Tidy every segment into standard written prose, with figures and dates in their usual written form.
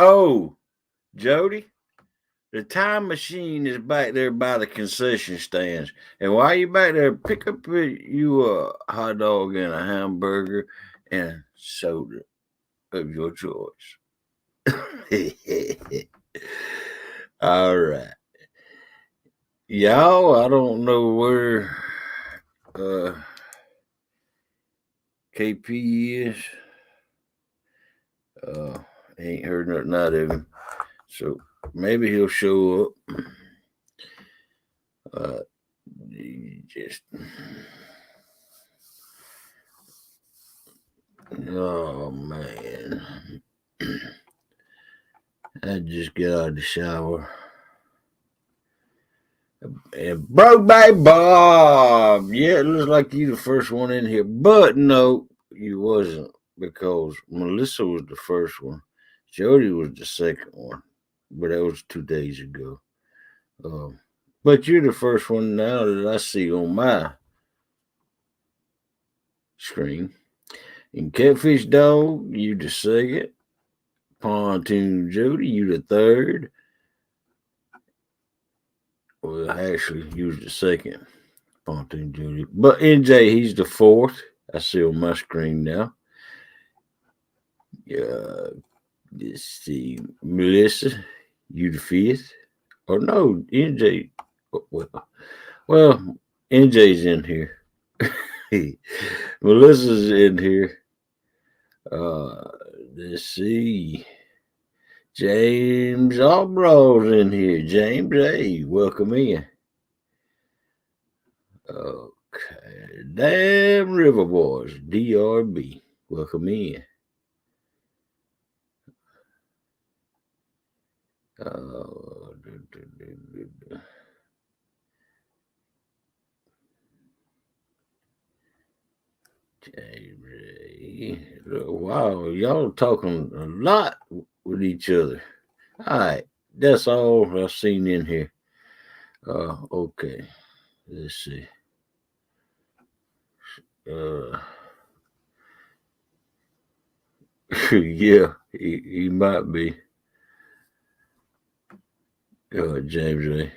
Oh, Jody, the time machine is back there by the concession stands. And while you back there, pick up you a hot dog and a hamburger and soda of your choice. All right. Y'all, I don't know where uh, KP is. Ain't heard nothing out of him. So maybe he'll show up. Just oh man. I just get out of the shower. And broke by Bob. Yeah, it looks like you the first one in here. But no, you wasn't. Because Melissa was the first one. Jody was the second one. But that was 2 days ago. But you're the first one now that I see on my screen. And Catfish Dog, you the second. Pontoon Jody, you the third. Well, actually, you was the second. Pontoon Jody. But NJ, he's the fourth. I see on my screen now. Let's see. Melissa, you the fifth. Oh, no, NJ. Well, NJ's in here. Melissa's in here. Let's see. James Albro's in here. James, hey, welcome in. Okay. Damn River Boys, DRB, welcome in. Wow, y'all talking a lot with each other. All right, that's all I've seen in here. Okay, let's see. Yeah, he might be. James Ray.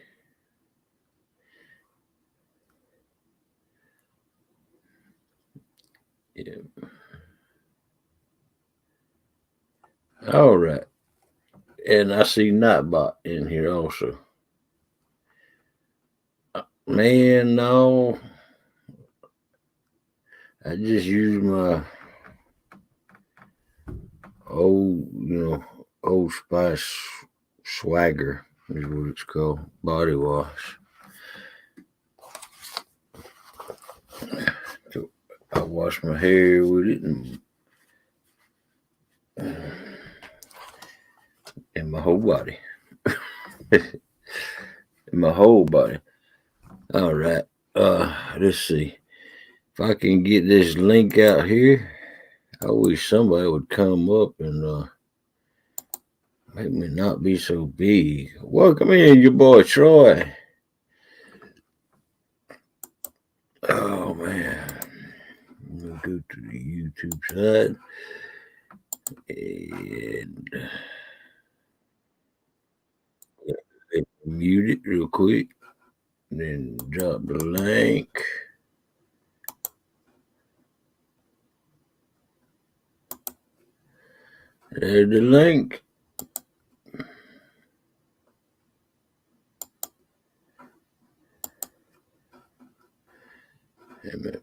Yeah. All right. And I see Nightbot in here also. Man, no. I just use my Old Spice Swagger is what it's called. Body wash. So I wash my hair with it and my whole body. My whole body. All right. Let's see. If I can get this link out here, I wish somebody would come up and make me not be so big. Welcome in, your boy Troy. Oh man. We'll go to the YouTube side and mute it real quick. Then drop the link. There's the link. And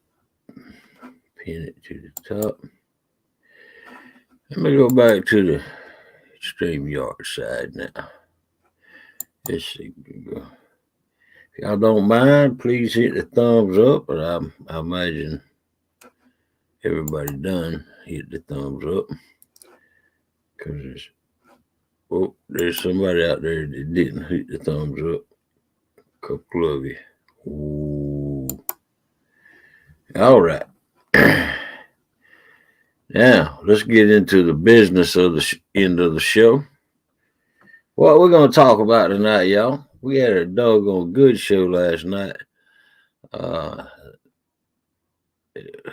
pin it to the top. Let me go back to the StreamYard side now. Let's see. If y'all don't mind, please hit the thumbs up. But I imagine everybody done hit the thumbs up. Because there's somebody out there that didn't hit the thumbs up. A couple of you. Ooh. All right. Now, let's get into the business of the end of the show. What we're going to talk about tonight, y'all. We had a doggone good show last night.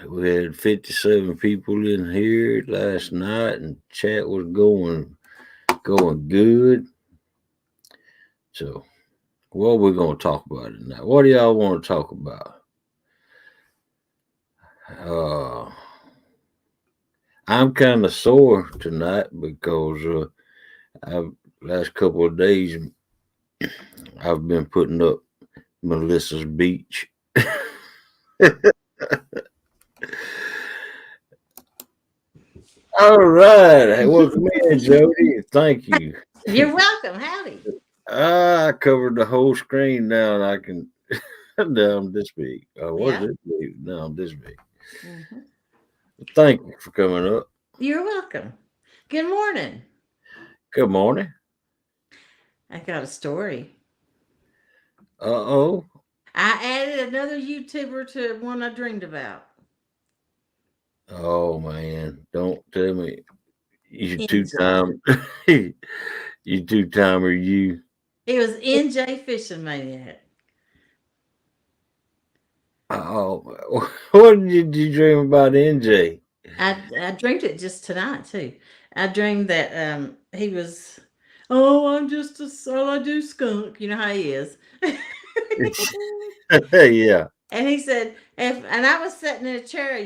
We had 57 people in here last night, and chat was going going good. So, what are we going to talk about tonight? What do y'all want to talk about? I'm kind of sore tonight because last couple of days I've been putting up mèLîSSA's beach. All right. Hey, welcome in, Jody. Thank you. You're welcome. Howdy. I covered the whole screen now, and I can. Now I'm this big. Was it big? Now I'm this big. Mm-hmm. Thank you for coming up. You're welcome. Good morning. Good morning. I got a story. Oh. I added another YouTuber to one I dreamed about. Oh man! Don't tell me you NJ. 2-time. You 2-timer. You. It was NJ Fishing Maniac. Oh, what did you dream about, NJ? I dreamed it just tonight too. I dreamed that he was. Oh, I'm just all I do skunk. You know how he is. Yeah. And he said, and I was sitting in a chair,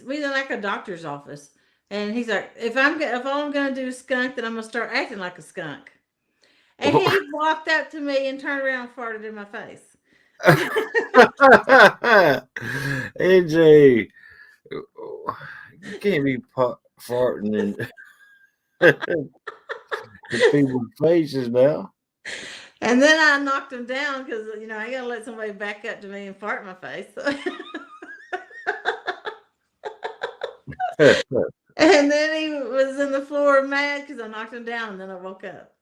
we in like a doctor's office. And he's like, if all I'm gonna do is skunk, then I'm gonna start acting like a skunk. And he walked up to me and turned around and farted in my face. NJ, you can't be farting in people's faces now. And then I knocked him down because I gotta let somebody back up to me and fart in my face. And then he was in the floor mad because I knocked him down, and then I woke up.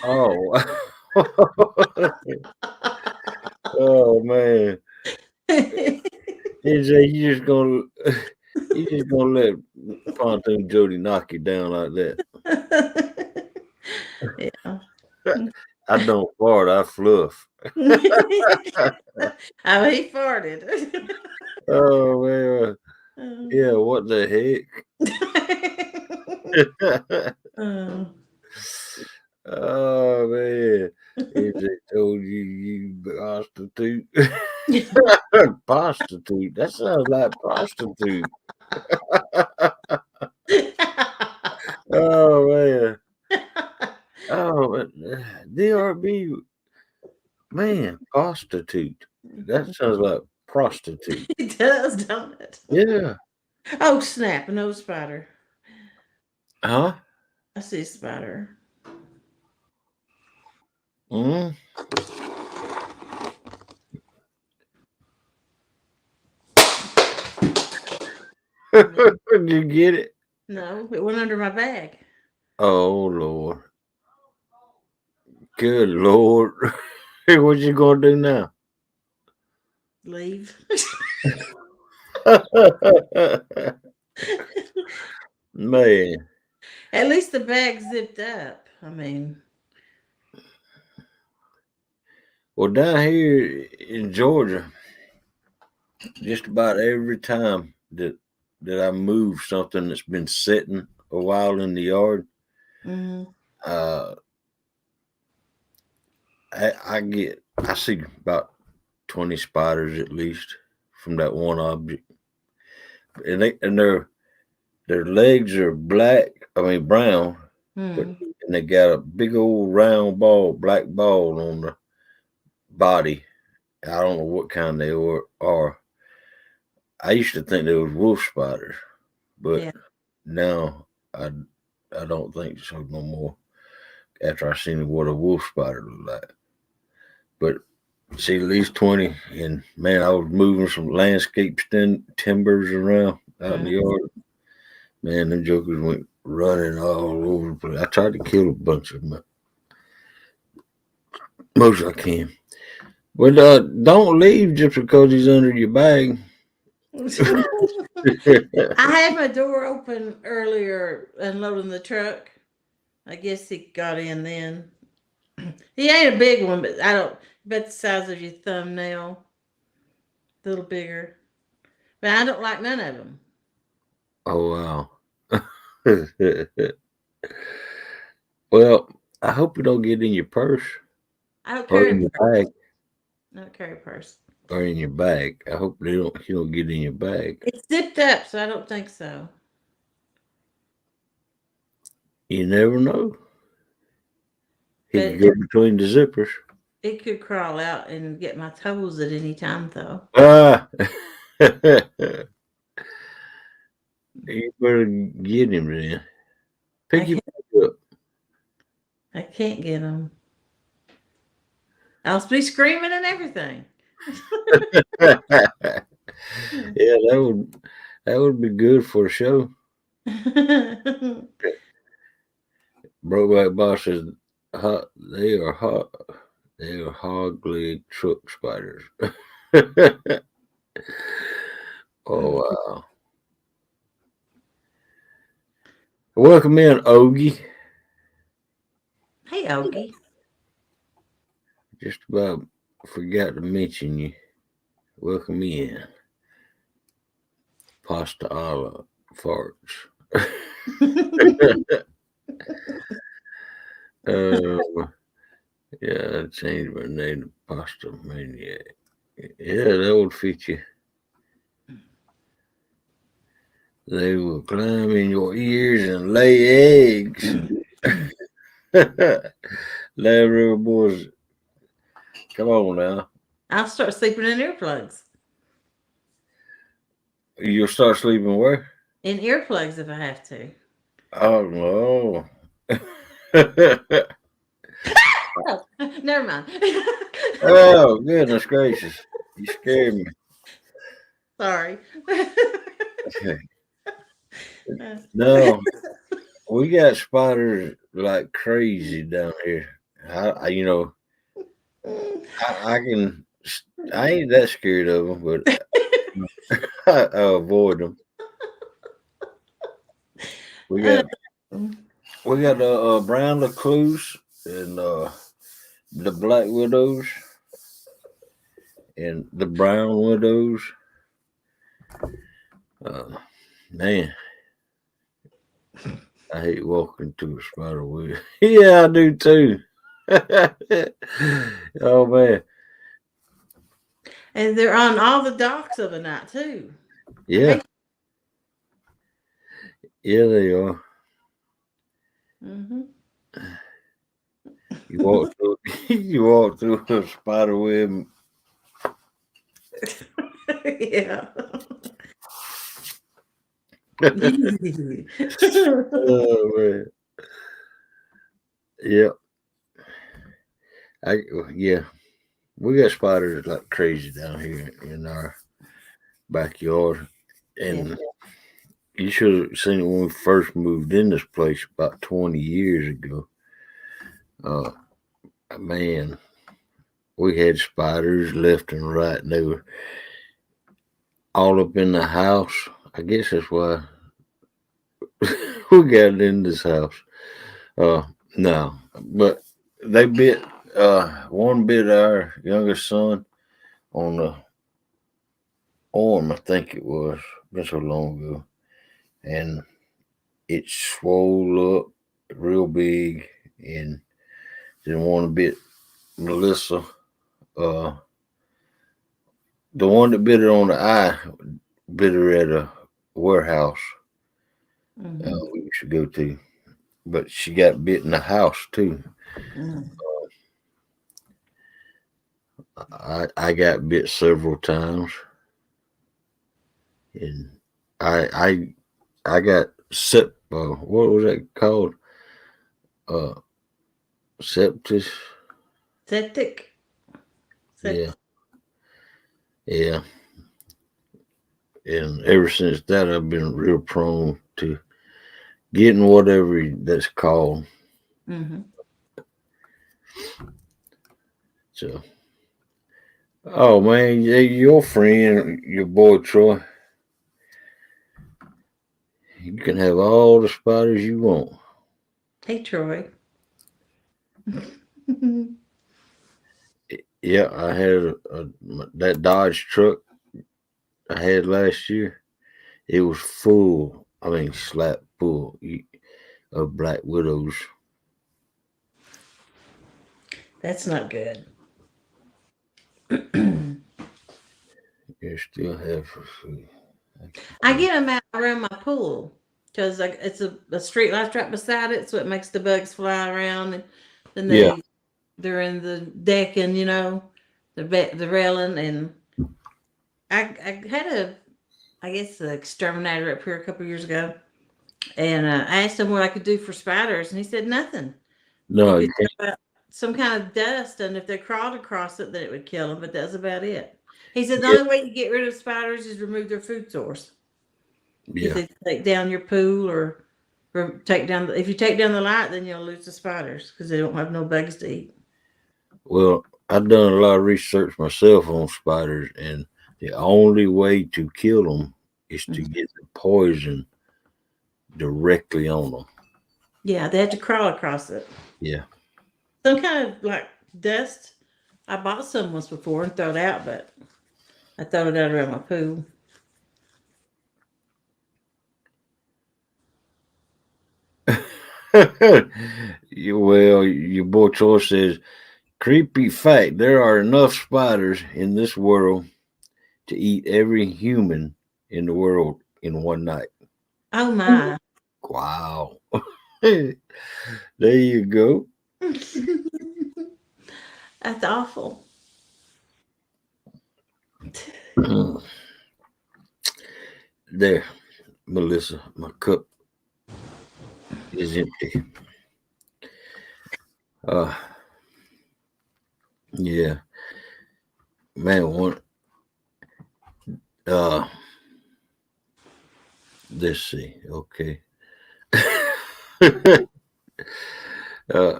Oh. Oh man. NJ, you just gonna let Pontoon Jody knock you down like that. Yeah. I don't fart, I fluff. Oh, he farted. Oh man. Yeah, what the heck? Oh. Oh man. NJ told you prostitute. Prostitute. That sounds like prostitute. Oh man. Oh, DRB, man, prostitute. That sounds like prostitute. It does, don't it? Yeah. Oh, snap. A nose spider. Huh? I see a spider. Mm. Did you get it? No, it went under my bag. Oh Lord. Good Lord. What you gonna do now? Leave. Man. At least the bag zipped up. I mean, Well, down here in Georgia, just about every time that I move something that's been sitting a while in the yard, mm-hmm. uh, I see about 20 spiders at least from that one object, and their legs are brown, but Mm-hmm. and they got a big old round black ball on the body. I don't know what kind they are. I used to think they was wolf spiders, but Yeah. now I don't think so no more. After I seen what a wolf spider looked like, but see at least 20, and man, I was moving some landscape timbers around out in the Mm-hmm. yard. Man, them jokers went running all over the place. I tried to kill a bunch of them, most I can. But don't leave just because he's under your bag. I had my door open earlier unloading the truck. I guess he got in then. He ain't a big one, but I don't bet the size of your thumbnail. A little bigger. But I don't like none of them. Oh wow. Well, I hope you don't get in your purse I don't or carry a in your purse. bag I don't carry a purse. or in your bag. I hope you don't get in your bag. It's zipped up, so I don't think so. You never know. He could But go between the zippers. it could crawl out and get my toes at any time, though. Ah, you better get him then. I Pick him can't. up. I can't get them. I'll be screaming and everything. Yeah, that would be good for a show. Brokeback Boss says hot. They are hot. They are hog leg truck spiders. Oh wow! Welcome in, Ogie. Hey, Ogie. Just about forgot to mention you. Welcome in, Pasta alla farts. uh, yeah, I changed my name to Pasta Maniac. Yeah, that would fit you. They will climb in your ears and lay eggs. Lab River Boys, come on now. I'll start sleeping in earplugs. You'll start sleeping where? In earplugs if I have to. Oh no. Oh, never mind. Oh goodness gracious. You scared me. Sorry. No, we got spiders like crazy down here. You know, I can. I ain't that scared of them, but I avoid them. We got the brown recluse and the black widows and the brown widows. Uh, man, I hate walking through a spider web. Yeah, I do too. Oh man, And they're on all the docks of the night too. yeah, yeah, they are. Mm-hmm. You walk through, you walk through a spider web. Yeah. Oh man, yeah, I yeah. We got spiders like crazy down here in our backyard, Yeah. and you should have seen it when we first moved in this place about 20 years ago. Uh, man, we had spiders left and right, and they were all up in the house. I guess that's why we got in this house. Uh, no, but they bit. One bit our youngest son on the arm. I think it was. Been so long ago, and it swole up real big, and then one bit mèLîSSà. Uh, the one that bit her on the eye bit her at a warehouse Mm-hmm. we used to go to, but she got bit in the house too. Mm. I got bit several times, and I got sep. What was that called? Uh, septis. Septic. Yeah, Septic. yeah. And ever since that, I've been real prone to getting whatever that's called. Mm-hmm. So, oh man, your friend, your boy Troy, you can have all the spiders you want. Hey, Troy. Yeah, I had that Dodge truck I had last year. It was full. I mean, slap full of black widows. That's not good. You still have. I get them out around my pool because it's a street light right beside it, so it makes the bugs fly around. And then Yeah. they're in the decking, the railing. And I had I guess, the exterminator up here a couple years ago, and I asked him what I could do for spiders, and he said nothing. You No, could you can't. throw out some kind of dust, and if they crawled across it, then it would kill them. But that's about it. He said the Yeah. only way you get rid of spiders is remove their food source. He Yeah. said take down your pool or take down. If you take down the light, then you'll lose the spiders because they don't have no bugs to eat. Well, I've done a lot of research myself on spiders, and the only way to kill them is to Mhm. get the poison directly on them. Yeah, they have to crawl across it. Yeah. Some kind of like dust. I bought some once before and throw it out, but I throw it out around my pool. Well, your boy Troy says, creepy fact, there are enough spiders in this world to eat every human in the world in one night. Oh my. Wow. There you go. That's awful. There, Melissa, my cup is empty. Uh, yeah, man. Uh, let's see. Okay. uh,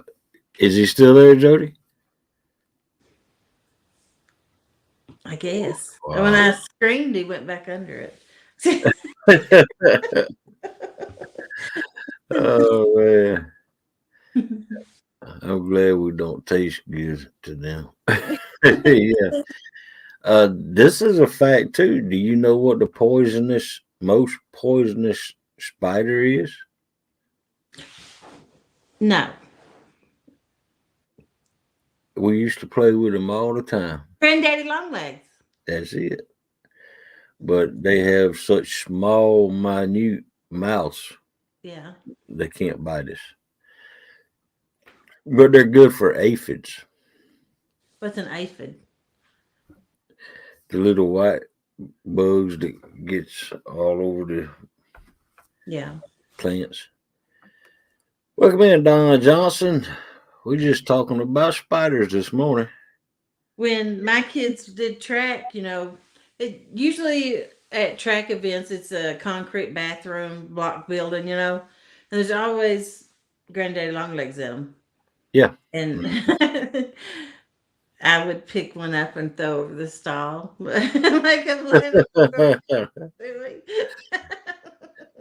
is he still there, Jody? I guess. And when Wow. I screamed, he went back under it. Oh man, I'm glad we don't taste good to them. Yeah. This is a fact too. Do you know what the most poisonous spider is? No. We used to play with them all the time. Granddaddy Longlegs. That's it. But they have such small, minute mouths Yeah. they can't bite us. But they're good for aphids, What's an aphid? the little white bugs that gets all over the Yeah. plants. Welcome in, Don Johnson. We're just talking about spiders this morning. When my kids did track, it usually at track events it's a concrete bathroom block building, and there's always Granddaddy Longlegs in them. Yeah. And I would pick one up and throw over the stall, like a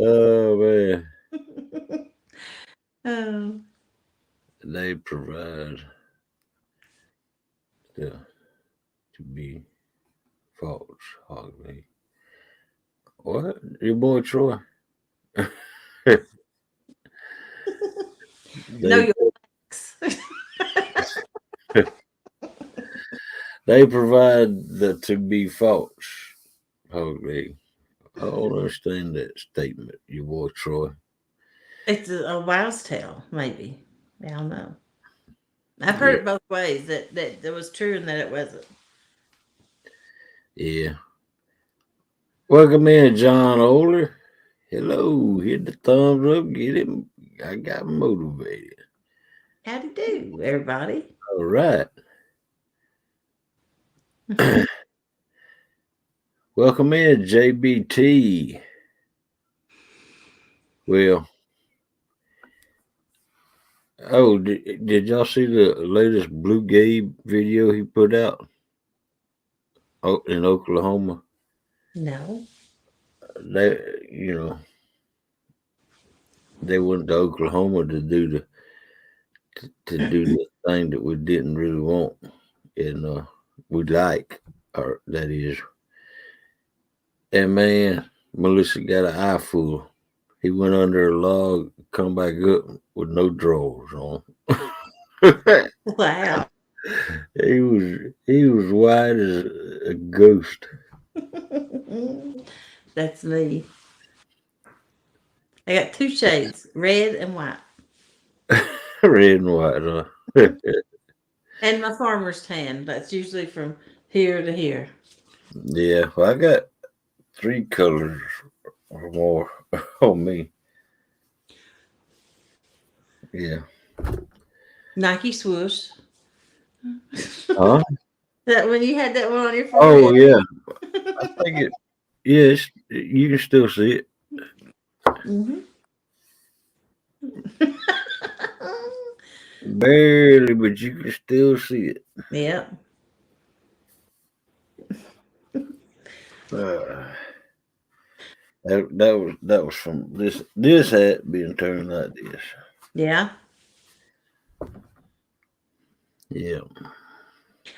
Oh man, Oh, they provide the to be false holiday. What? Your boy Troy? know they your facts. they provide the to be false holiday. I don't understand that statement, your boy Troy. It's a wild's tale, maybe. I don't know. I've heard Yeah, it both ways that was true and that it wasn't. yeah. Welcome in, John Oler. Hello, hit the thumbs up, get him. I got motivated. How'd he do, everybody? All right. Welcome in, JBT. Well, oh, did y'all see the latest Blue Gabe video he put out in Oklahoma? No. They, they went to Oklahoma to do the thing that we didn't really want, and we like, or that is, and man, Melissa got an eye full. He went under a log, come back up with no drawers on. Wow. He was white as a ghost. That's me. I got two shades, red and white. Red and white, huh? And my farmer's tan. That's usually from here to here. Yeah, well, I got three colors or more on me. Yeah. Nike swoosh. Huh? That when you had that one on your Oh forehead. yeah. I think it. Yes, you can still see it. Hmm. Barely, but you can still see it. Yeah. Uh, that was from this hat being turned like this. Yeah. Yeah.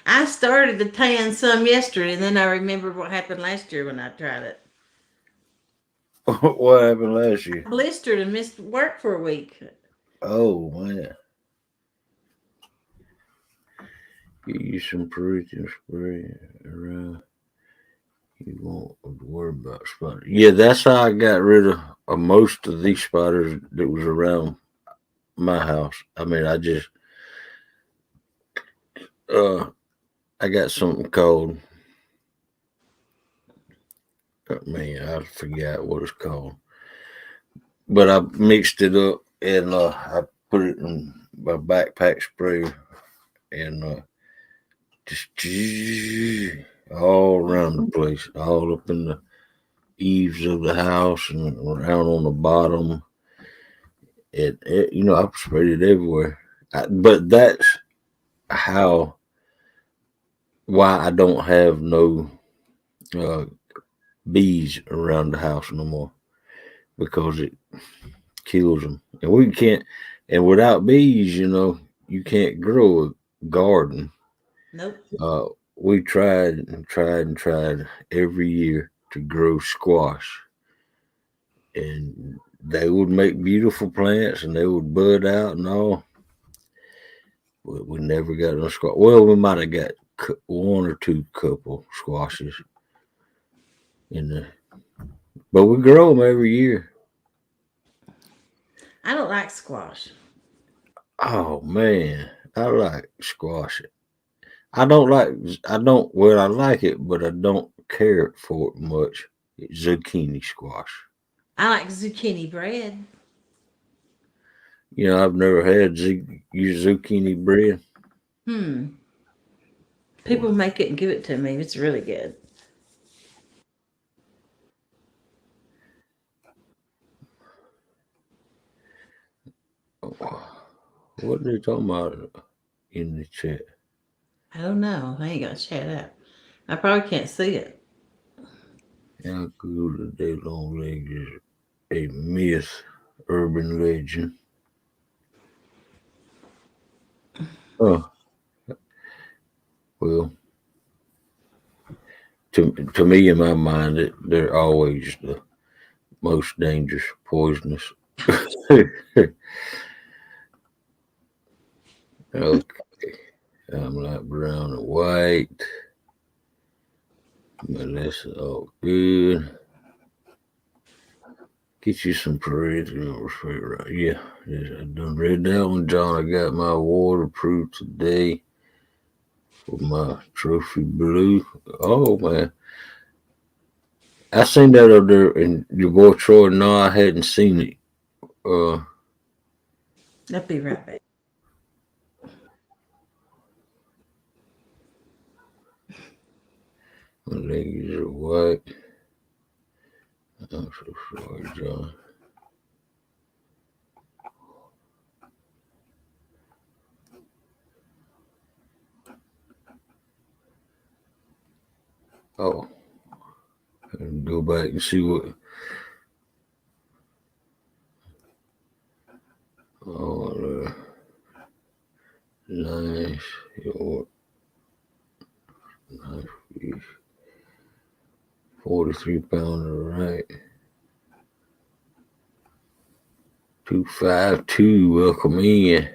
I started to tan some yesterday, and then I remembered what happened last year when I tried it. What happened last year? I blistered and missed work for a week. Oh man, get you some Peruvian spray around. You won't worry about spiders. Yeah, that's how I got rid of most of these spiders that was around my house. I mean, uh, I got something called. Man, I forgot what it's called, but I mixed it up and I put it in my backpack spray and just all around the place, all up in the eaves of the house and around on the bottom. I've sprayed it everywhere. But that's how why I don't have no uh, bees around the house no more because it kills them. And we can't. And without bees, you can't grow a garden. Nope. Uh, we tried and tried and tried every year to grow squash, and they would make beautiful plants and they would bud out and all. We never got no squash. Well, we might have got one or two couple squashes in the, but we grow them every year. I don't like squash. Oh man, I like squash. I don't like. I don't. Well, I like it, but I don't care for it much. It's zucchini squash. I like zucchini bread. I've never had your zucchini bread. Hmm. People make it and give it to me. It's really good. What are they talking about in the chat? I don't know. I ain't gonna chat out. I probably can't see it. How cool the day long legs is a myth, urban legend. Oh, well, to me, in my mind, they're always the most dangerous, poisonous. Okay, I'm like brown and white. mèLîSSà, all good. Get you some parades. Right. Yeah, I done read that one, John. I got my award approved today for my trophy blue. Oh man, I seen that up there, and your boy Troy. No, I hadn't seen it. Uh, I'll be right back. my legs are white. I'm so sorry, John. Oh, and go back and see what. Oh, nice. Your nice 43-pounder, right? 252. Welcome in.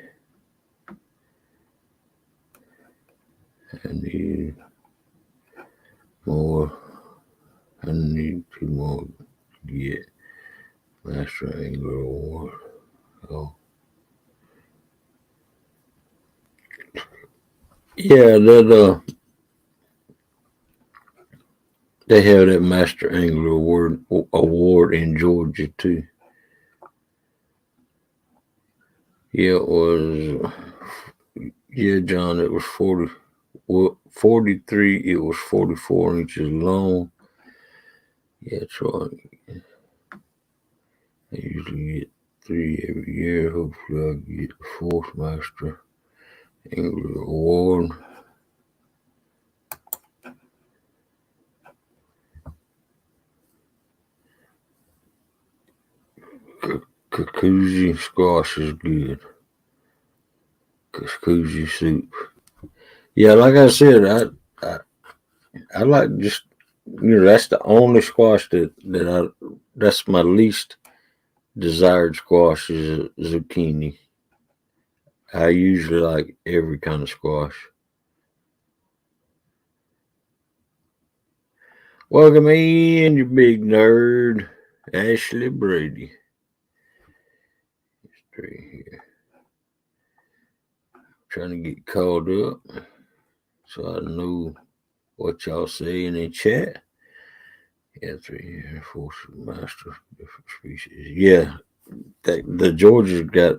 I need more. I need 2 more to get Master Angler Award. Oh. Yeah, that they have that Master Angler award in Georgia too. Yeah, it was. Yeah, John, it was 43. It was 44 inches long. Yeah, that's right. I usually get 3 every year. Hopefully, I'll get the 4th Master Angler Award. Kikuchi squash is good. Kikuchi soup. Yeah, like I said, I like just that's the only squash that's my least desired squash is zucchini. I usually like every kind of squash. Welcome in, you big nerd, Ashley Brady. Straight here, trying to get caught up so I know what y'all saying in chat. Yeah, 3 Air Force Master, different species. Yeah, the Georgia's got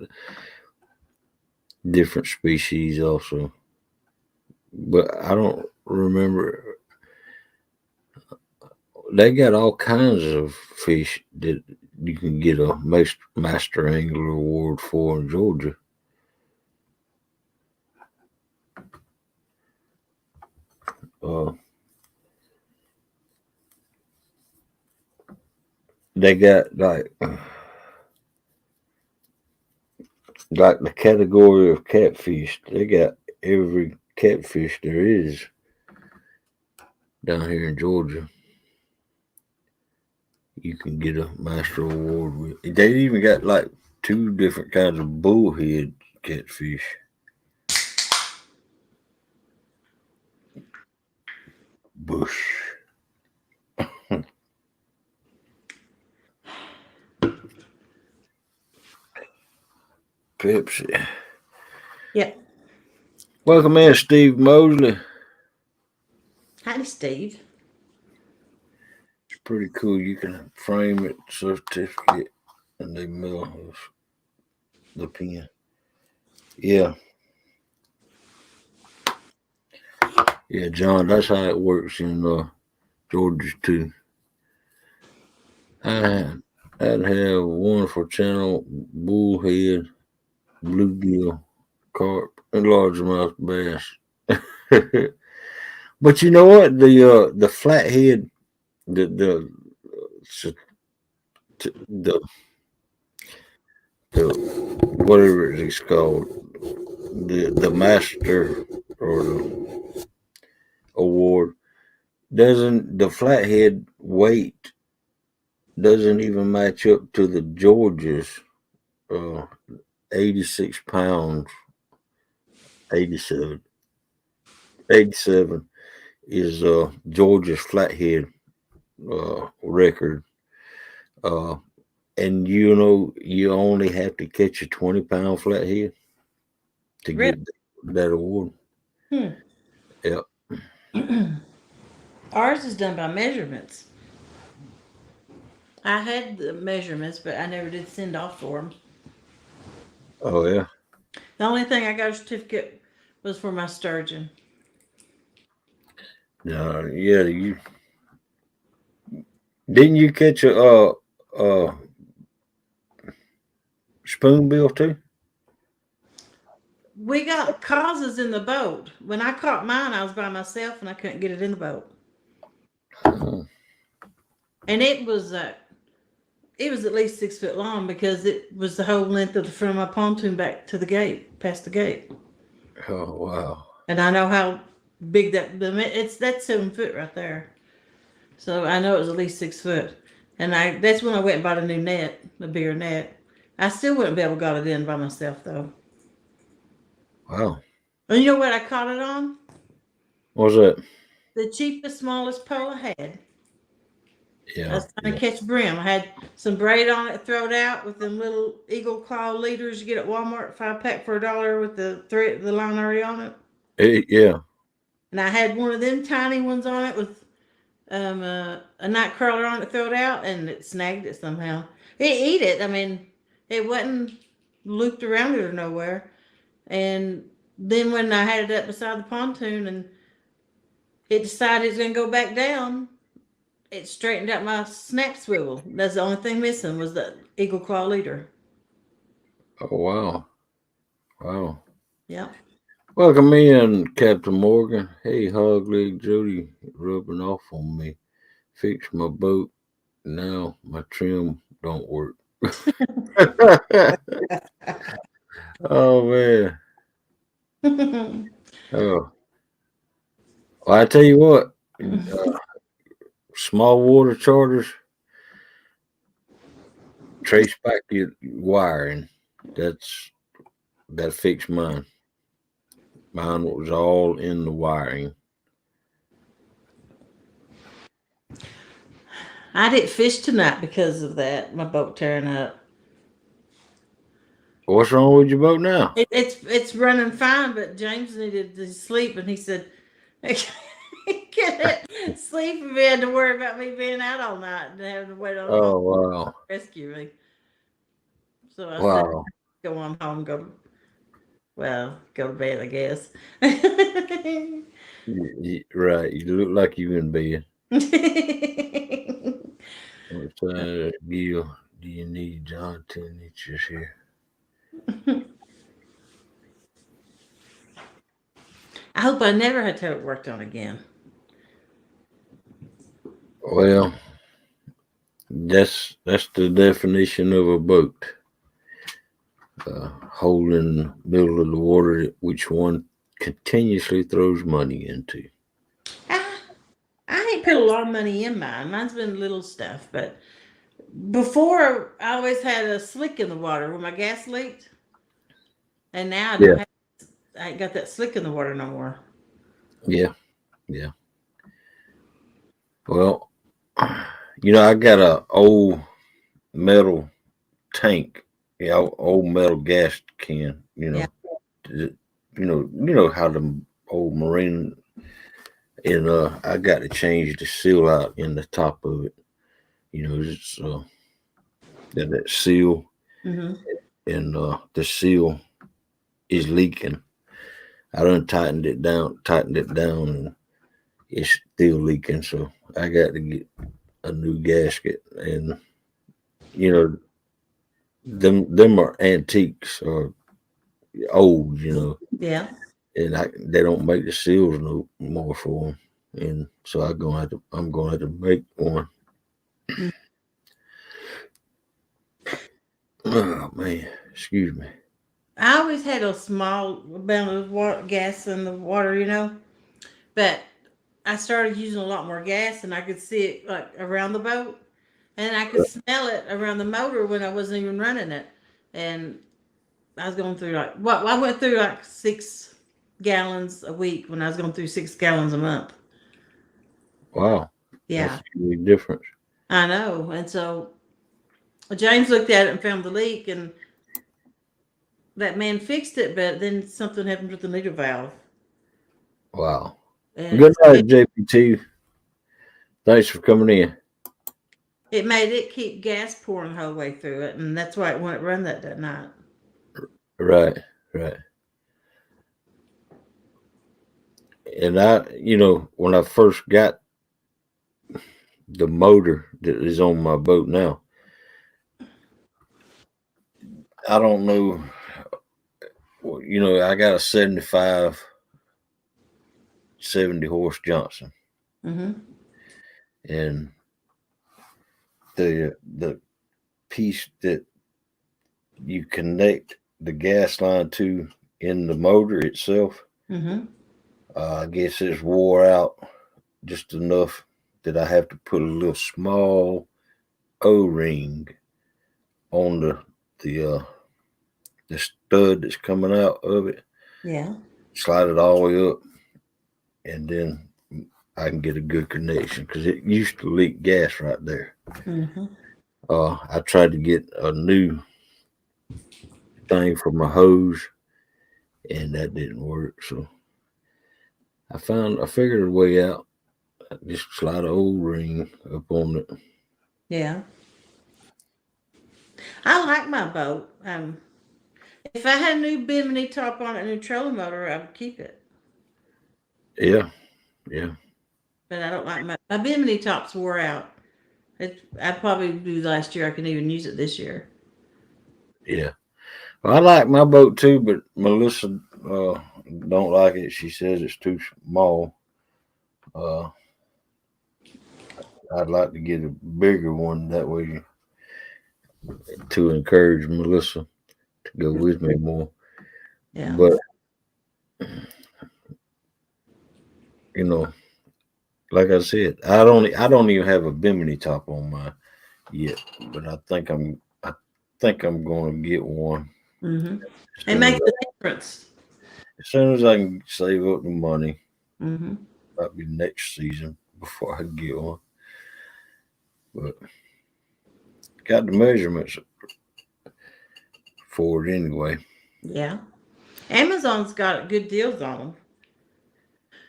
different species also, but I don't remember. They got all kinds of fish that you can get a Master Angler Award for in Georgia. They got like the category of catfish. They got every catfish there is down here in Georgia. You can get a Master Award with. They even got like 2 different kinds of bullhead catfish. Bush. Pepsi. Yeah. Welcome in, Steve Mosley. Howdy, Steve. It's pretty cool. You can frame it, certificate, and they mail us the pen. Yeah. Yeah, John, that's how it works in Georgia too. I'd have one for channel, bullhead, bluegill, carp, and largemouth bass. But you know what? The flathead, the the whatever it's called, the master or the award doesn't the flathead weight doesn't even match up to the Georgia's uh, 86 pounds, 87, 87 is Georgia's flathead record. Uh, and you know, you only have to catch a 20-pound flathead to Really? get that award. Yep. Ours is done by measurements. I had the measurements, but I never did send off for them. Oh, yeah. The only thing I got a certificate was for my sturgeon. Yeah, you didn't you catch a spoonbill too? We got causes in the boat. When I caught mine, I was by myself and I couldn't get it in the boat. Oh, And it was at least 6 foot long because it was the whole length of the front of my pontoon back to the gate, past the gate. oh wow. And I know how big that's 7 foot right there. So I know it was at least 6 foot. And that's when I went and bought a new net, a bigger net. I still wouldn't be able to got it in by myself though. Wow. And you know what I caught it on? What's that? The cheapest, smallest pole I had. I Yeah, was trying to catch brim. I had some braid on it, thrown out with them little eagle claw leaders you get at Walmart, 5-pack for $1 with the thread, the line already on it. yeah. And I had one of them tiny ones on it with a night crawler on it, thrown out, and it snagged it somehow. It ate it. I mean, it wasn't looped around it or nowhere. And then when I had it up beside the pontoon and it decided it's going to go back down, it straightened out my snap swivel. That's the only thing missing was the eagle claw leader. Oh wow, wow. Yep. Welcome in, Captain Morgan. Hey, Hog Leg Jody, rubbing off on me. Fix my boat. Now my trim don't work. Oh man. Oh, well, I tell you what. Small water charters. Trace back your wiring. That fixed mine. Mine was all in the wiring. I didn't fish tonight because of that. My boat tearing up. What's wrong with your boat now? It's running fine, but James needed to sleep, and he said he couldn't sleep if he had to worry about me being out all night and having to wait on him Oh to wow, rescue me. So I said, wow. "Go on home, go to bed, I guess." Right, you look like you in bed. What kind of deal do you need, Jonathan? It's just here. I hope I never had to have it worked on again. Well, that's the definition of a boat. Hole in the middle of the water, which one continuously throws money into. I, I ain't put a lot of money in mine. Mine's been little stuff, but before I always had a slick in the water when my gas leaked, and now I don't Yeah, have. I ain't got that slick in the water no more. yeah, yeah. Well, I got a old metal tank, old metal gas can. Yeah. How the old marine and I got to change the seal out in the top of it. It's that seal Mm-hmm. and the seal is leaking. I done tightened it down, and it's still leaking. So I got to get a new gasket, and you know them are antiques or old, Yeah. and they don't make the seals no more for them, and so I'm gonna have to make one. Mm. Oh man, excuse me. I always had a small amount of gas in the water, but I started using a lot more gas, and I could see it like around the boat, and I could smell it around the motor when I wasn't even running it, and I was going through I went through like 6 gallons a week when I was going through 6 gallons a month. Wow, that's Yeah, a big difference. I know. And so James looked at it and found the leak, and that man fixed it, but then something happened with the meter valve, Wow. and Good night, JPT. Thanks for coming in. it made it keep gas pouring the whole way through it, and that's why it wouldn't run that night. Right, right. And when I first got the motor that is on my boat now, I don't know. I got a 75, 70 horse Johnson, Mm-hmm. and the piece that you connect the gas line to in the motor itself, Mm-hmm. I guess it's wore out just enough that I have to put a little small O-ring on the stud that's coming out of it. Yeah. Slide it all the way up, and then I can get a good connection because it used to leak gas right there. Mm-hmm. I tried to get a new thing for my hose, and that didn't work. So I figured a way out. I just slide an old ring up on it. Yeah. I like my boat. If I had a new bimini top on it, a new trolling motor, I would keep it. Yeah, yeah, But I don't like my bimini tops wore out. I probably do last year. I can even use it this year. yeah. Well, I like my boat too, but Melissa don't like it. She says it's too small. Uh, I'd like to get a bigger one that way to encourage Melissa to go with me more. Yeah. But you know, like I said, I don't even have a bimini top on mine yet. But I think I'm going to get one Mm-hmm. as It soon makes as a difference. I can save up the money. Mm-hmm. Might be next season before I get one. But got the measurements for it anyway. Yeah. Amazon's got good deals on them.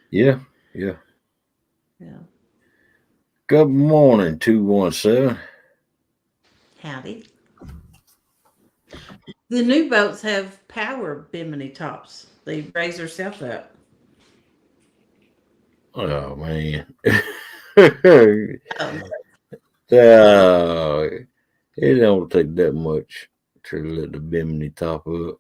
Yeah, yeah. Yeah. Good morning, 217. Howdy. The new boats have power bimini tops. They raise herself up. Oh man. Um, uh, it don't take that much to let the bimini top up.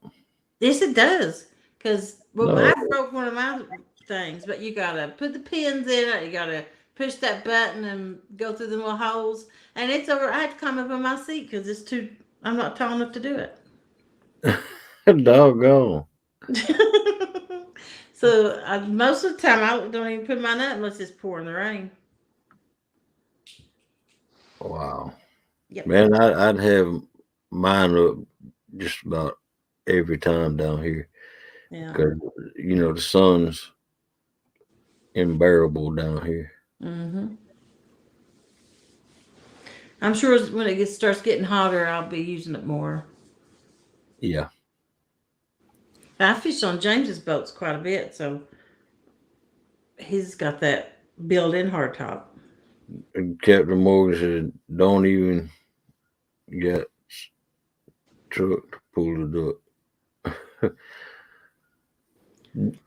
yes, it does. Because well, No, I broke one of my things, but you gotta put the pins in it. You gotta push that button and go through the little holes. And it's over. I had to climb up on my seat because it's too. I'm not tall enough to do it. doggone. So most of the time, I don't even put mine up unless it's pouring the rain. Wow. Yep. Man, I'd have mine up just about every time down here Yeah. because, the sun's unbearable down here. Hmm. I'm sure when it starts getting hotter, I'll be using it more. Yeah. I fish on James's boats quite a bit, so he's got that built-in hardtop. And Captain Morgan said, don't even get truck to pull it up.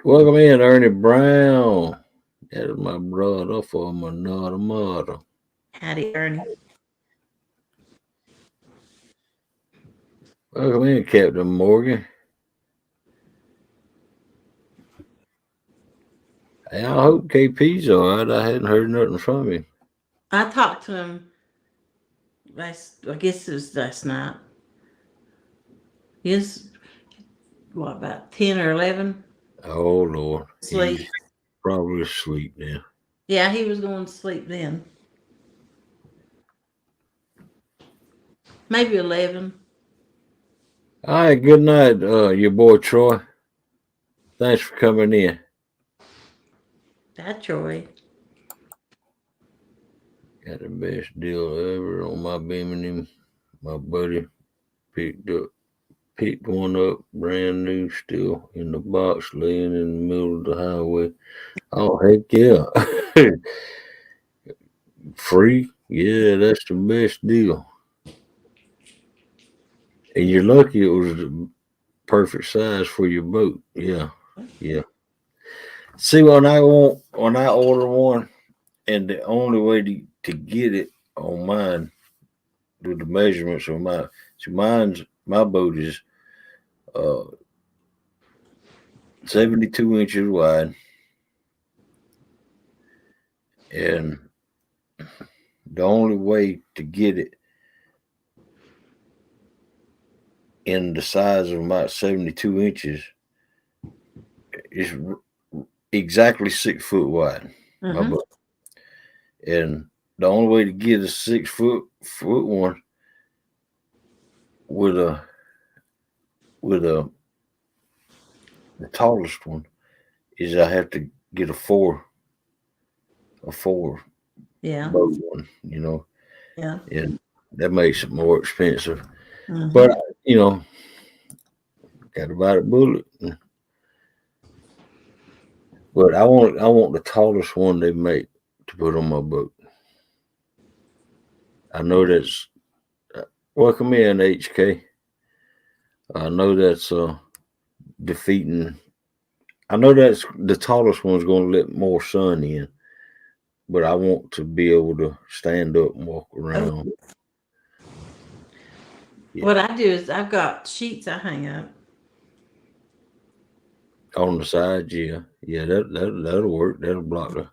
Welcome in, Ernie Brown. That is my brother from another mother. Howdy, Ernie. Welcome in, Captain Morgan. Hey, I hope KP's all right. I hadn't heard nothing from him. I talked to him last. I guess it was last night. He was what about 10 or 11? Oh, Lord. Sleep. He's probably asleep now. Yeah, he was going to sleep then. Maybe 11. All right, good night, your boy Troy. Thanks for coming in. That Troy. Got the best deal ever on my Bimini. My buddy picked one up, brand new, still in the box, laying in the middle of the highway. Oh, heck yeah. Free? Yeah, that's the best deal. And you're lucky it was the perfect size for your boat. Yeah, yeah. See, when I order one, and the only way to get it on mine with the measurements of mine, so my boat is uh 72 inches wide, and the only way to get it in the size of my 72 inches is exactly 6 foot wide. My Mm-hmm. boat, and the only way to get a 6 foot one with a the tallest one is I have to get a four Yeah. boat one, you know, Yeah. and that makes it more expensive. But Mm-hmm. you know, got to bite a bullet. But I want the tallest one they make to put on my boat. I know that's welcome in HK. I know that's defeating. I know that's the tallest one's going to let more sun in, but I want to be able to stand up and walk Oh, around. Yeah, what I do is I've got sheets I hang up. on the sides. Yeah, yeah, that'll work. That'll block the.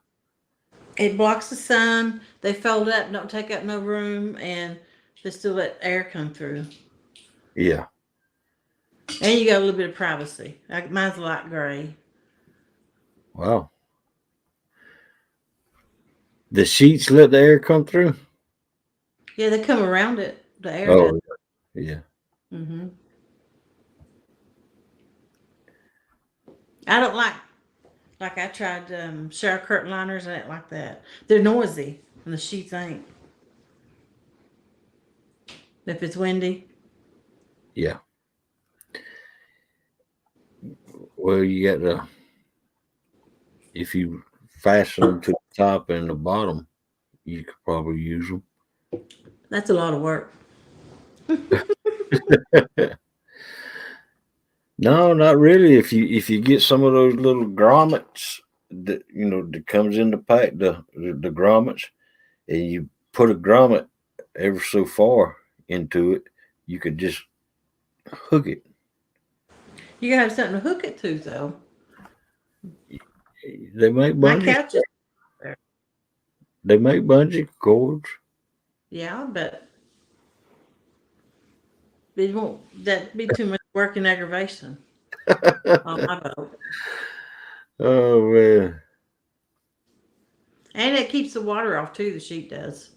It blocks the sun. They fold up, don't take up no room, and they still let air come through. Yeah. And you got a little bit of privacy. Mine's a light gray. Wow. The sheets let the air come through. Yeah, they come around it. The air does. Oh yeah. Hmm. I don't like I tried shower curtain liners and it like that. They're noisy and the sheets ain't. If it's windy. Yeah. Well, you got to if you fasten them to the top and the bottom, you could probably use them. That's a lot of work. No, not really. If you get some of those little grommets that you know that comes in the pack, the grommets, and you put a grommet ever so far into it, you could just hook it. You gotta have something to hook it to though. They make My bungee. couch is there. They make bungee cords. Yeah, but it won't that be too much work and aggravation on my boat. Oh man, And it keeps the water off too, the sheet does.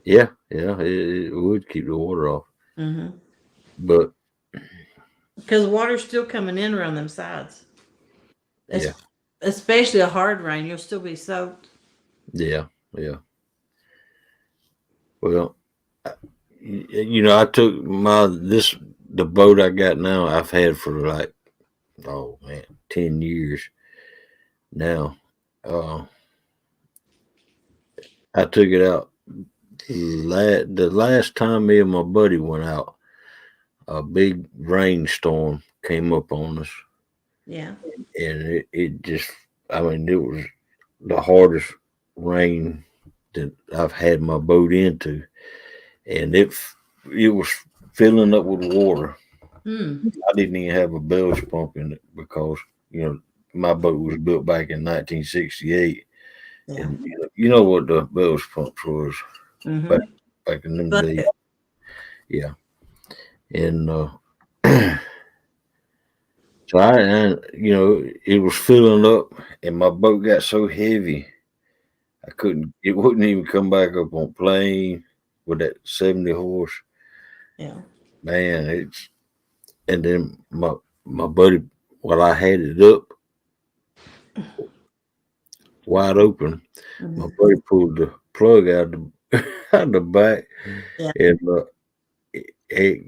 yeah, yeah, it would keep the water off, Mm-hmm. but Because the water's still coming in around them sides. yeah, Es- Especially a hard rain, you'll still be soaked. yeah, yeah. Well, you know, I took the boat I got now. I've had for like oh man, 10 years now. Uh, I took it out the last time me and my buddy went out. A big rainstorm came up on us, Yeah. and it just I mean it was the hardest rain that I've had my boat into, and it was filling up with water. Hmm. I didn't even have a bilge pump in it because you know my boat was built back in 1968, Yeah. and you know what the bilge pumps was back Mm-hmm. back in them But days. Yeah, and so you know it was filling up, and my boat got so heavy I couldn't. It wouldn't even come back up on plane with that 70 horse. yeah. Man, it's and then my buddy, while I had it up wide open, my Hmm. buddy pulled the plug out the out the back, Yeah. and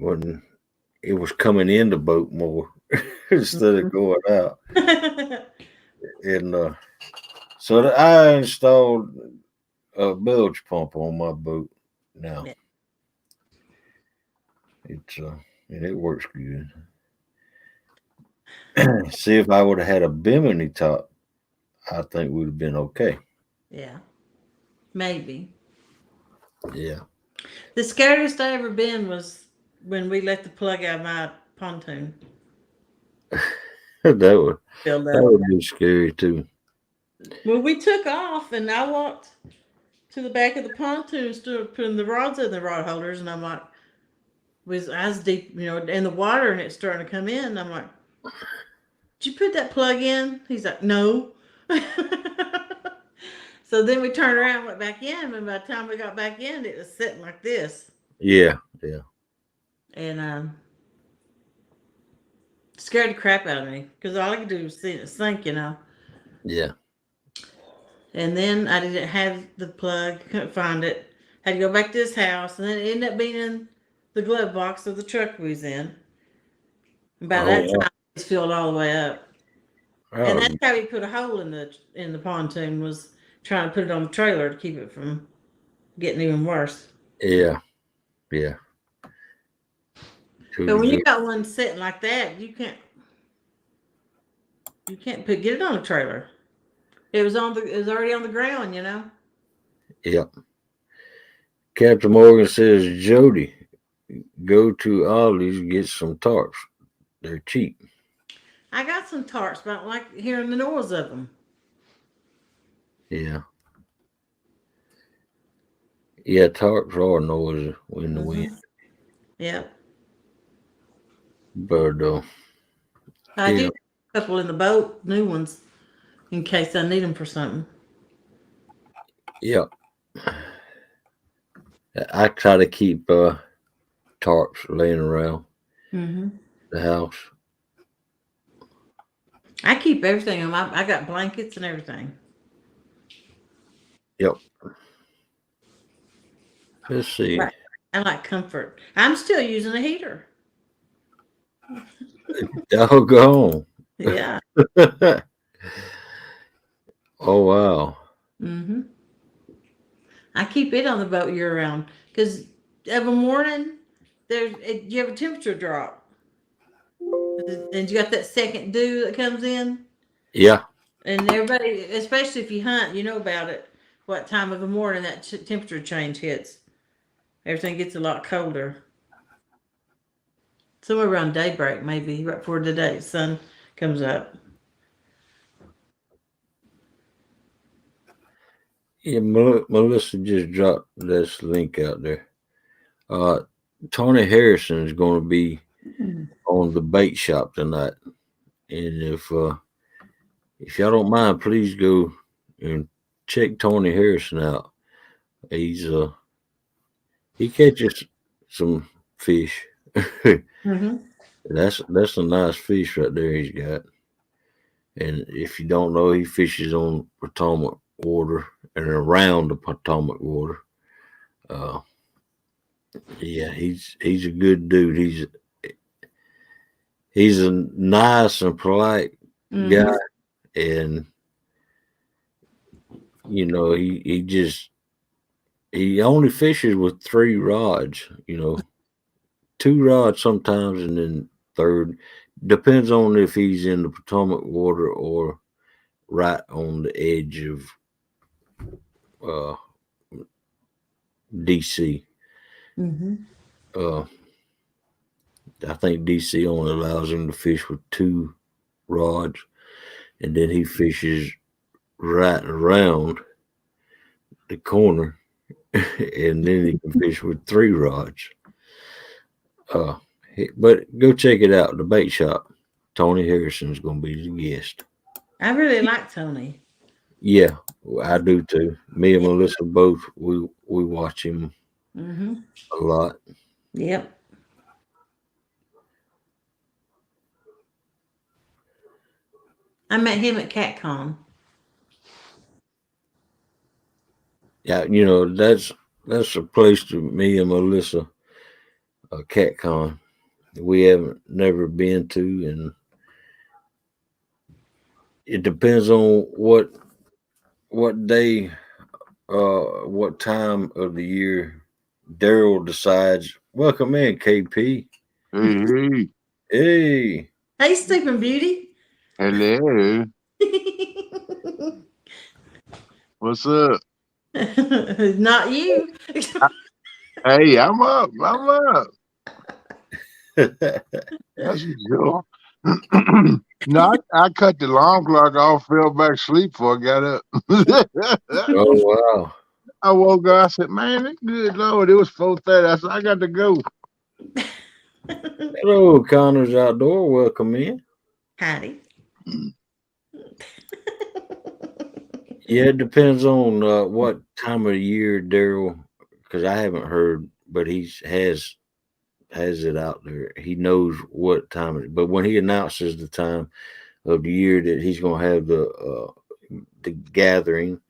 when it was coming in the boat more instead of going out, and so I installed a bilge pump on my boat now. Yeah. It's and it works good. See if I would have had a bimini top, I think we'd have been okay. Yeah. Maybe. Yeah, The scariest I ever been was when we let the plug out of my pontoon that would filled that up. would be scary too. Well, we took off and I walked to the back of the pontoon, started putting the rods in the rod holders, and I'm like, was eyes deep, in the water, and it's starting to come in. And I'm like, did you put that plug in? He's like, no. So then we turned around, and went back in, and by the time we got back in, it was sitting like this, Yeah, yeah, and scared the crap out of me because all I could do was see it sink. yeah. And then I didn't have the plug, couldn't find it. Had to go back to his house, and then it ended up being in the glove box of the truck we was in. And by that Oh, time, it's filled all the way up. And oh, that's how he put a hole in the pontoon, was trying to put it on the trailer to keep it from getting even worse. yeah, yeah. But when you Good. got one sitting like that, you can't get it on a trailer. It was already on the ground, you know. Yeah. Captain Morgan says, Jody, go to Ollie's, get some tarps. They're cheap. I got some tarps, but I don't like hearing the noise of them. Yeah. Yeah, tarps are noisy in the wind. Mm-hmm. Yep. But I do yeah, have a couple in the boat, new ones, in case I need them for something. yeah. I try to keep tarps laying around Mm-hmm. the house. I keep everything on my. I got blankets and everything. Yep. Let's see. Right. I like comfort. I'm still using a heater. Doggone. Yeah. Oh wow. Mm-hmm. I keep it on the boat year round because of a morning you have a temperature drop, and you got that second dew that comes in, Yeah. and everybody, especially if you hunt, you know about it. What time of the morning that temperature change hits, everything gets a lot colder. Somewhere around daybreak, maybe right before the day sun comes up. Yeah, Melissa just dropped this link out there. Uh, Tony Harrison is going to be Mm. on the bait shop tonight, and if y'all don't mind, please go and check Tony Harrison out. He's he catches some fish. Mm-hmm. That's a nice fish right there he's got. And if you don't know, he fishes on Potomac water and around the Potomac water. Uh, yeah, he's a good dude. He's a nice and polite Mm-hmm. guy, and he only fishes with three rods. Two rods sometimes, and then third depends on if he's in the Potomac water or right on the edge of uh, DC. Mm-hmm. Uh, I think DC only allows him to fish with two rods, and then he fishes right around the corner, and then he can fish with three rods. Uh, but go check it out. The bait shop. Tony Harrison's going to be the guest. I really like Tony. Yeah, I do too. Me and Melissa both we watch him Mm-hmm. a lot. Yep. I met him at CatCon. Yeah, that's a place to me and Melissa, CatCon. We haven't never been to, and it depends on what day, what time of the year Daryl decides. Welcome in, KP. Hey, hey, Hey, Hey, Sleeping Beauty. hello. What's up? Not you. Hey, I'm up. I'm up. That's for sure. No, I cut the alarm clock off, fell back asleep before I got up. oh wow. I woke up. I said, "Man, good Lord, it was 4:30." I said, "I got to go." Hello, Connor's Outdoor. Welcome in. Howdy. Yeah, it depends on what time of the year Daryl, because I haven't heard, but has it out there. He knows what time it is. But when he announces the time of the year that he's going to have the gathering,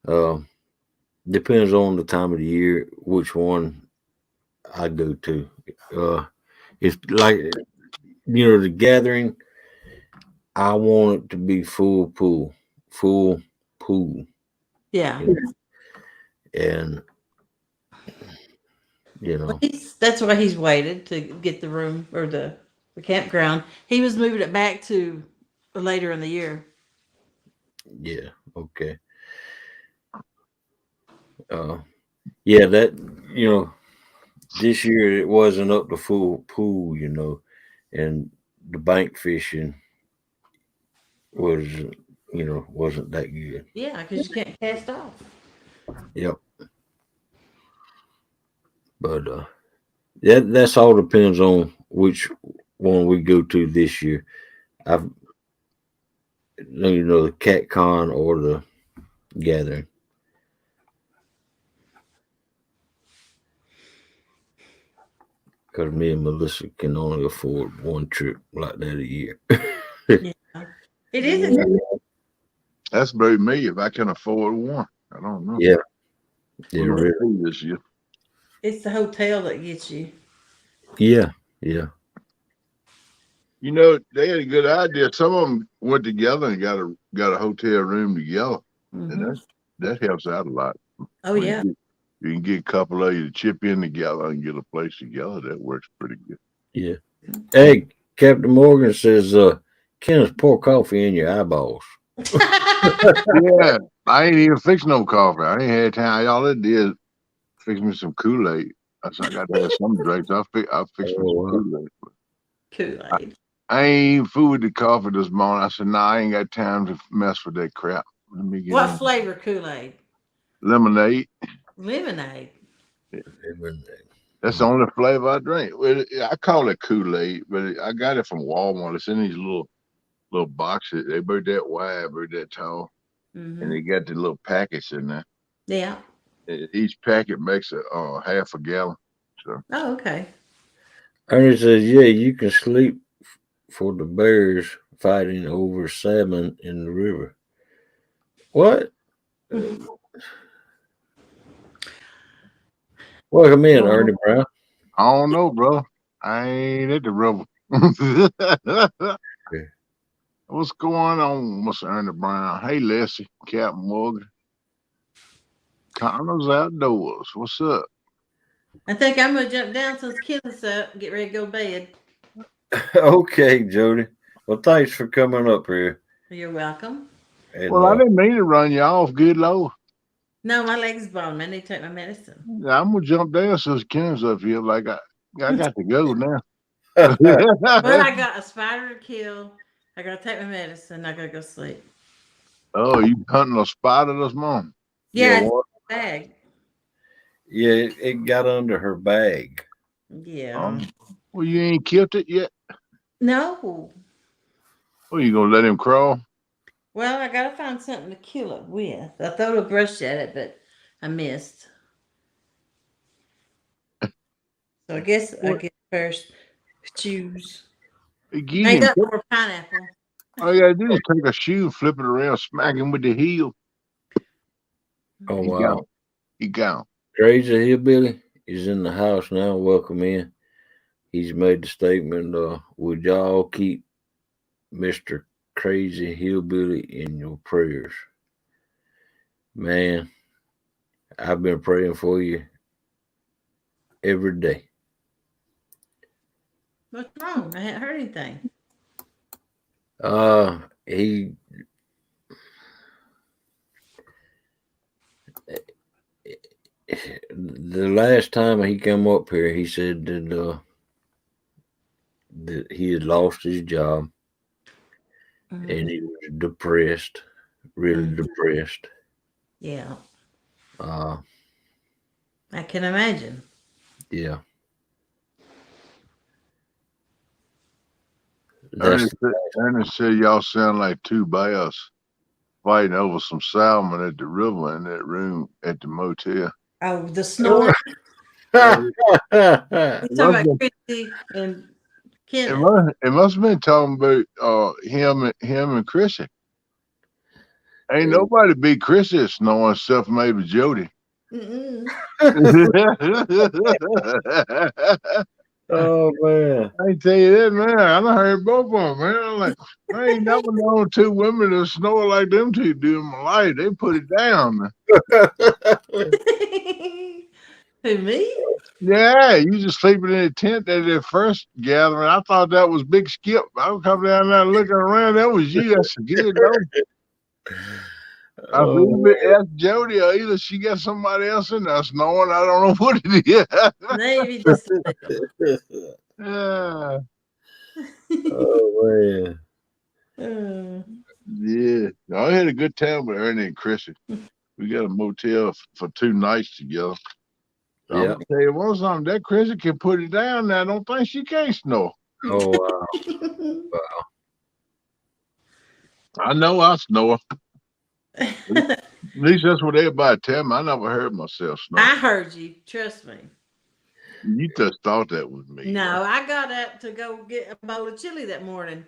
Depends on the time of the year which one I go to. It's like the gathering. I want it to be full pool, Yeah. and Well, that's why he's waited to get the room or the campground. He was moving it back to later in the year. yeah, okay, uh, yeah, that this year it wasn't up to full pool, and the bank fishing was, wasn't that good. Yeah, because you can't cast off. Yep, but that's all depends on which one we go to this year. I've the cat con or the gathering. Because me and Melissa can only afford one trip like that a year. Yeah. It isn't. That's about me if I can afford one. I don't know. Yeah. Yeah, Yeah, really. this year. It's the hotel that gets you. Yeah. Yeah. They had a good idea. Some of them went together and got a hotel room together, and that helps out a lot. Oh, yeah. You can get a couple of you to chip in together and get a place together. That works pretty good. Yeah. Hey, Captain Morgan says, Kenneth, pour coffee in your eyeballs. Yeah, I ain't even fixed no coffee. I ain't had time. All it did fix me some Kool-Aid. I said I got to have some drinks. I'll fix me some Kool-Aid. Kool-Aid. I ain't even fooled the coffee this morning. I said, nah, I ain't got time to mess with that crap. Let me get What flavor Kool-Aid? lemonade. Lemonade. Yeah. That's the only flavor I drink. I call it Kool-Aid, but I got it from Walmart. It's in these little boxes. They about that wide, about that tall, and they got the little packets in there. Yeah. Each packet makes a half a gallon. So. Oh, okay. Ernie says, yeah, you can sleep for the bears fighting over salmon in the river. What? Welcome in, Ernie Brown. I don't know, bro. I ain't at the river. Yeah. What's going on, Mr. Ernie Brown? Hey, Leslie, Captain Morgan. Connors Outdoors. What's up? I think I'm going to jump down since Kenneth's up and get ready to go to bed. Okay, Jody. Well, thanks for coming up here. You're welcome. And, Well, I didn't mean to run you off, good Lord. No, my leg's bone. I need to take my medicine. Yeah, I'm going to jump down since Ken's up here. Like, I got to go now. Well, I got a spider to kill. I got to take my medicine. I got to go sleep. Oh, you hunting a spider this morning? Yeah, it's a bag. Yeah, it got under her bag. Yeah. Well, you ain't killed it yet? No. Well, you going to let him crawl? Well, I got to find something to kill it with. I threw a brush at it, but I missed. So I guess I get first choose. I got more pineapple. All you got to do is take a shoe, flip it around, smack him with the heel. Oh, wow. He gone. Crazy Hillbilly is in the house now. Welcome in. He's made the statement, would y'all keep Mr. Crazy Hillbilly in your prayers? Man, I've been praying for you every day. What's wrong? I haven't heard anything. The last time he came up here, he said that he had lost his job and he was depressed, really depressed. Yeah. I can imagine. Yeah. Ernest said y'all sound like two bears fighting over some salmon at the river in that room at the motel. Oh, the snore. He's talking about Chrissy and Kenneth. It must have been talking about him and Chrissy. Ain't nobody beat Chris at snowing except for maybe Jody. Oh man. I tell you that, man. I done heard both of them, man. I'm like, I ain't never known two women that snore like them two do in my life. They put it down, man. Who, me? Yeah, you just sleeping in a tent at their first gathering. I thought that was Big Skip. I would come down there looking around. That was you. That's good, though. I believe it asked Jody, or either she got somebody else in there snoring. I don't know what it is. Maybe just. Yeah. Oh Uh, Yeah. I had a good time with Ernie and Chrissy. We got a motel for 2 nights together. I'm gonna tell you one something, that Chrissy can put it down now. I don't think she can't snore. Oh wow. Wow. I know I snore. At least that's what everybody tell me. I never heard myself snore. I heard you. Trust me. You just thought that was me. No, I got up to go get a bowl of chili that morning,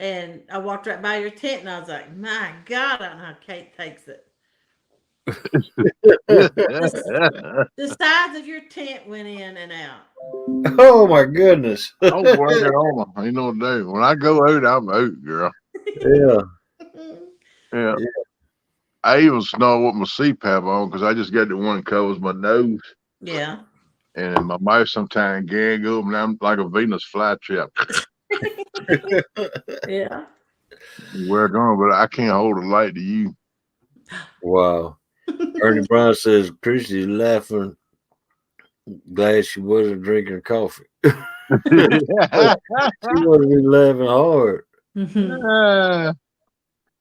and I walked right by your tent, and I was like, "My God, I don't know how Kate takes it." The sides of your tent went in and out. Oh my goodness. I'm working on them. Ain't no day. When I go out, I'm out, girl. Yeah. Yeah. I even snore with my CPAP on because I just got the one that covers my nose. Yeah. And my mouth sometimes gaggle, and I'm like a Venus flytrap. Yeah. Work on, but I can't hold a light to you. Wow. Ernie Brown says Chrissy's laughing. Glad she wasn't drinking coffee. She would have been laughing hard.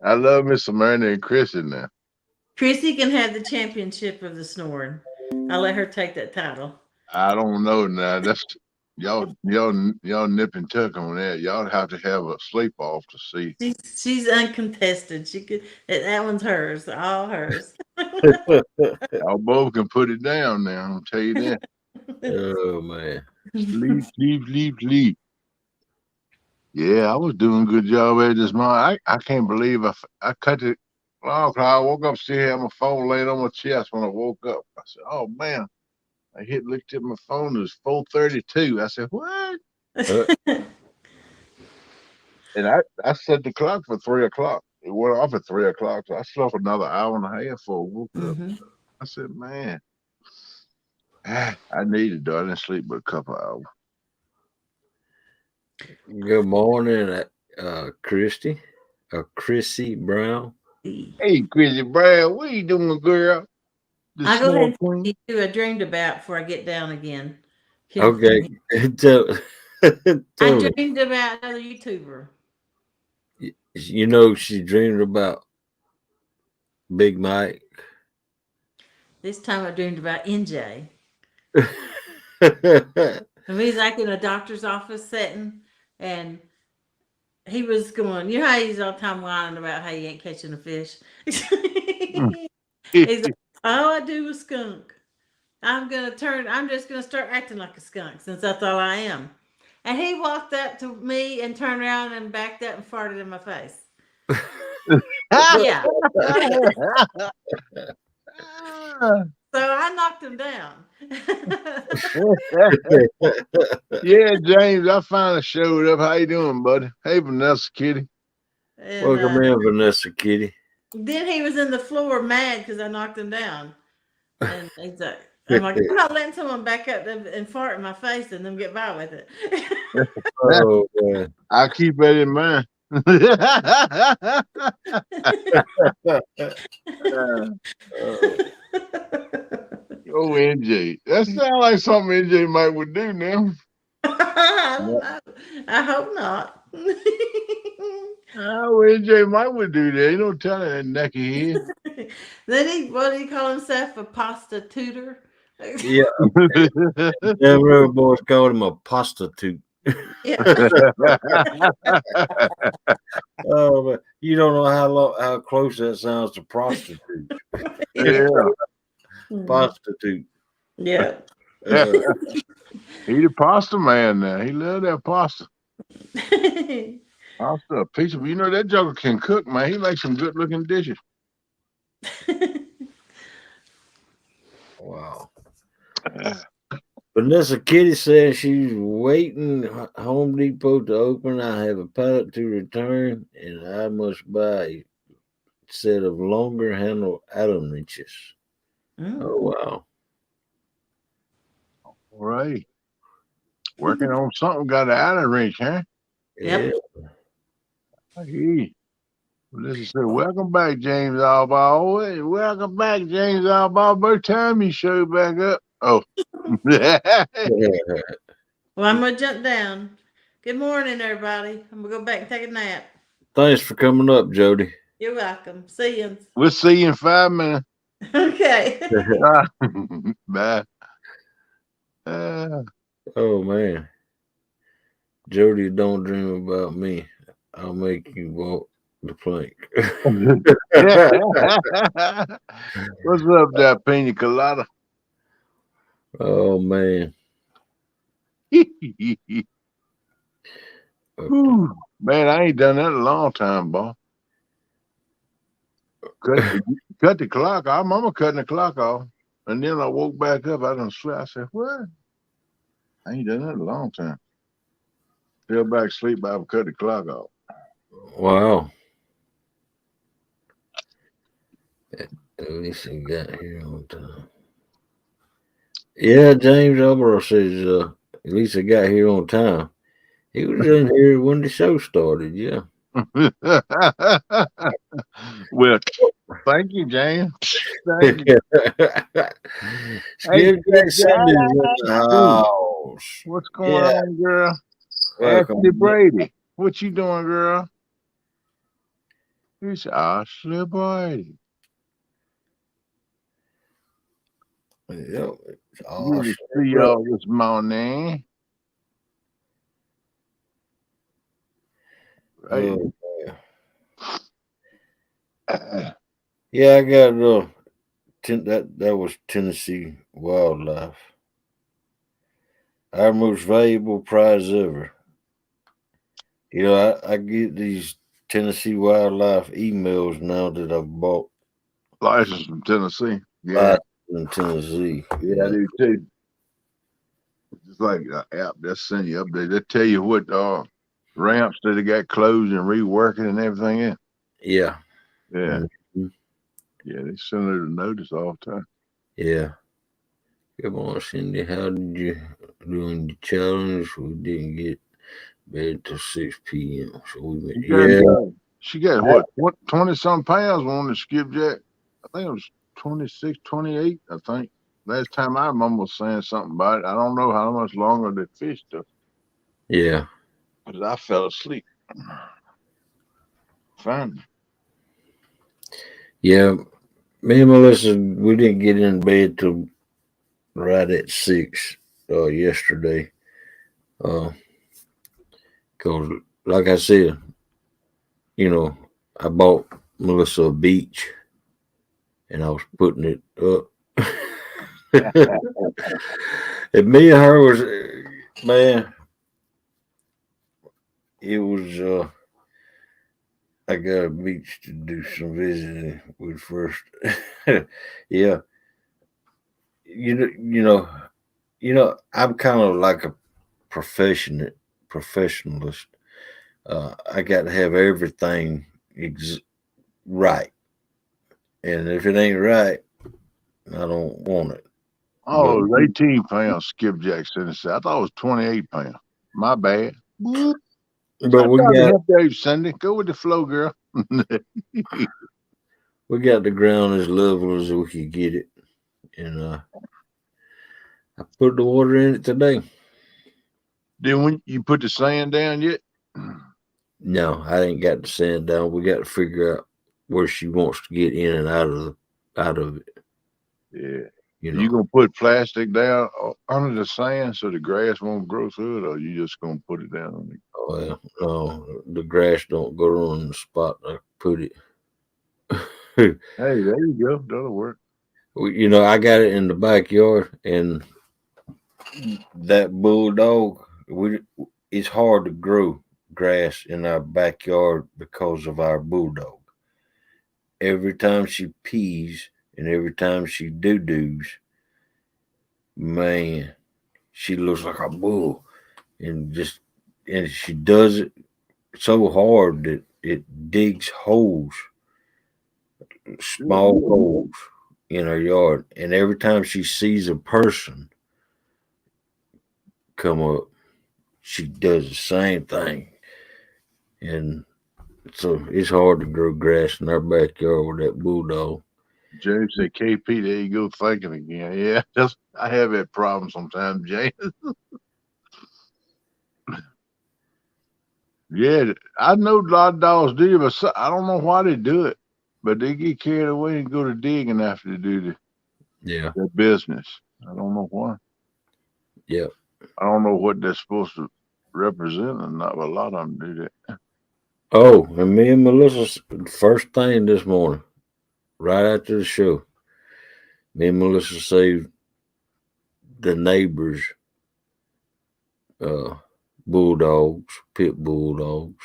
I love Miss Ernie and Chrissy now. Chrissy can have the championship of the snoring. I'll let her take that title. I don't know now. That's y'all nip and tuck on that. Y'all have to have a sleep off to see. She's uncontested. She could. That one's hers. All hers. Y'all both can put it down now. I'll tell you that. Oh man. Sleep. Yeah, I was doing a good job at this morning. I can't believe I cut the alarm clock. I woke up, still had my phone laying on my chest when I woke up. I said, "Oh man." I looked at my phone. It was 4:32. I said, "What?" And I set the clock for 3 o'clock. It went off at 3 o'clock. So I slept another hour and a half before I woke up. I said, "Man, I needed to. I didn't sleep but a couple of hours." Good morning, Christy. Chrissy Brown. Hey, Chrissy Brown, what you doing, girl? I'll go ahead and see who I dreamed about before I get down again. Okay. I dreamed about another YouTuber. You know, she dreamed about Big Mike. This time I dreamed about NJ. He's like in a doctor's office setting, and he was going, you know how he's all the time whining about how he ain't catching a fish? He's like, all I do is skunk. I'm just gonna start acting like a skunk since that's all I am. And he walked up to me and turned around and backed up and farted in my face. Yeah. So I knocked him down. Yeah, James, I finally showed up. How you doing, buddy? Hey, Vanessa Kitty. And, welcome in, Vanessa Kitty. Then he was in the floor mad because I knocked him down. And he's like, I'm not letting someone back up and fart in my face and then get by with it. Oh, man. I'll keep that in mind. Oh, NJ. That sounds like something NJ Mike would do now. I hope not. Oh, NJ Mike would do that. You don't tell that necky head. Then what do you call himself? A pasta tutor? Yeah. Every boys called him a prostitute. Yeah. Oh, but you don't know how close that sounds to prostitute. Yeah. Prostitute. Yeah. He the pasta man now. He love that pasta. Pasta, a piece of, you know, that joker can cook, man. He likes some good looking dishes. Wow. Vanessa Kitty says she's waiting Home Depot to open. I have a pallet to return, and I must buy a set of longer handle Allen wrenches. Oh, wow. All right. Working on something, got an Allen wrench, huh? Yep. I hear you. Listen, said, welcome back, James Albaugh. Hey, welcome back, James Albaugh. About time you showed back up. Oh. Well, I'm gonna jump down. Good morning, everybody. I'm gonna go back and take a nap. Thanks for coming up, Jody. You're welcome. See you. We'll see you in 5 minutes. Okay. Bye. Oh, man. Jody, don't dream about me. I'll make you walk the plank. What's up there, Pina Colada? Oh, man. Whew. Man, I ain't done that in a long time, boy. Cut the clock. I remember cutting the clock off. And then I woke back up. I done slept. I said, what? I ain't done that in a long time. Fell back asleep, but I cut the clock off. Wow. At least I got here on time. Yeah, James Albro says, at least I got here on time. He was in here when the show started, yeah. Well, thank you, James. Thank you. Skip Jackson is in the house. What's going on, girl? Welcome. Ashley Brady. What you doing, girl? It's Ashley Brady. Yep. Good to see y'all this morning. Right. Yeah, I got that was Tennessee wildlife. Our most valuable prize ever. You know, I get these Tennessee wildlife emails now that I've bought. License from Tennessee. Yeah. In Tennessee. Yeah, I do too. Just like an app that send you update. They tell you what ramps that they got closed and reworking and everything in. Yeah. Yeah. Mm-hmm. Yeah, they send her the notice all the time. Yeah. Good morning, Cindy. How did you do in the challenge? We didn't get bed till 6 p.m. So we went, she got what 20-some pounds on the skipjack. I think it was 26, 28, I think. Last time I remember saying something about it. I don't know how much longer they fished though. Yeah. Because I fell asleep. Fine. Yeah. Me and Melissa, we didn't get in bed till right at 6 yesterday. Because, like I said, you know, I bought Melissa a beach and I was putting it up. And me and her was, man, it was, I got a beach to do some visiting with first. Yeah. You know, I'm kind of like a professionalist. I got to have everything right, and if it ain't right, I don't want it. Oh, it was 18 pounds skipjack Tennessee. I thought it was 28 pounds. My bad. But we got Dave Sunday. Go with the flow, girl. We got the ground as level as we could get it, and I put the water in it today. Then when you put the sand down yet? No, I ain't got the sand down. We got to figure out where she wants to get in and out of it. Yeah. You gonna put plastic down under the sand so the grass won't grow through it, or you just gonna put it down on it? Well, no, the grass don't go on the spot I put it. Hey, there you go. That'll work. You know, I got it in the backyard, and that bulldog, it's hard to grow grass in our backyard because of our bulldog. every time she pees and every time she doo-doos, man, she looks like a bull. And she does it so hard that it digs holes, small holes in her yard. And every time she sees a person come up, she does the same thing. And so it's hard to grow grass in our backyard with that bulldog. Jay said, KP, there you go thinking again. Yeah, I have that problem sometimes, Jay. Yeah, I know a lot of dogs do, but I don't know why they do it. But they get carried away and go to digging after they do their business. I don't know why. Yeah. I don't know what they're supposed to represent or not, but a lot of them do that. Oh, and me and Melissa, first thing this morning, right after the show, me and Melissa saved the neighbors' bulldogs, pit bulldogs.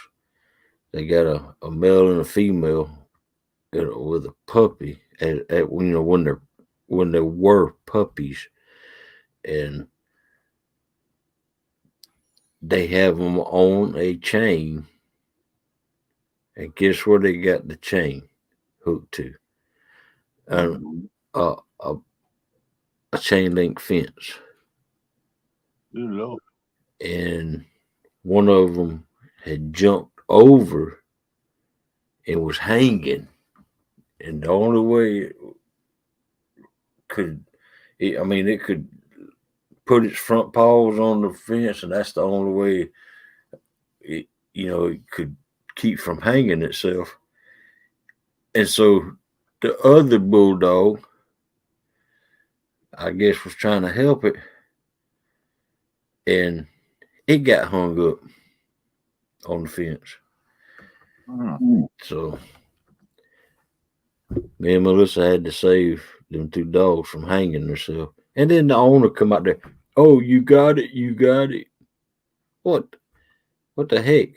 They got a male and a female with a puppy at when they were puppies, and they have them on a chain. And guess where they got the chain hooked to? A chain link fence. Good Lord. And one of them had jumped over and was hanging. And the only way it could put its front paws on the fence, and that's the only way it could keep from hanging itself. And so the other bulldog, I guess, was trying to help it, and it got hung up on the fence. So me and Melissa had to save them two dogs from hanging themselves. And then the owner come out there, oh, you got it. What the heck?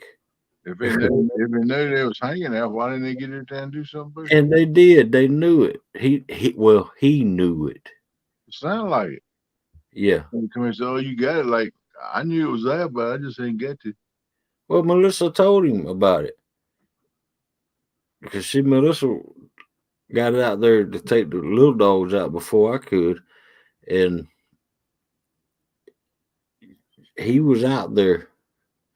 If they knew they was hanging out, why didn't they get it there and do something? And they did. They knew it. He knew it. It sounded like it. Yeah. He come and say, oh, you got it. Like, I knew it was there, but I just ain't get to. Well, Melissa told him about it. Because Melissa got it out there to take the little dogs out before I could. And he was out there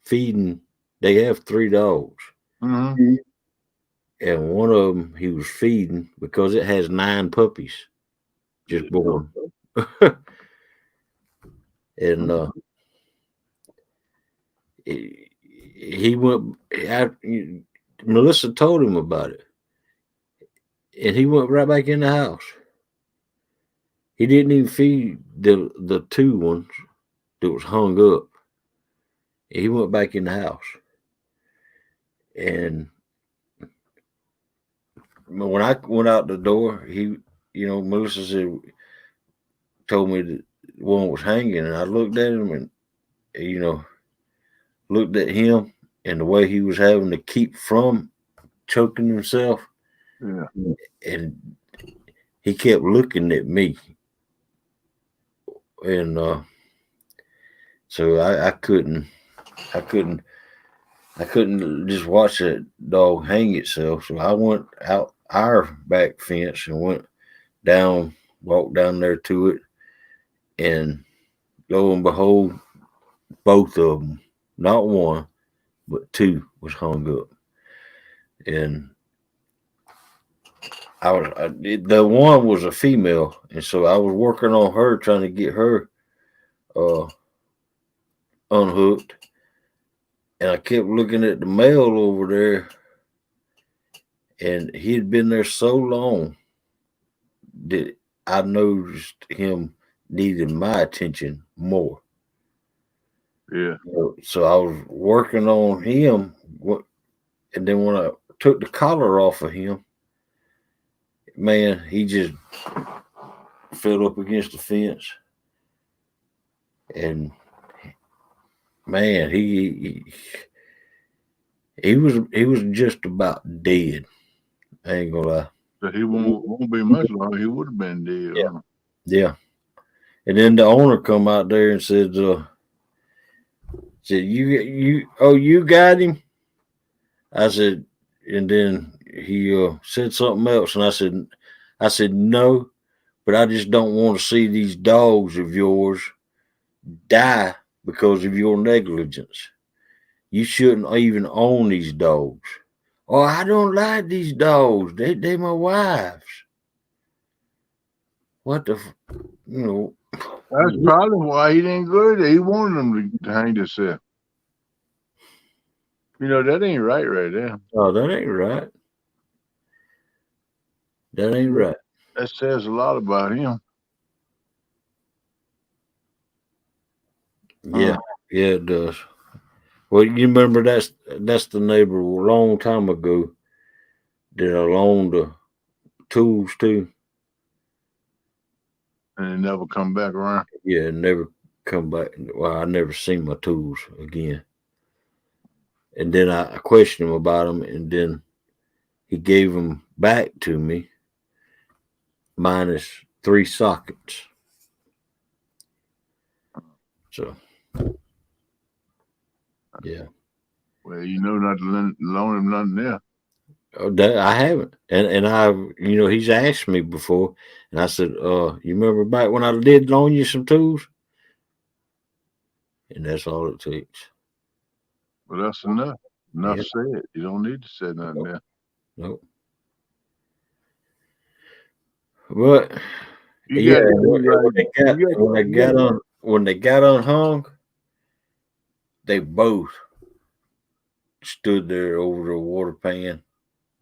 feeding. They have 3 dogs. Mm-hmm. And one of them he was feeding because it has 9 puppies just born. And he went Melissa told him about it, and he went right back in the house. He didn't even feed the 2 ones that was hung up. He went back in the house. And when I went out the door, Melissa told me that one was hanging, and I looked at him and looked at him and the way he was having to keep from choking himself. Yeah. And he kept looking at me. And so I couldn't just watch that dog hang itself. So I went out our back fence and walked down there to it, and lo and behold, both of them, not one, but 2 was hung up. And the one was a female, and so I was working on her, trying to get her unhooked. And I kept looking at the male over there, and he had been there so long that I noticed him needing my attention more. Yeah. So I was working on him, and then when I took the collar off of him, man, he just fell up against the fence, and man, he was just about dead. I ain't gonna lie. So he won't be much longer. He would have been dead. Yeah. Huh? Yeah. And then the owner come out there and said, you got him? I said, and then he said something else, and I said no, but I just don't want to see these dogs of yours die because of your negligence. You shouldn't even own these dogs. Oh, I don't like these dogs. They my wives. What the, you know? That's probably why he didn't go there. He wanted them to hang themselves. You know, that ain't right there. Oh, that ain't right. That ain't right. That says a lot about him. Yeah, yeah, it does. Well, you remember that's the neighbor a long time ago that I loaned the tools to. And he never come back around. Yeah, never come back. Well, I never seen my tools again. And then I questioned him about them, and then he gave them back to me, minus 3 sockets. So, yeah. Well, you know not to loan him nothing there. I haven't, and he's asked me before, and I said, you remember back when I did loan you some tools, and that's all it takes. But that's enough. Enough Yep. said. You don't need to say nothing there. Nope. But You got when they got unhung, they both stood there over the water pan,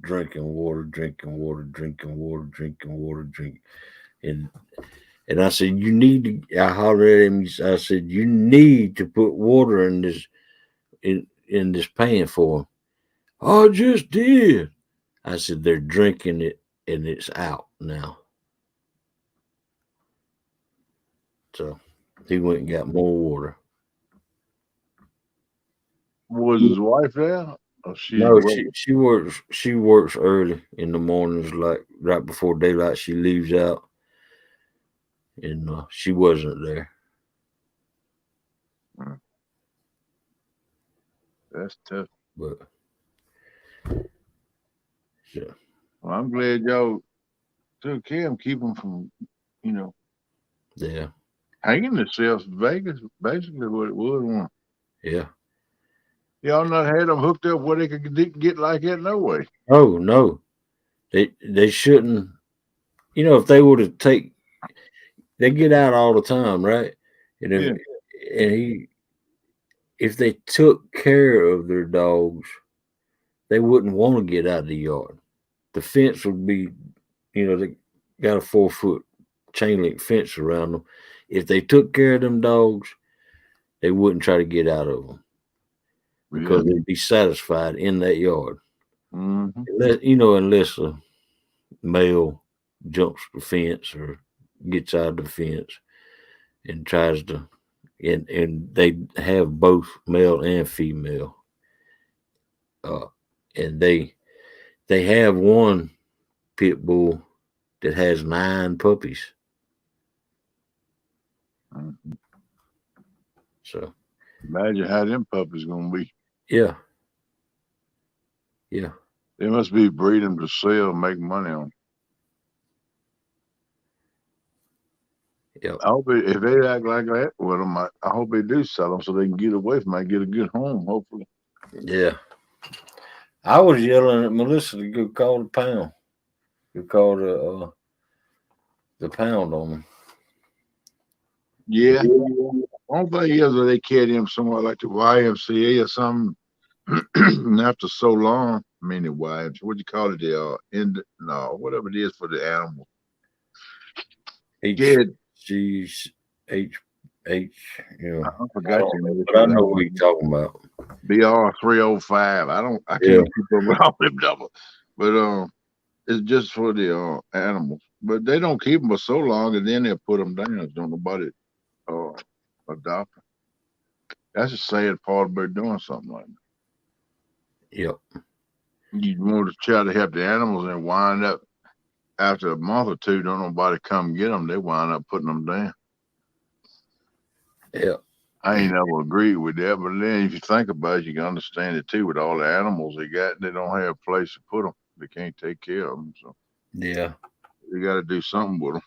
drinking water, drinking water, drinking water, drinking water, drink. And I said, you need to. I hollered at him. I said, you need to put water in this pan for him. I just did. I said, they're drinking it and it's out now. So he went and got more water. Was his wife there? Or She works early in the mornings, like right before daylight. She leaves out, and she wasn't there. That's tough. But yeah. Well, I'm glad y'all took care of him, keep him from, Yeah. hanging themselves. Vegas, basically what it was. Yeah. Y'all not had them hooked up where they could get like that? No way. Oh no, they shouldn't. If they would have they get out all the time, right? And if they took care of their dogs, they wouldn't want to get out of the yard. The fence would be, they got a 4-foot chain link fence around them. If they took care of them dogs, they wouldn't try to get out of them because they'd be satisfied in that yard. Mm-hmm. Unless a male jumps the fence or gets out of the fence and tries to, and they have both male and female. And they have one pit bull that has 9 puppies. Mm-hmm. So imagine how them puppies gonna be. Yeah. Yeah. They must be breeding to sell, make money on. Yep. I hope if they act like that with them, I hope they do sell them so they can get away from it, get a good home, hopefully. Yeah. I was yelling at Melissa to go call the pound. You call the pound on them. Yeah. One thing is that they carry them somewhere like the YMCA or something. And after so long, I mean the wives, what do you call it? Whatever it is for the animal. HGH. I forgot but I know what you're talking about. BR 305. I can't keep up with all them numbers. But it's just for the animals. But they don't keep them for so long, and then they'll put them down. Don't nobody adopt them. That's a sad part about doing something like that. Yep. You want to try to help the animals and wind up after a month or two, don't nobody come get them. They wind up putting them down. Yeah. I ain't never agreed with that, but then if you think about it, you can understand it too. With all the animals they got, they don't have a place to put them. They can't take care of them, so Yeah. they got to do something with them.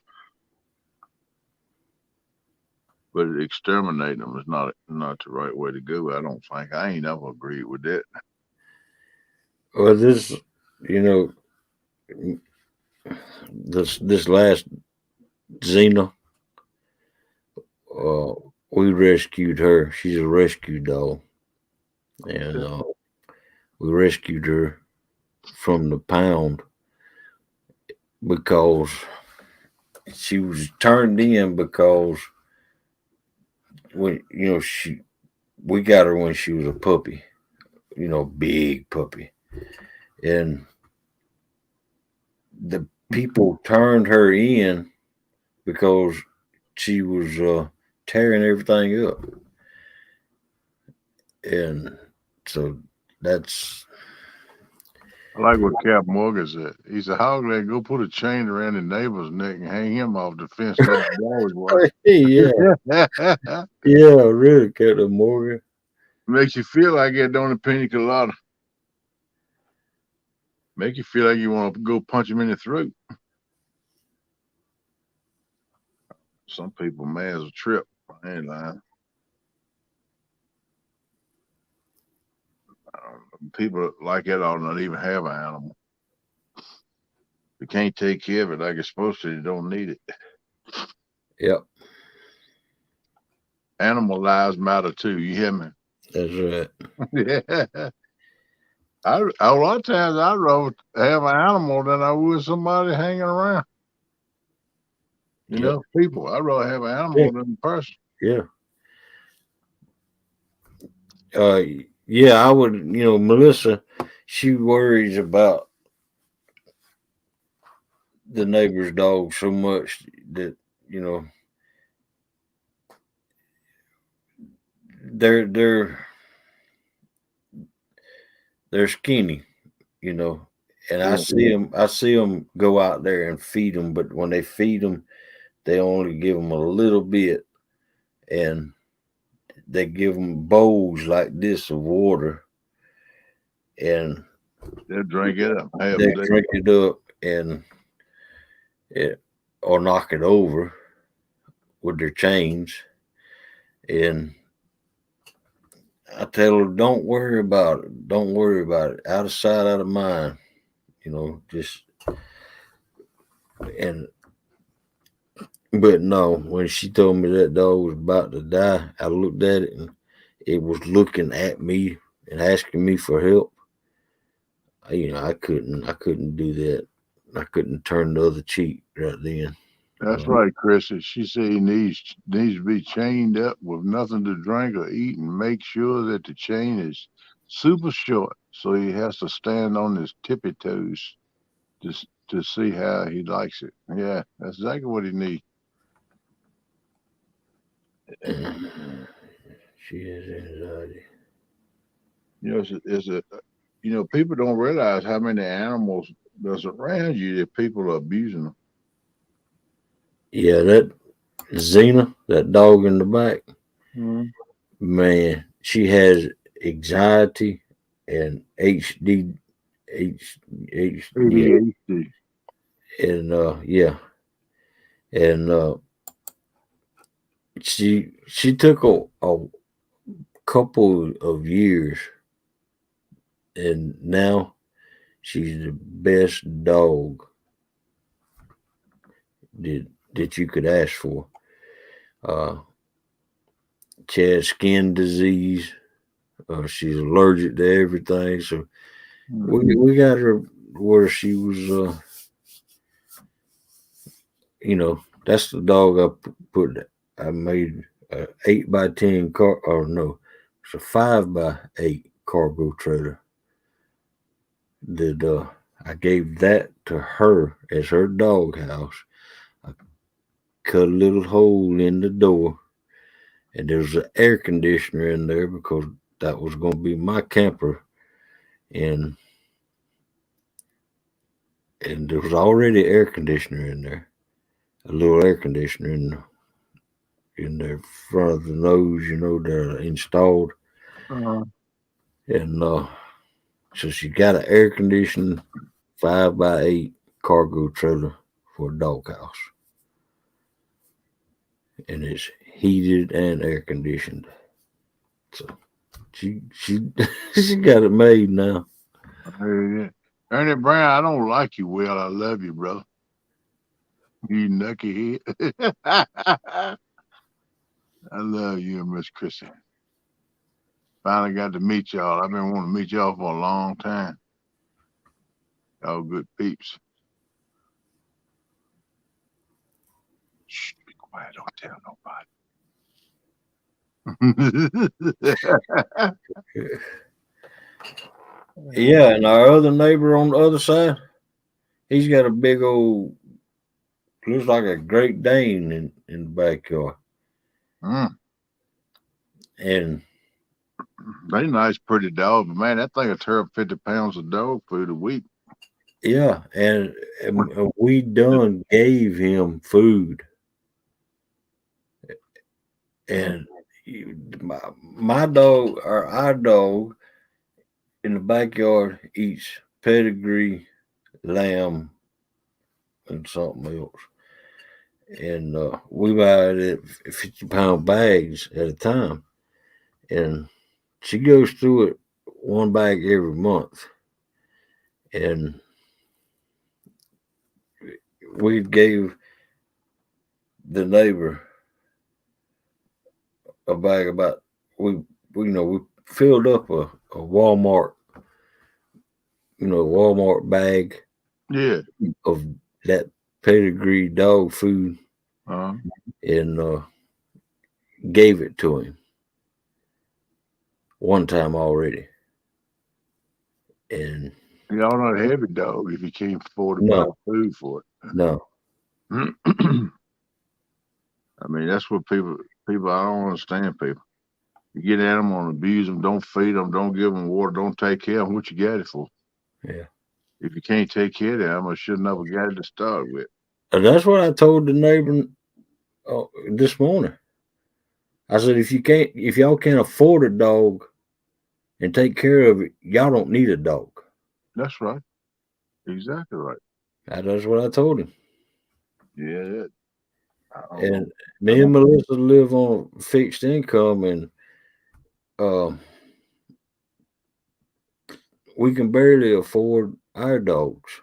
But exterminating them is not the right way to go. I don't think. I ain't never agreed with that. Well, this, you know, this last Xena, we rescued her. She's a rescue dog, and we rescued her from the pound because she was turned in because when we got her when she was a puppy, big puppy, and the people turned her in because she was tearing everything up, and so that's I like what Cap Morgan said. He said, "How can they go put a chain around the neighbor's neck and hang him off the fence? Let the dogs work." yeah, yeah, really, Captain Morgan. Makes you feel like it, don't it, Pina Colada? Make you feel like you want to go punch him in the throat. Some people mad as a trip. I ain't lying. People like that ought not even have an animal. You can't take care of it like it's supposed to. You don't need it. Yep, Animal lives matter too. You hear me? that's right. Yeah. A lot of times I'd rather have an animal than I would somebody hanging around. People. I'd rather have an animal than a person. Yeah. Yeah, I would. Melissa, she worries about the neighbor's dog so much that they're skinny, and I see them go out there and feed them, but when they feed them, they only give them a little bit, and they give them bowls like this of water, and they'll drink it up. They drink it up and or knock it over with their chains, and I tell her, don't worry about it. Don't worry about it. Out of sight, out of mind. Just and but no, when she told me that dog was about to die, I looked at it and it was looking at me and asking me for help. I couldn't do that. I couldn't turn the other cheek right then. That's right, Chris. She said he needs to be chained up with nothing to drink or eat, and make sure that the chain is super short, so he has to stand on his tippy toes to see how he likes it. Yeah, that's exactly what he needs. She has anxiety. People don't realize how many animals there's around you that people are abusing them. Yeah, that Xena, that dog in the back, man, she has anxiety and ADHD, and yeah, and she took a couple of years, and now she's the best dog that you could ask for. She has skin disease. She's allergic to everything, so we got her where she was. That's the dog I made a 8x10 car, or no, it's a 5x8 cargo trailer. That I gave that to her as her dog house. I cut a little hole in the door, and there's an air conditioner in there because that was going to be my camper. And and there was already air conditioner in there, a little air conditioner in the front of the nose, they're installed. Uh, And so she got an air conditioned 5x8 cargo trailer for a doghouse. And it's heated and air conditioned. So she she got it made now. I heard it. Ernie Brown, I don't like you well. I love you, bro. You knucklehead. I love you and Miss Chrissy. Finally got to meet y'all. I've been wanting to meet y'all for a long time. Y'all good peeps. Shh, be quiet. Don't tell nobody. Yeah, and our other neighbor on the other side, he's got a big old, looks like a Great Dane in the backyard. Mm. And They nice, pretty dog, but man, that thing will tear up 50 pounds of dog food a week. yeah, and we done gave him food. And my dog, or our dog, in the backyard eats pedigree, lamb, and something else. And we buy it at 50-pound bags at a time. And she goes through it one bag every month. And we gave the neighbor a bag we filled up a Walmart bag Yeah. of that pedigree dog food Uh-huh. and gave it to him one time already. And Y'all not a heavy dog if you can't afford to buy food for it. No. I mean, that's what people, I don't understand people. You get animal and abuse them, don't feed them, don't give them water, don't take care of them. What you got it for? Yeah. If you can't take care of them, I should never got it to start with. And that's what I told the neighbor this morning. I said, if y'all can't afford a dog and take care of it, y'all don't need a dog. That's right. Exactly right. That's what I told him. Yeah. And me and Melissa live on fixed income, and we can barely afford our dogs,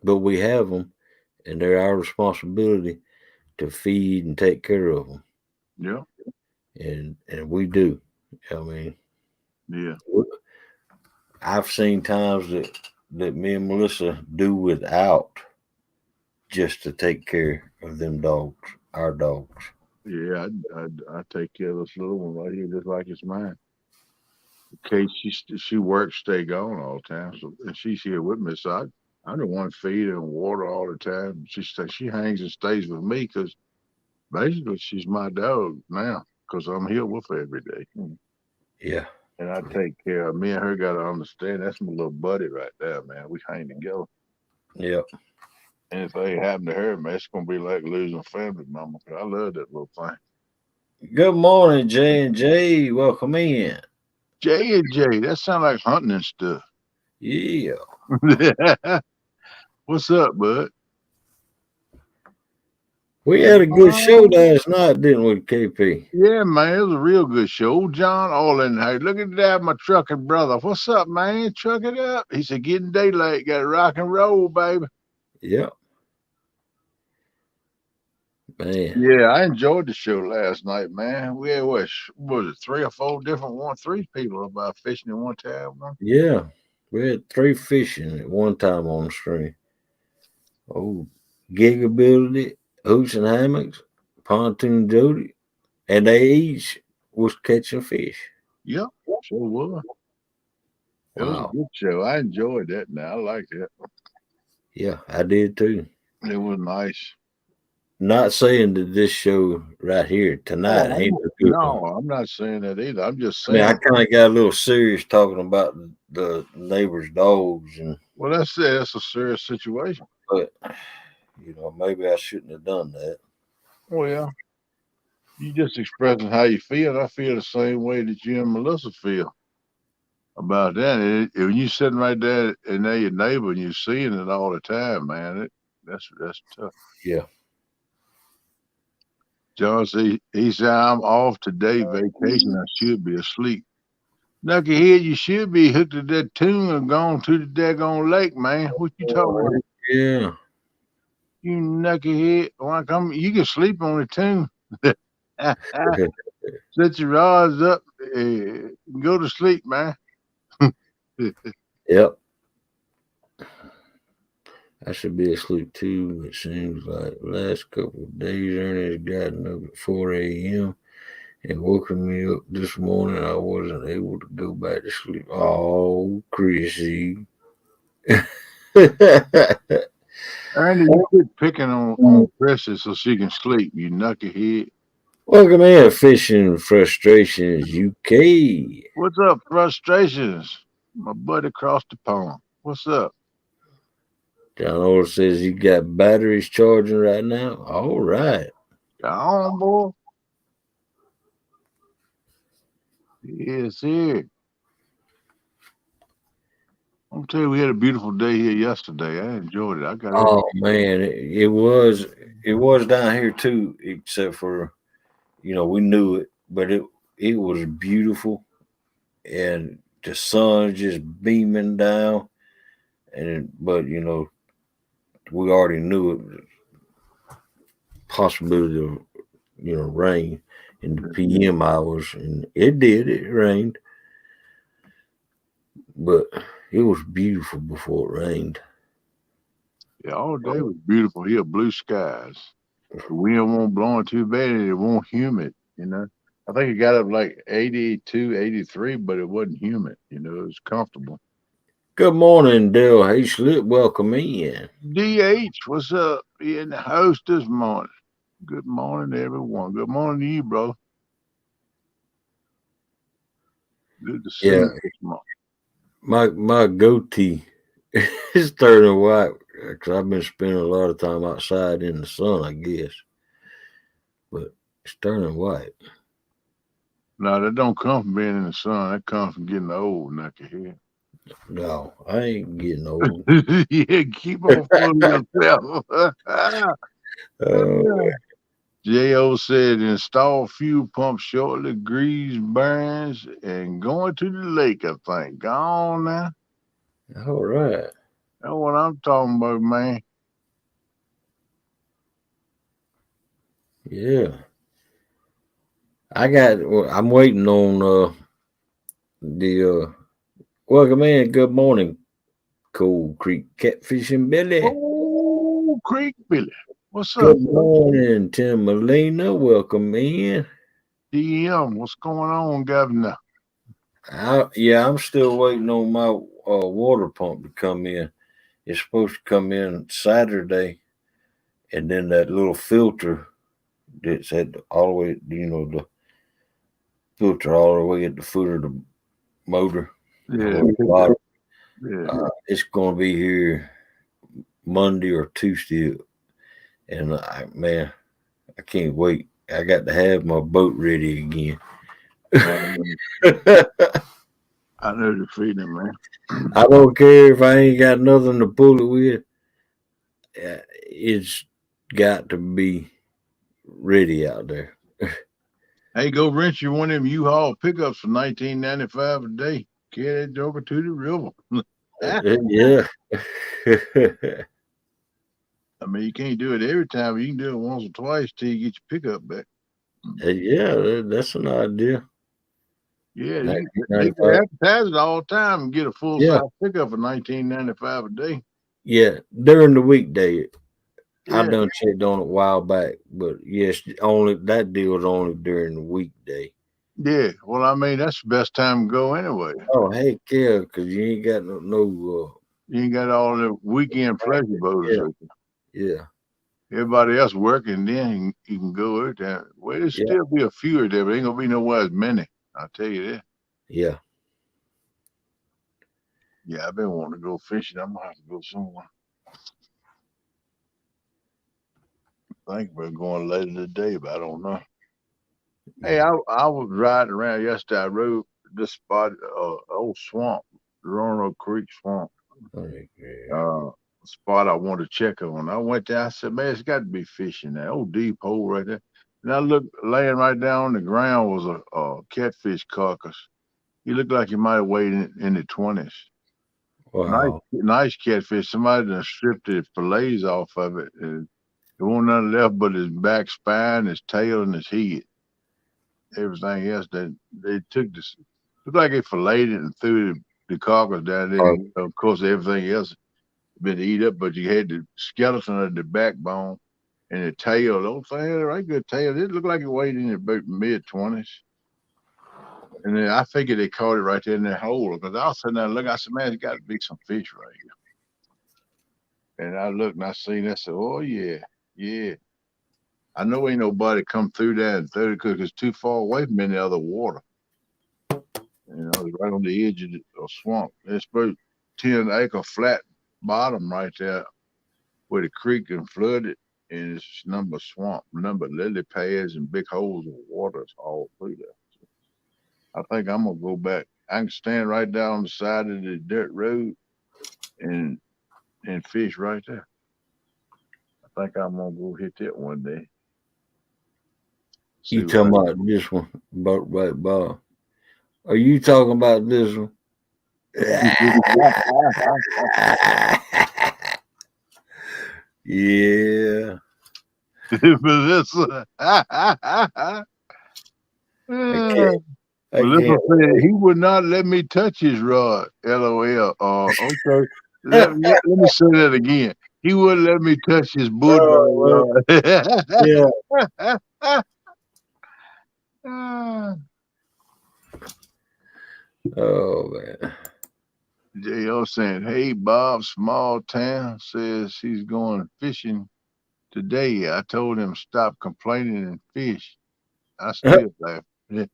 but we have them, and they're our responsibility to feed and take care of them. Yeah. And we do. I mean, yeah. I've seen times that me and Melissa do without just to take care of them dogs, our dogs. Yeah, I take care of this little one right here just like it's mine. In case she works, stay gone all the time, so and she's here with me. So I'm the one feeding and water all the time. She hangs and stays with me because basically she's my dog now because I'm here with her every day. Yeah. And I take care of me and her. Got to understand that's my little buddy right there, man. We hang together. Yep. And if anything happened to her, man, it's gonna be like losing a family member. I love that little thing. Good morning, J&J. Welcome in. J&J, that sounds like hunting and stuff. Yeah. What's up, bud? We had a good show last night, didn't we, KP? Yeah, man, it was a real good show. Old John all in here. Look at that, my trucking brother. What's up, man? Truck it up. He said, getting daylight. Got to rock and roll, baby. Yep. Man. Yeah, I enjoyed the show last night, man. We had, what was it, 3 or 4 different three people about fishing at one time? Huh? Yeah. We had 3 fishing at one time on the stream. Oh, Gig Ability, Hoots and Hammocks, Pontoon Jody, and they each was catching fish. Yep, sure was. It was a Wow. good show. I enjoyed that now. I liked it. Yeah, I did too. It was nice. not saying that this show right here tonight Oh, ain't a good one. no, I'm not saying that either. I'm just I mean, saying. I kind of got a little serious talking about the neighbor's dogs, and Well, that's it. That's a serious situation. but maybe I shouldn't have done that. Well, you just expressing how you feel. I feel the same way that you and Melissa feel about that. When you sitting right there and they're your neighbor and you're seeing it all the time, man, that's tough. Yeah. John said he said I'm off today, vacation. I should be asleep. Knucklehead, you should be hooked to that tune and gone to the daggone lake, man. What you talking about? Yeah. You knucklehead. Why come you can sleep on the tune? Set your eyes up and go to sleep, man. Yep. I should be asleep too. It seems like last couple of days, Ernie's gotten up at 4 a.m. and woken me up this morning. I wasn't able to go back to sleep. Oh, Chrissy. Ernie, you quit picking on Precious so she can sleep, you knucklehead. Welcome in, Fishing Frustrations UK. What's up, Frustrations? My buddy across the pond. What's up? John Orr says he got batteries charging right now. All right. Go on, boy. Yes, here. I'm telling you, we had a beautiful day here yesterday. I enjoyed it. I got Oh man, it was down here too, except for we knew it, but it was beautiful, and the sun just beaming down, but we already knew it, possibility of rain in the PM hours, and it rained, but it was beautiful before it rained. Yeah, all day was beautiful here, blue skies. The wind won't blowing too bad and it won't humid, I think it got up like 82, 83, but it wasn't humid, it was comfortable. Good morning, Dale Hayslip. Welcome in. DH, what's up? Being the host this morning. Good morning, everyone. Good morning to you, bro. Good to see you this morning. My goatee is turning white because I've been spending a lot of time outside in the sun, I guess. But it's turning white. No, that don't come from being in the sun. That comes from getting old, knucklehead. No, I ain't getting old. Yeah, keep on fooling yourself. J.O. said install fuel pump shortly, grease burns, and going to the lake, I think. Go on now. All right. That's what I'm talking about, man. Yeah. I'm waiting on the welcome in. Good morning, Cold Creek Catfishing Billy. Oh, Creek Billy. What's up? Good morning, Tim Molina. Welcome in. DM, what's going on, Governor? I'm still waiting on my water pump to come in. It's supposed to come in Saturday, and then that little filter that's all the way, the filter all the way at the foot of the motor. Yeah. It's going to be here Monday or Tuesday, and I can't wait. I got to have my boat ready again. I know the feeling, man. I don't care if I ain't got nothing to pull it with. It's got to be ready out there. Hey, go rent you one of them U-Haul pickups for $19.95 a day. Carry that joker to the river. Yeah. I mean, you can't do it every time, but you can do it once or twice till you get your pickup back. Yeah, that's an idea. Yeah, they can advertise it all the time and get a full-size pickup for $19.95 a day. Yeah, during the weekday. I done checked on it a while back, but yes, that deal is only during the weekday. Yeah, well, I mean, that's the best time to go anyway. Oh, heck yeah, because you ain't got no you ain't got all the weekend pleasure boaters. Yeah. everybody else working, then you can go every time. Well, there'll still be a few there, but ain't gonna be nowhere as many. I'll tell you that. Yeah. Yeah, I've been wanting to go fishing. I'm gonna have to go somewhere. I think we're going later today, but I don't know. Hey, I was riding around yesterday. I rode this spot, old swamp, Roanoke Creek Swamp. Spot I wanted to check on. I went there. I said, man, it's got to be fishing there. Old deep hole right there. And I looked, laying right down on the ground was a catfish carcass. He looked like he might have weighed in the 20s. Wow. Nice catfish. Somebody done stripped the fillets off of it. And there wasn't nothing left but his back spine, his tail, and his head. Everything else that they took this looked like they filleted it and threw the carcass down there. Of course, everything else been eat up, but you had the skeleton of the backbone and the tail. Those things had a right good tail. It looked like it weighed in about mid-20s. And then I figured they caught it right there in that hole because I was sitting there looking. I said, man, there's got to be some fish right here. And I looked and I seen that. I said, oh, yeah. I know ain't nobody come through that and through it because it's too far away from any other water. You know, it's right on the edge of the swamp. It's about 10-acre flat bottom right there where the creek and flooded, and it's number swamp, number lily pads and big holes of water all through there. So I think I'm gonna go back. I can stand right down on the side of the dirt road and fish right there. I think I'm gonna go hit that one day. You talking about this one, right, Bob? Are you talking about this one? Yeah. Melissa. Melissa said he would not let me touch his rod. LOL. Okay. Let me say that again. He wouldn't let me touch his bulldog rod. Oh man. J.O. saying, hey Bob, small town, says he's going fishing today. I told him stop complaining and fish. I still laugh. Yeah.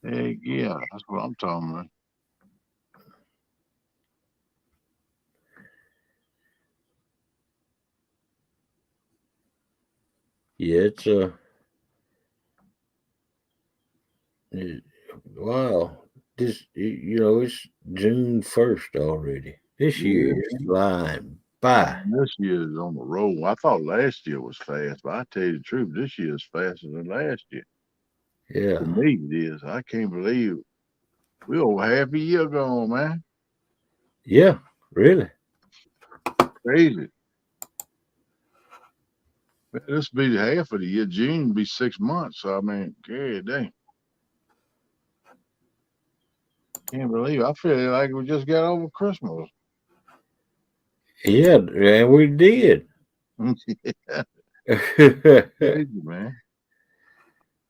Heck yeah, that's what I'm talking about. Yeah, wow. This, it's June 1st already. This year is flying by. This year is on the roll. I thought last year was fast, but I tell you the truth, this year is faster than last year. Yeah. For me, it is. I can't believe we're over half a year gone, man. Yeah, really. Crazy. This will be the half of the year. June will be 6 months. So, I mean, God dang. Can't believe it. I feel like we just got over Christmas. Yeah, and we did. Crazy, man.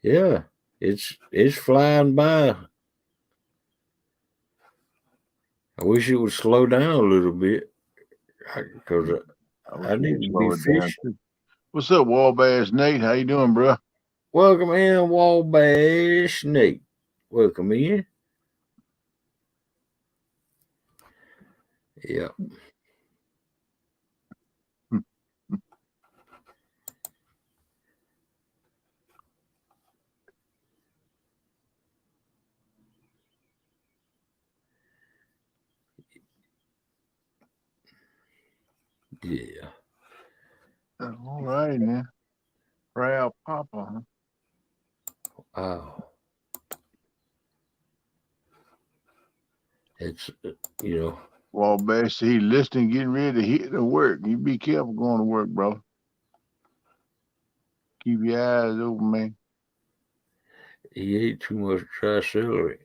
Yeah, it's flying by. I wish it would slow down a little bit because I need to be fishing. What's up, Wabash Nate? How you doing, bro? Welcome in, Wabash Nate. Welcome in. Yeah. Yeah. All right, man. Proud Papa, huh? Wow. It's, Wabash, he listening, getting ready to hit the work. You be careful going to work, bro. Keep your eyes open, man. He ate too much dry celery.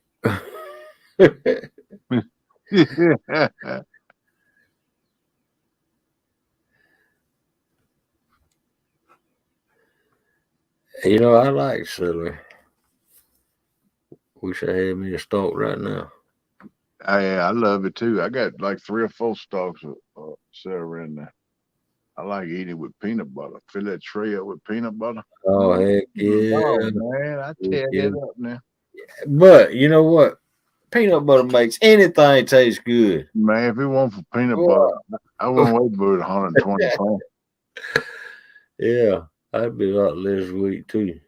I like celery. Wish I had me a stalk right now. I love it too. I got like 3 or 4 stalks of celery in there. I like eating it with peanut butter. Fill that tray up with peanut butter. Oh heck yeah. Oh man, I tear Yeah. that up now. But you know what? Peanut butter makes anything taste good. Man, if it weren't for peanut Wow. butter, I wouldn't weigh but 120 pounds. Yeah, I'd be a lot less weight too.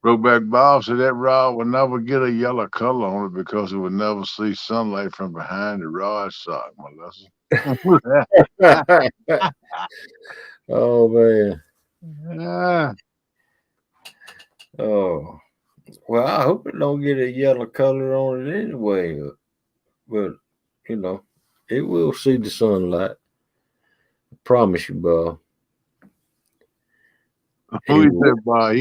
Brokeback Bob said that rod would never get a yellow color on it because it would never see sunlight from behind the rod sock, Melissa. Oh man. Yeah. Oh. Well, I hope it don't get a yellow color on it anyway. But you know, it will see the sunlight. I promise you, Bob. Who he said, Bob,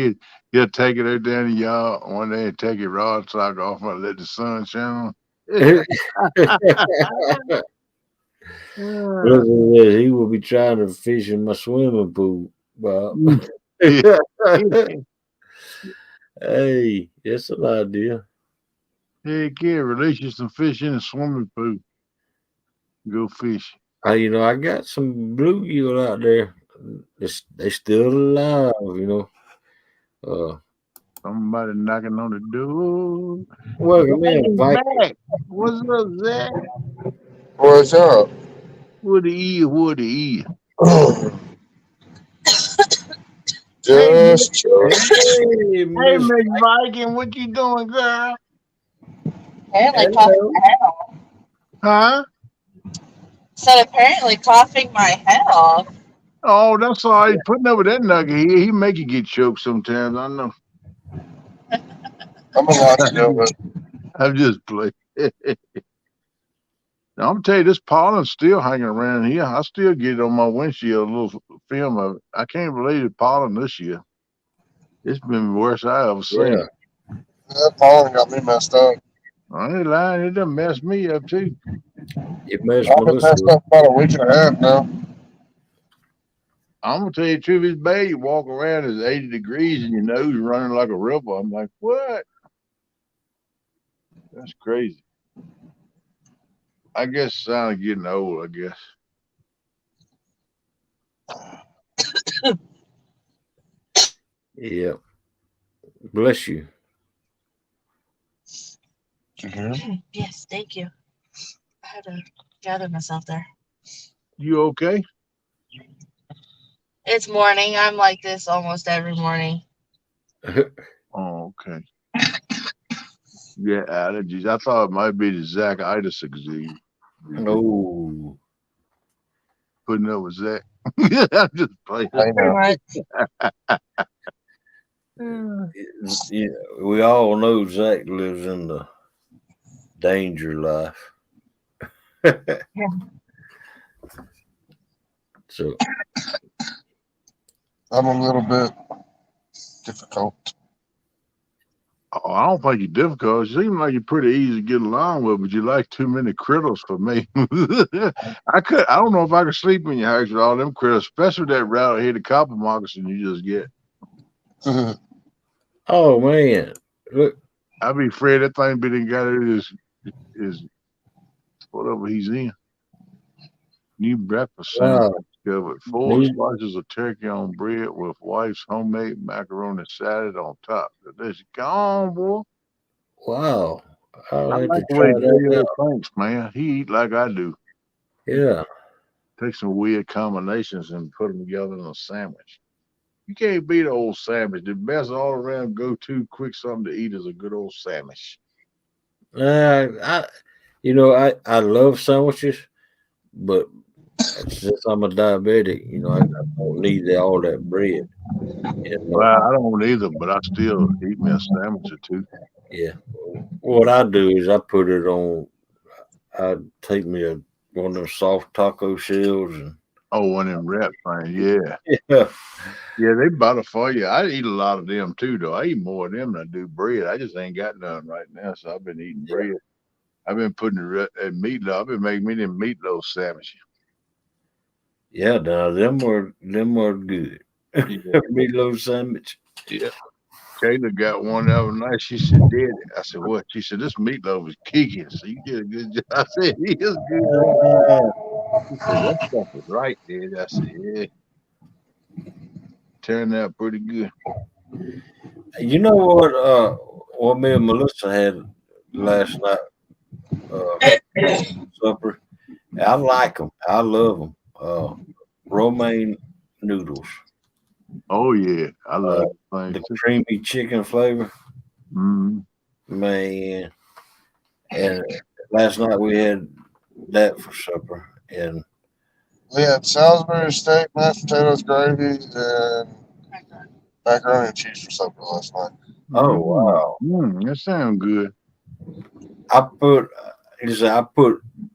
he'll take it out down the yard one day and take your rod sock off and let the sun shine on. He will be trying to fish in my swimming pool, Bob. Hey, that's an idea. Heck yeah, release you some fish in the swimming pool. Go fish. You know, I got some bluegill out there. They still alive, you know. Somebody knocking on the door. Welcome in, Back. What's up, Zach? What's up? What the E? What the E? Just chilling. Hey, Hey, Miss Viking, what you doing, girl? Apparently coughing my head off. Huh? Said apparently coughing my head off. Oh, that's all right. Putting up with that nugget, he make you get choked sometimes. I know. I'm a lot to do with. I'm just playing. Now, I'm gonna tell you, this pollen's still hanging around here. I still get it on my windshield, a little film of it. I can't believe the pollen this year. It's been the worst I ever seen. Yeah. That pollen got me messed up. I ain't lying, it done messed me up too. It messed I've been messed up about a week and a half now. I'm gonna tell you the truth, it's bad. You walk around, it's 80 degrees and your nose running like a river. I'm like, what? That's crazy. I guess it's sign of getting old, I guess. Yeah. Bless you. Yes, thank you. I had to gather myself there. You okay? It's morning. I'm like this almost every morning. Oh, okay. Yeah, allergies. I thought it might be the Zach-itis disease. Oh. Putting up with Zach. I'm just playing. I know. Yeah, we all know Zach lives in the danger life. So I'm a little bit difficult. Oh, I don't think you're difficult. You seem like you're pretty easy to get along with, but you like too many critters for me. I don't know if I could sleep in your house with all them critters, especially that round-headed copper moccasin you just get. oh man. Look. I'd be afraid that thing be done got it is whatever he's in. New breakfast sandwich discovered. 4 slices of turkey on bread with wife's homemade macaroni salad on top. That's gone, boy. Wow. I like the way Julio thinks, man. He eat like I do. Yeah. Take some weird combinations and put them together in a sandwich. You can't beat an old sandwich. The best all around go-to quick something to eat is a good old sandwich. I love sandwiches, but since I'm a diabetic, I don't need all that bread. Well, I don't either, but I still eat me a sandwich or two. Yeah. What I do is I put it on. I take me one of them soft taco shells and. Oh, one of them wrap things, yeah. Yeah. Yeah, they butter for you. I eat a lot of them too, though. I eat more of them than I do bread. I just ain't got none right now, so I've been eating bread. I've been putting meatloaf. I've been making me them meatloaf sandwiches. Yeah, now them are good. Yeah. Meatloaf sandwich. Yeah. Kayla got one the other night. She said, "Daddy," I said, "What?" She said, "This meatloaf is kicking." So you did a good job. I said, "He is good." She said, "That stuff is right, Daddy." I said, "Yeah, turned out pretty good." You know what me and Melissa had last night supper? I like them. I love them. Romaine noodles. Oh yeah, I love The things too. creamy chicken flavor, Mm. man. And last night we had that for supper. And We had Salisbury steak, mashed potatoes, gravy, and macaroni and cheese for supper last night. oh wow, That sounds good. I put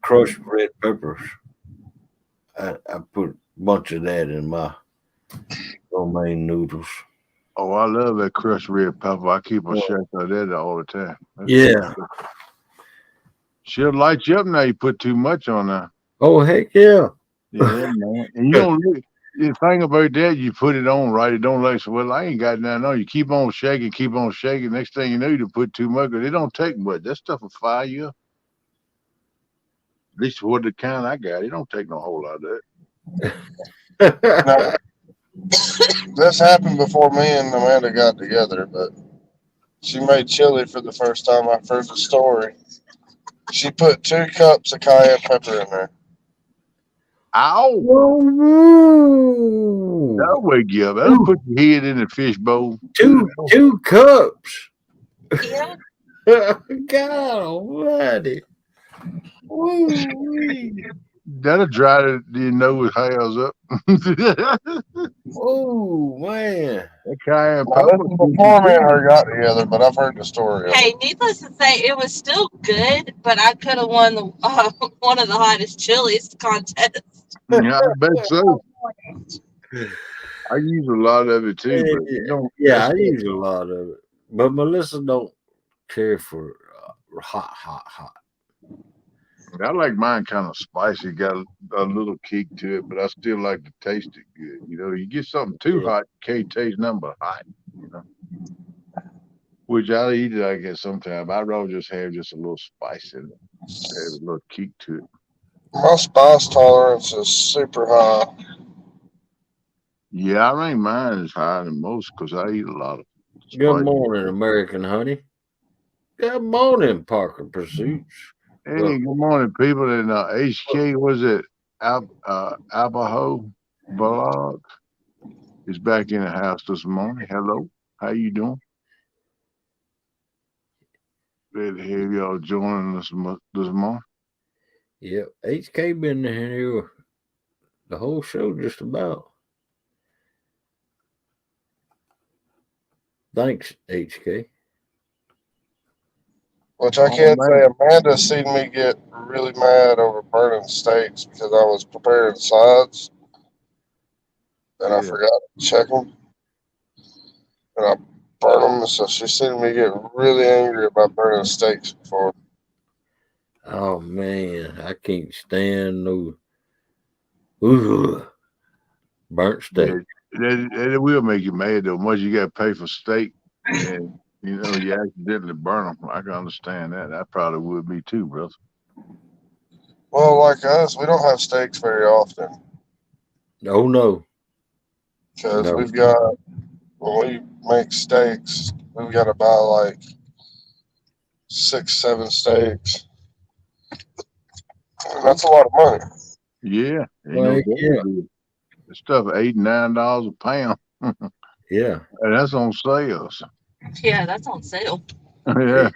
crushed red peppers. I put a bunch of that in my romaine noodles. Oh, I love that crushed red pepper. I keep a shack of that all the time. That's Yeah. good. She'll light you up now. You put too much on her. Oh heck yeah. Yeah, man. And you don't really, the thing about that, you put it on right. It don't like, so, well, I ain't got nothing on. You keep on shaking, keep on shaking. Next thing you know, you put too much. It don't take much. That stuff will fire you up. At least what the kind I got, it don't take no whole lot of that. Now, this happened before me and Amanda got together, but she made chili for the first time. I heard the story. She put 2 cups of cayenne pepper in there. Ow! Whoa. That'll wake you up. That'll put your head in the fish bowl. Two cups. Yeah. God almighty. Woo-wee. That'll dry your nose hairs up. Oh man. That cayenne Now, this pepper. is before me and her got together, but I've heard the story. Hey, needless to say, it was still good, but I could have won the one of the hottest chilies contest. Yeah, I bet so. I use a lot of it too, but you don't. Yeah, I use a lot of it. But Melissa don't care for hot. I like mine kind of spicy, got a little kick to it, but I still like to taste it good. You know, you get something too hot, you can't taste nothing but hot. You know, which I eat it, I guess, sometimes. I'd rather just have just a little spice in it, have a little kick to it. My spice tolerance is super high. Yeah, I think mine is higher than most because I eat a lot of spice. Good morning, American honey. Good morning, Parker Pursuits. Hey, good morning, people. And HK, was it Abajo Blog is back in the house this morning. Hello, how you doing? Glad to have y'all joining us this morning. Yep, HK been here the whole show just about. Thanks, HK. Which I can't say Amanda seen me get really mad over burning steaks because I was preparing sides and I forgot to check them. And I burned them, so she's seen me get really angry about burning steaks before. Oh man, I can't stand no burnt steak. That will make you mad though. Much you got to pay for steak, and you know you accidentally burn them. I can understand that. I probably would be too, brother. Well, like us, we don't have steaks very often. Oh no. Because we've got, when we make steaks, we've got to buy like 6, 7 steaks. And that's a lot of money. Yeah. Well, yeah. That stuff $8, $9 a pound. Yeah. And that's on sales. Yeah, that's on sale. Yeah.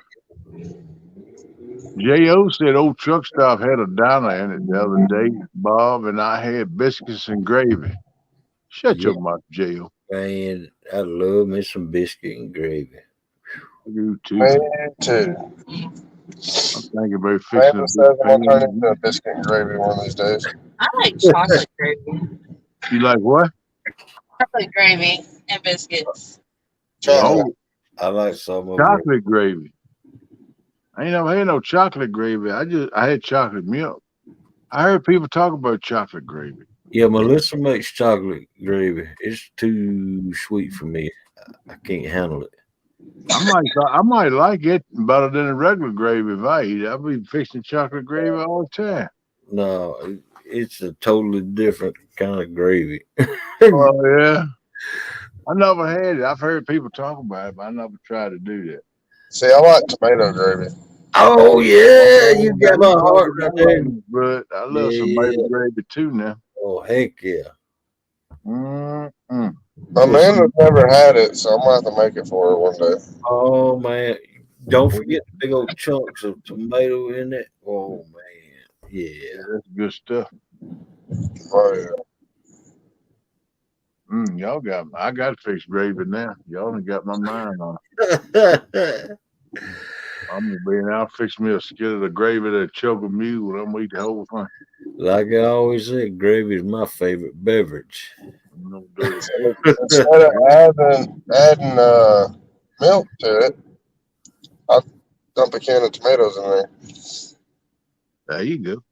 J.O. said old truck stop had a diner in it the other day, Bob, and I had biscuits and gravy. Shut your mouth, J.O. Man, I love me some biscuit and gravy. I do too. Me too. I'm thinking about fixing Amanda says I'm going to turn into a biscuit and gravy one of these days. I like chocolate gravy. You like what? Chocolate gravy and biscuits. Chocolate. Oh, I like some of chocolate gravy. I ain't never had no chocolate gravy. I had chocolate milk. I heard people talk about chocolate gravy. Yeah, Melissa makes chocolate gravy. It's too sweet for me. I can't handle it. I might like it better than the regular gravy if I eat it. I'll be fixing chocolate gravy all the time. No, it's a totally different kind of gravy. Oh yeah. I never had it. I've heard people talk about it, but I never tried to do that. See, I like tomato gravy. Oh yeah, Oh, you now got my you heart talking right my there. language, but I love some Yeah. tomato gravy too now. Oh heck yeah. Mm-mm. Amanda's never had it, so I'm gonna have to make it for her one day. Oh man. Don't forget the big old chunks of tomato in it. Oh man. Yeah, Yeah. that's good stuff. Oh yeah. Y'all got I got fixed gravy now. Y'all done got my mind on. I'm gonna be I'll fix me a skillet of gravy to choke a mule. I'm gonna eat the whole thing. Like I always said, gravy is my favorite beverage. I'm no dirty. So instead of adding milk to it, I dump a can of tomatoes in there. There you go.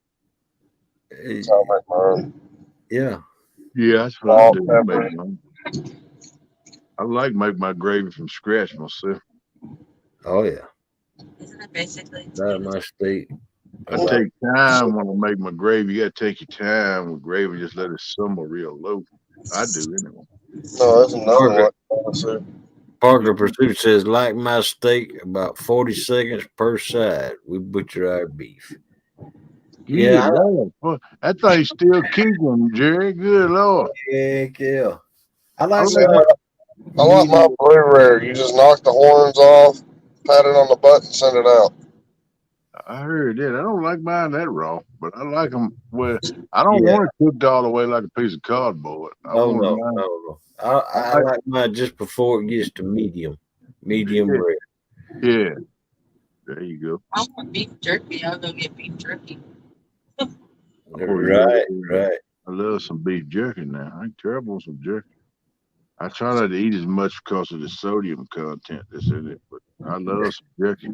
That's how I make my own. Yeah. Yeah, that's what I Salt, do. pepper. I like make my gravy from scratch myself. Oh yeah. Isn't it basically That's my state. I take time when I make my gravy. You gotta take your time with gravy. Just let it simmer real low. I do anyway. No, there's another one. Honestly. Parker Pursuit says, like my steak, about 40 seconds per side. We butcher our beef. Yeah, Lord. That thing's still kicking, Jerry. Good Lord. Heck yeah. I I like See, my I like my blue rare. You just knock the horns off, pat it on the butt, and send it out. I heard that. I don't like mine that raw, but I like them. Well, I don't want it cooked all the way like a piece of cardboard. I want mine. No. I like mine just before it gets to medium rare. Yeah, there you go. I want beef jerky. I'll go get beef jerky. Right. I love some beef jerky now. I ain't terrible on some jerky. I try not to eat as much because of the sodium content that's in it, but I love some jerky.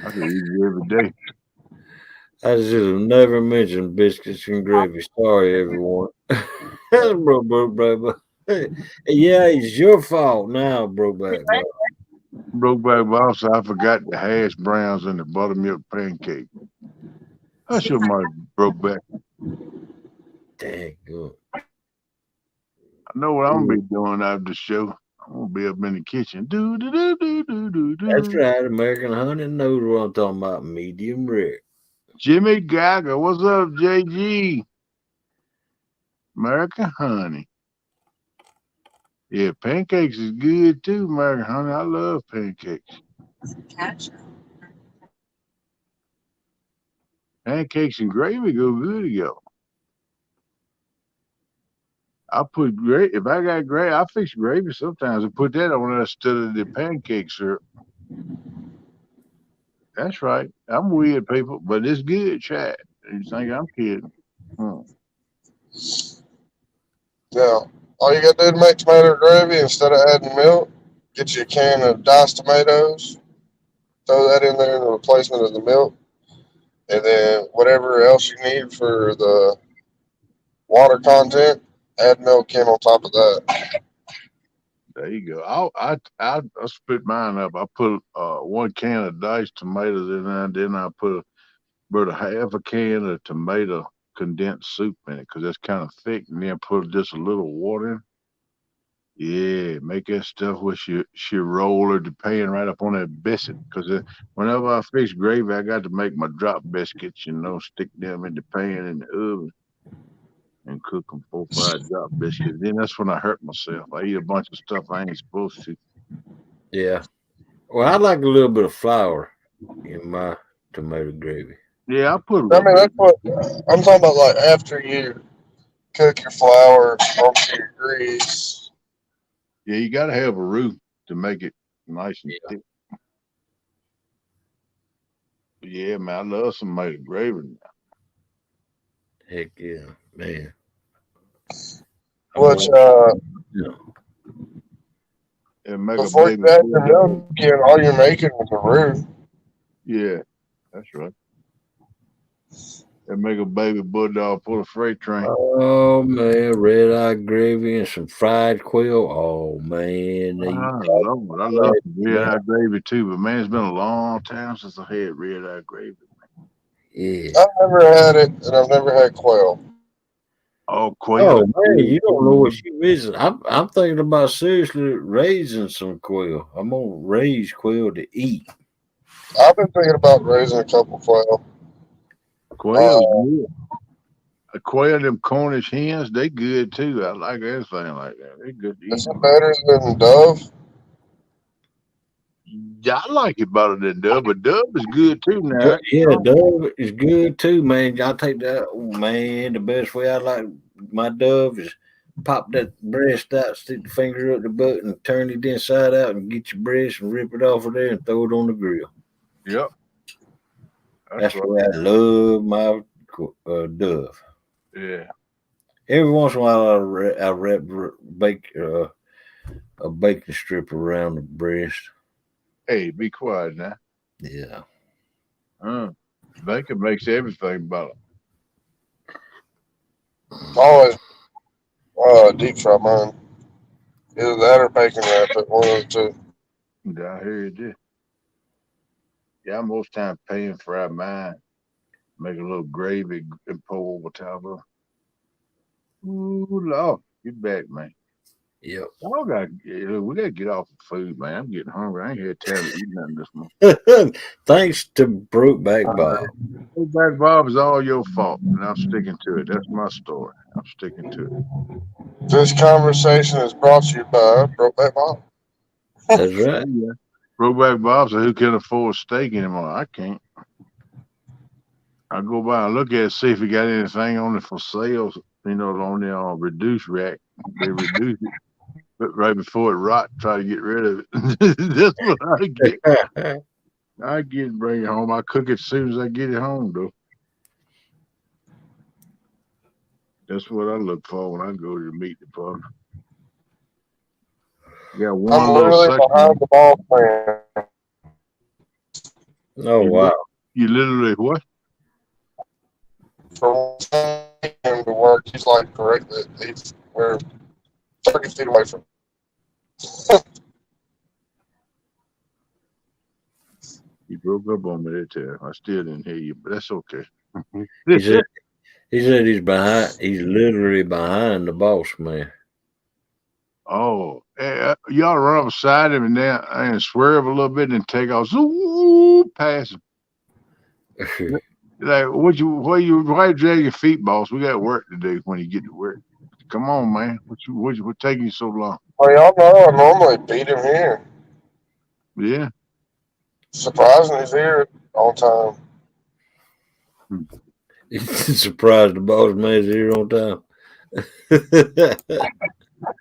I can eat it every day. I should have never mentioned biscuits and gravy. Sorry, everyone. bro. Yeah, it's your fault now, bro. Brokeback boss, I forgot the hash browns and the buttermilk pancake. I should my Brokeback. Dang good. I know what I'm gonna be doing after the show. I'm gonna be up in the kitchen. Do. That's right. American Honey knows what I'm talking about. Medium rare. Jimmy Geiger, what's up, JG? American Honey. Yeah, pancakes is good too, American Honey. I love pancakes. Catch. Pancakes and gravy go good together. I put gravy. If I got gravy, I fix gravy sometimes and put that on there instead of the pancake syrup. That's right. I'm weird, people, but it's good, Chad. You think I'm kidding? Yeah. All you gotta do to make tomato gravy, instead of adding milk, get you a can of diced tomatoes, throw that in there in the replacement of the milk, and then whatever else you need for the water content, add milk in on top of that. There you go. I split mine up. I put 1 can of diced tomatoes in there, and then I put about a half a can of tomato condensed soup in it because that's kind of thick, and then put just a little water in. Yeah, make that stuff where she roll the pan right up on that biscuit. Because whenever I fix gravy, I got to make my drop biscuits, stick them in the pan in the oven and cook them 4 or 5 drop biscuits. Then that's when I hurt myself. I eat a bunch of stuff I ain't supposed to. Yeah. Well, I like a little bit of flour in my tomato gravy. Yeah, I put a I little mean, bit. that's what I'm talking about. Like after you cook your flour onto your grease. Yeah, you got to have a roux to make it nice and thick. Yeah, man, I love some tomato gravy now. Heck yeah, man. Which And make before a you add your milk in, all you're making is a roux. Yeah, that's right. and make a baby bulldog pull a freight train. Oh man, red eye gravy and some fried quail. Oh man, Lord, I love red eye gravy too, but man, it's been a long time since I had red eye gravy. yeah. I've never had it, and I've never had quail. Oh, quail. Oh man, you don't know what you missing. I'm thinking about seriously raising some quail. I'm gonna raise quail to eat. I've been thinking about raising a couple quail. Quail's good. A quail, them Cornish hens, they good too. I like everything like that. They good to eat. Is it better than dove? Yeah, I like it better than dove, but dove is good too now. Yeah, dove is good too, man. I take that. Oh, man, the best way I like my dove is pop that breast out, stick the finger up the butt, and turn it inside out, and get your breast and rip it off of there and throw it on the grill. Yep. That's why I love my dove. Yeah. Every once in a while, I wrap a bacon strip around the breast. Hey, be quiet now. Yeah. Bacon makes everything better. Always deep fry mine. Either that or bacon wrap it, one of the two. Yeah, I hear you do. Yeah, I most time pan fry mine. Make a little gravy and pour over top of it. Ooh, Lord, get back, man. Yep. We gotta get off the food, man. I'm getting hungry. I ain't had time to eat nothing this morning. Thanks to Brokeback Bob. Brokeback Bob is all your fault, and I'm sticking to it. That's my story. I'm sticking to it. This conversation is brought to you by Brokeback Bob. That's right. Yeah. Brokeback Bob said, "Who can afford steak anymore?" I can't. I go by and look at it, see if he got anything on it for sale. You know, on the reduced rack. They reduce it. But right before it rot, try to get rid of it. That's what I get. I get it, bring it home. I cook it as soon as I get it home, though. That's what I look for when I go to the meat department. Yeah, one I'm little literally section. behind the ball plan. Oh wow! You literally what? For him to work, he's like correctly. We're 30 feet away from. You broke up on me that time. I still didn't hear you, but that's okay. He said he's behind. He's literally behind the boss man. Oh, hey, y'all run up beside him and then and swerve a little bit and take off. Zoom, past him. Like, why you drag your feet, boss? We got work to do when you get to work. Come on, man. What taking you so long? Well, y'all know I normally beat him here. Yeah. Surprising he's here on time. He's surprised the boss man's here on time.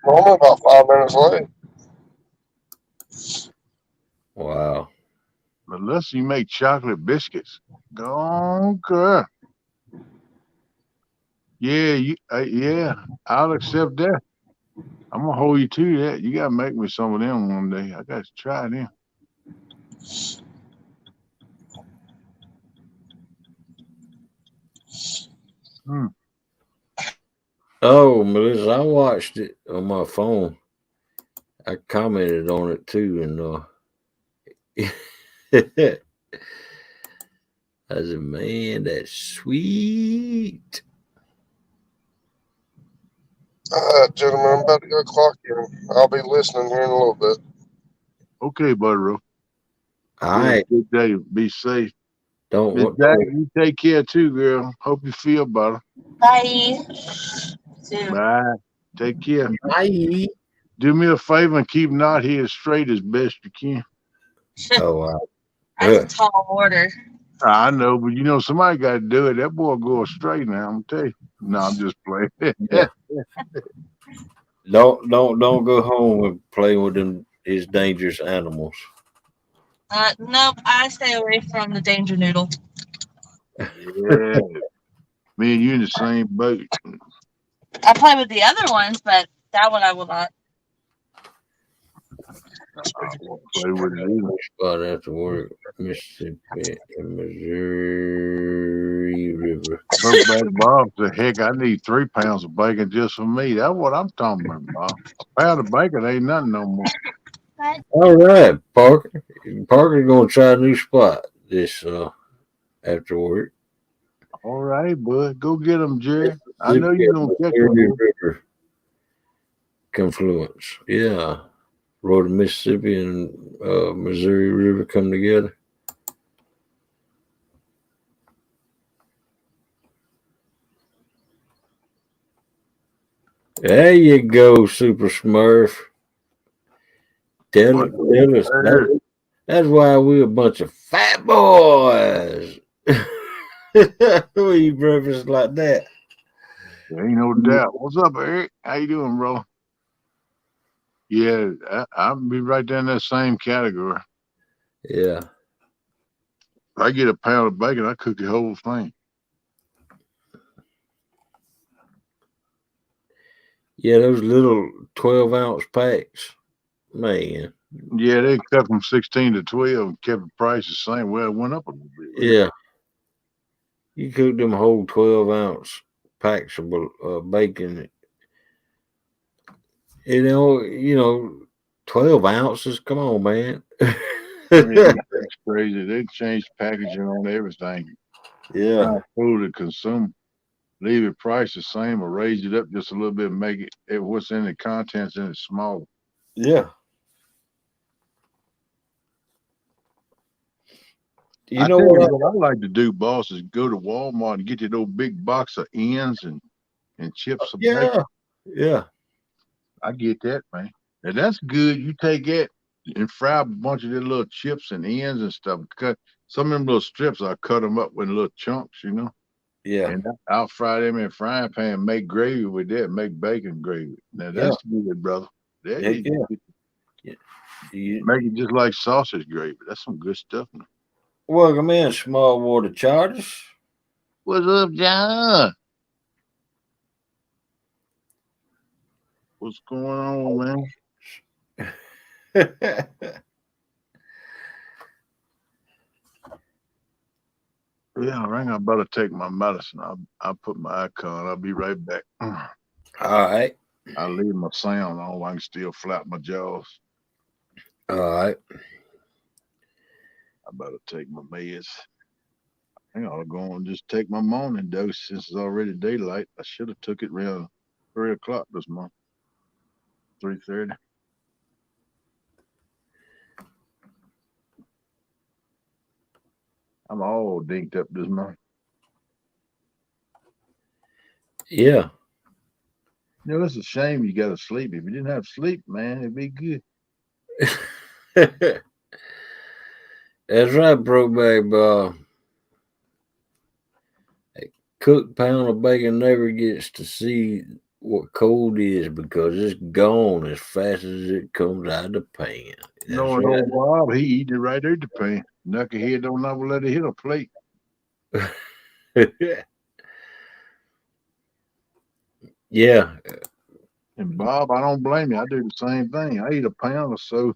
Normally about 5 minutes late. Wow. Unless you make chocolate biscuits. Okay. Yeah, I'll accept that. I'm gonna hold you to that. You gotta make me some of them one day. I got to try them. Oh, Melissa, I watched it on my phone. I commented on it too, and I said, "Man, that's sweet." Gentlemen, I'm about to go clock in. I'll be listening here in a little bit. Okay, Butterroll. All right. Good day. Be safe. Don't Miss Jack, you take care too, girl. Hope you feel better. Bye. Bye. Take care. Bye. Do me a favor and keep Knot here straight as best you can. Oh wow. That's a tall order. I know, but you know somebody got to do it. That boy go astray now. I'm gonna tell you. No, I'm just playing. Yeah. Don't go home and play with his dangerous animals. Nope, I stay away from the danger noodle. Yeah. Me and you in the same boat. I play with the other ones, but that one I will not. Play with it either. Spot after work, Mississippi and Missouri River. Broke back Bob said, heck, I need 3 pounds of bacon just for me. That's what I'm talking about, Bob. A pound of bacon ain't nothing no more. All right, Parker. Parker's gonna try a new spot this after work. All right, bud. Go get them, Jerry. I know you're going to catch them. Missouri River confluence. Yeah. Road of Mississippi and Missouri River come together. There you go, Super Smurf. Tell us. That's why we're a bunch of fat boys. We eat breakfast like that. There ain't no doubt. What's up, Eric? How you doing, bro? Yeah, I'll be right there in that same category. Yeah. If I get a pound of bacon, I cook the whole thing. Yeah, those little 12-ounce packs, man. Yeah, they cut from 16 to 12 and kept the price the same. Well, it went up a little bit. Yeah. You cook them whole 12-ounce packs of bacon. You know, 12 ounces. Come on, man. Yeah, that's crazy. They changed packaging on everything. Yeah. Food to consume. Leave the price the same or raise it up just a little bit, make it what's in the contents in it smaller. Yeah. You know what I like to do, boss, is go to Walmart and get that old big box of ends and chips of bacon. Yeah. I get that, man. And that's good. You take it and fry a bunch of the little chips and ends and stuff. Cut some of them little strips, I cut them up with little chunks, you know. Yeah. And I'll fry them in a frying pan, make gravy with that, make bacon gravy. Now that's good, brother. Make it just like sausage gravy. That's some good stuff, man. Welcome in, Small Water Chargers. What's up, John? What's going on, man? Yeah, I think I better take my medicine. I'll put my icon. I'll be right back. All right. I'll leave my sound on. I can still flap my jaws. All right. I better take my meds. I think I'll go and just take my morning dose since it's already daylight. I should have took it around 3 o'clock this month. 3:30. I'm all dinked up this month. Yeah. You know, it's a shame you got to sleep. If you didn't have sleep, man, it'd be good. That's right, Broback Bob. A cooked pound of bacon never gets to see what cold is because it's gone as fast as it comes out of the pan. No, right. Bob, he eating it right there at the pan. Knucklehead don't ever let it hit a plate. Yeah. And Bob, I don't blame you. I do the same thing. I eat a pound or so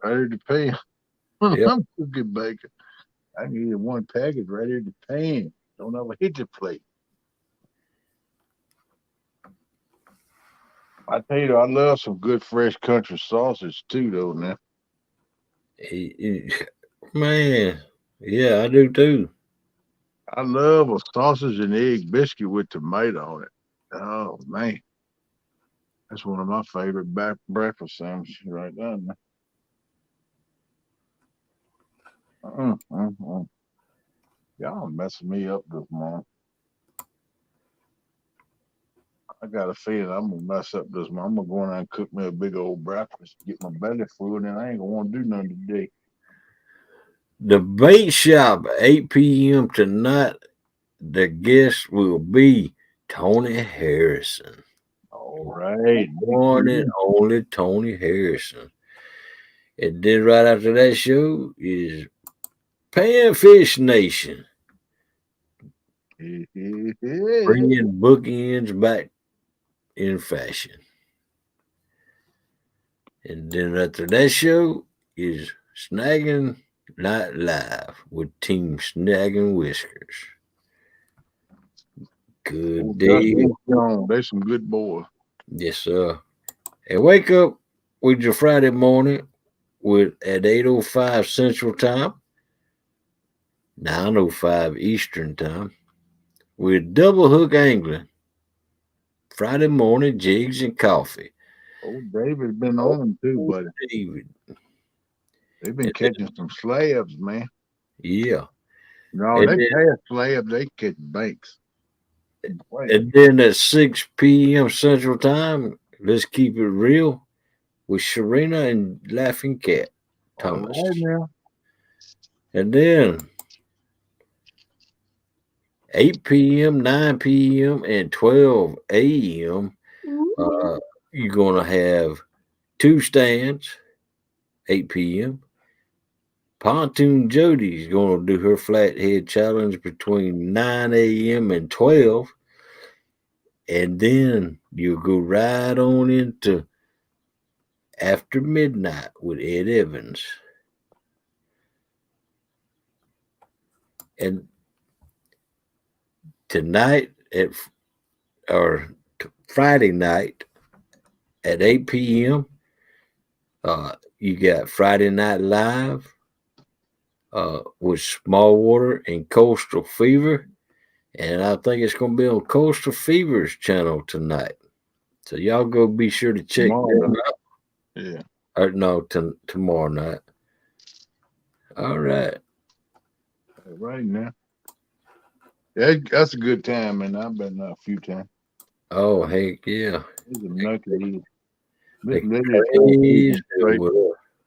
right at the pan. Yep. I'm cooking bacon. I can eat one package right at the pan. Don't ever hit the plate. I tell you, I love some good fresh country sausage too, though. Now, man, yeah, I do too. I love a sausage and egg biscuit with tomato on it. Oh man, that's one of my favorite breakfast sandwiches right there. Y'all messing me up this morning. I got a feeling I'm gonna mess up this morning. I'm gonna go in there and cook me a big old breakfast, get my belly full, and I ain't gonna want to do nothing today. The bait shop, 8 p.m. tonight. The guest will be Tony Harrison. All right. One and only Tony Harrison. And then right after that show is Panfish Nation. Bringing bookends back in fashion. And then after that show is Snagging Night Live with Team Snagging Whiskers. Good day. They some good boys. Yes, sir. And wake up with your Friday morning with at 8:05 Central Time, 9:05 Eastern Time, with double hook angling. Friday morning jigs and coffee. Old David's been on them too, buddy. David. They've been catching some slabs, man. Yeah. No, And they then- pass slabs, they catch banks. And then at 6 p.m. Central Time, let's keep it real with Sharina and Laughing Cat Thomas. All right now. And then 8 p.m., 9 p.m., and 12 a.m., you're going to have two stands, 8 p.m. Pontoon Jody's going to do her flathead challenge between 9 a.m. and 12. And then you'll go right on into After Midnight with Ed Evans. And tonight Friday night at 8 p.m., you got Friday Night Live with Smallwater and Coastal Fever. And I think it's going to be on Coastal Fever's channel tonight. So y'all go be sure to check them out. Yeah. Or no, tomorrow night. All right. Right now. Yeah, that's a good time, man. I've been a few times. Oh, heck yeah. He's a knucklehead.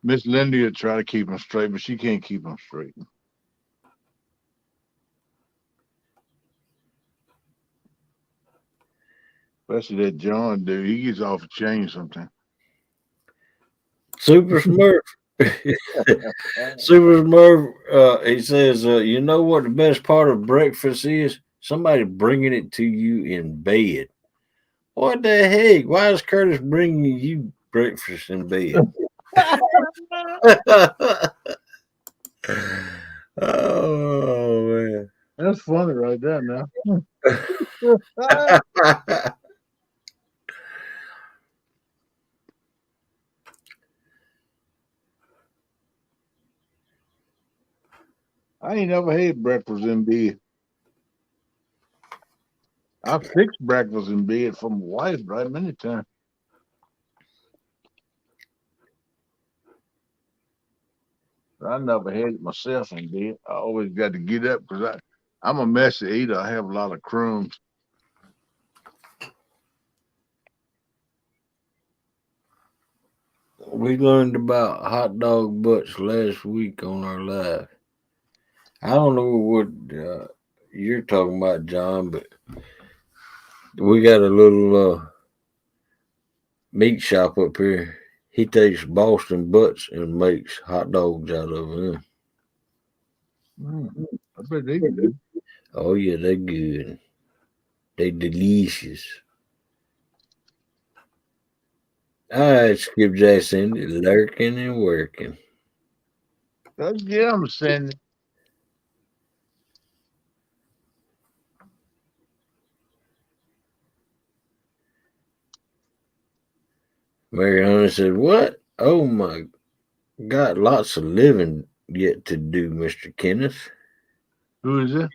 Miss Lindy will try to keep them straight, but she can't keep them straight. Especially that John dude. He gets off the chain sometimes. Super Smurf. Super Smurf, he says, you know what the best part of breakfast is? Somebody bringing it to you in bed. What the heck? Why is Curtis bringing you breakfast in bed? Oh, man. That's funny right there now. I ain't never had breakfast in bed. I fixed breakfast in bed for my wife right many times. I never had it myself in bed. I always got to get up because I'm a messy eater. I have a lot of crumbs. We learned about hot dog butts last week on our live. I don't know what you're talking about, John, but we got a little meat shop up here. He takes Boston butts and makes hot dogs out of them. I bet they good. Oh, yeah, they're good. They're delicious. All right, Skip Jackson, lurking and working. Let's get them, Cindy. Mary Hunter said, what? Oh, my God, lots of living yet to do, Mr. Kenneth. Who is it?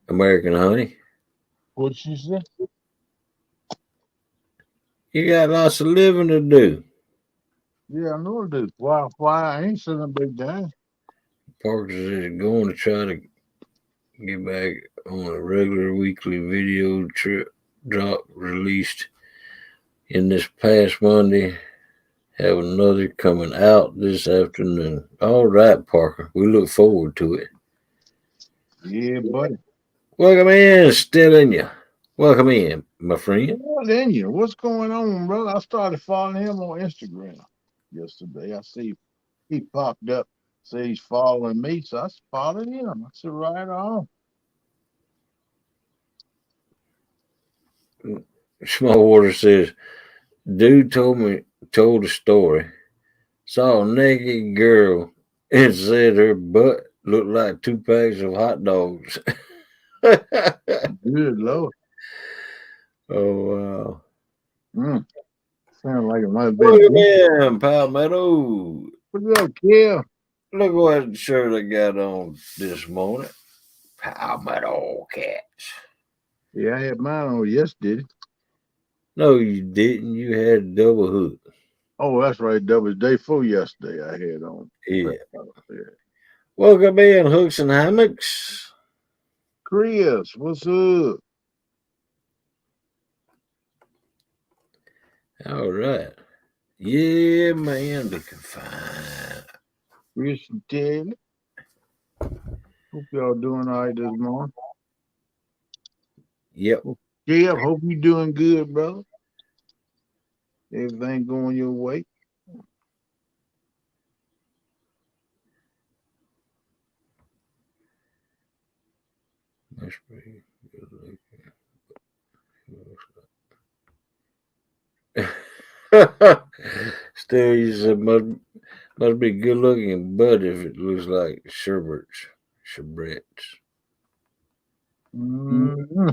American Honey. What'd she say? You got lots of living to do. Yeah, I know it is. Why I ain't sitting a big guy. Parker is going to try to get back on a regular weekly video drop released in this past Monday. Have another coming out this afternoon. All right, Parker. We look forward to it. Yeah, buddy. Welcome in, still in you. Welcome in, my friend. What in you? What's going on, brother? I started following him on Instagram yesterday. I see he popped up, say he's following me, so I followed him. I said, right on. Smallwater says, dude told told a story. Saw a naked girl and said her butt looked like 2 packs of hot dogs. Good Lord. Oh, wow. Sound like it might have Look been. at him, Palmetto. What's up, Kim? Look what shirt I got on this morning. Palmetto cats. Yeah, I had mine on yesterday. No, you didn't. You had a double hook. Oh, that's right. That was day 4 yesterday I had on. Yeah. Yeah. Welcome in, Hooks and Hammocks. Chris, what's up? All right. Yeah, man, looking fine. Chris and Ted. Hope y'all doing all right this morning. Yep. Yeah, hope you doing good, brother. Everything going your way. Must be good looking. Still, you said must be good looking, but if it looks like sherbets. Mm-hmm.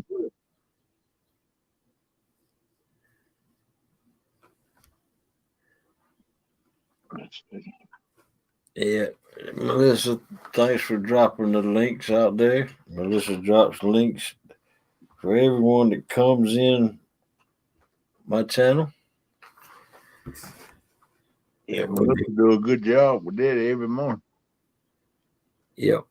Yeah, Melissa, thanks for dropping the links out there. Melissa drops links for everyone that comes in my channel. Yeah, Melissa do a good job with that every morning. Yep.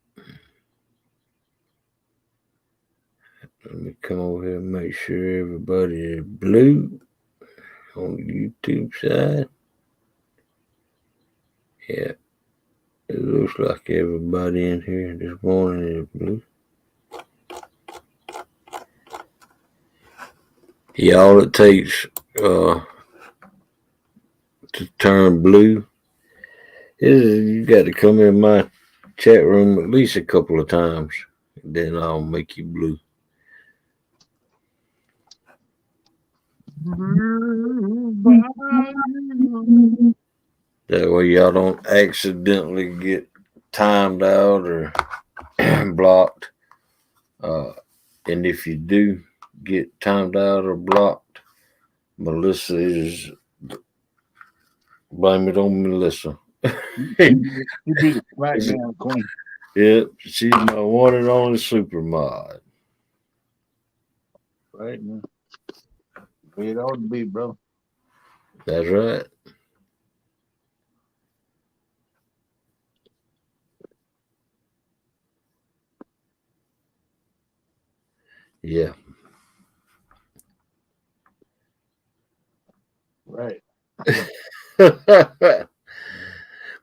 Let me come over here and make sure everybody is blue on the YouTube side. Yeah. It looks like everybody in here this morning is blue. Yeah, all it takes to turn blue is you got to come in my chat room at least a couple of times. Then I'll make you blue. That way y'all don't accidentally get timed out or blocked. And if you do get timed out or blocked, Melissa is blame it on Melissa. She be the SmackDown queen. Yep, she's my one and only super mod. Right now. It ought to be, bro. That's right. Yeah. Right.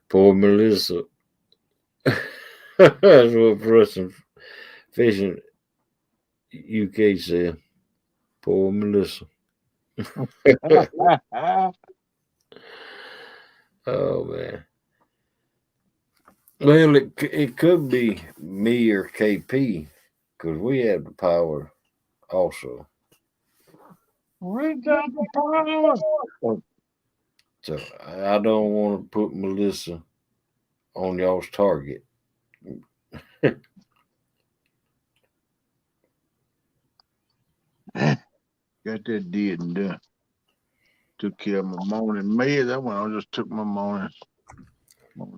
Poor Melissa. That's what Preston Fishin UK said. Poor Melissa. Oh man. Well, it could be me or KP because we have the power also. We got the power. So I don't want to put Melissa on y'all's target. Got that did and done. Took care of my morning meds. That one I just took my morning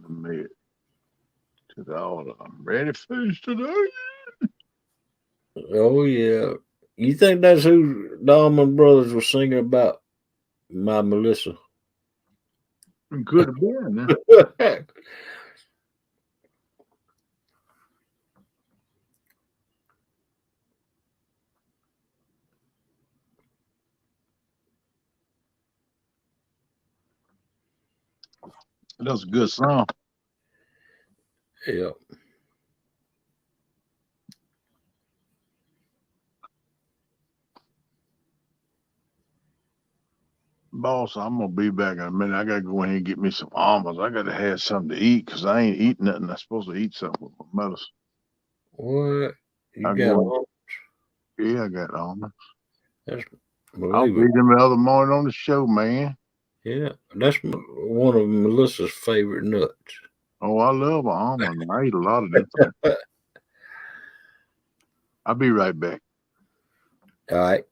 med. Took all of them. Ready for this today? Oh yeah. You think that's who the Allman Brothers were singing about? My Melissa. Could have been. Huh? That was a good song. Yeah. Boss, I'm gonna be back in a minute. I gotta go in here and get me some almonds. I gotta have something to eat because I ain't eating nothing. I'm supposed to eat something with my medicine. What? You I got go, yeah, I got almonds. That's I'll believe feed it. them the other morning on the show, man. Yeah, that's one of Melissa's favorite nuts. Oh, I love almond. I eat a lot of them. I'll be right back. All right.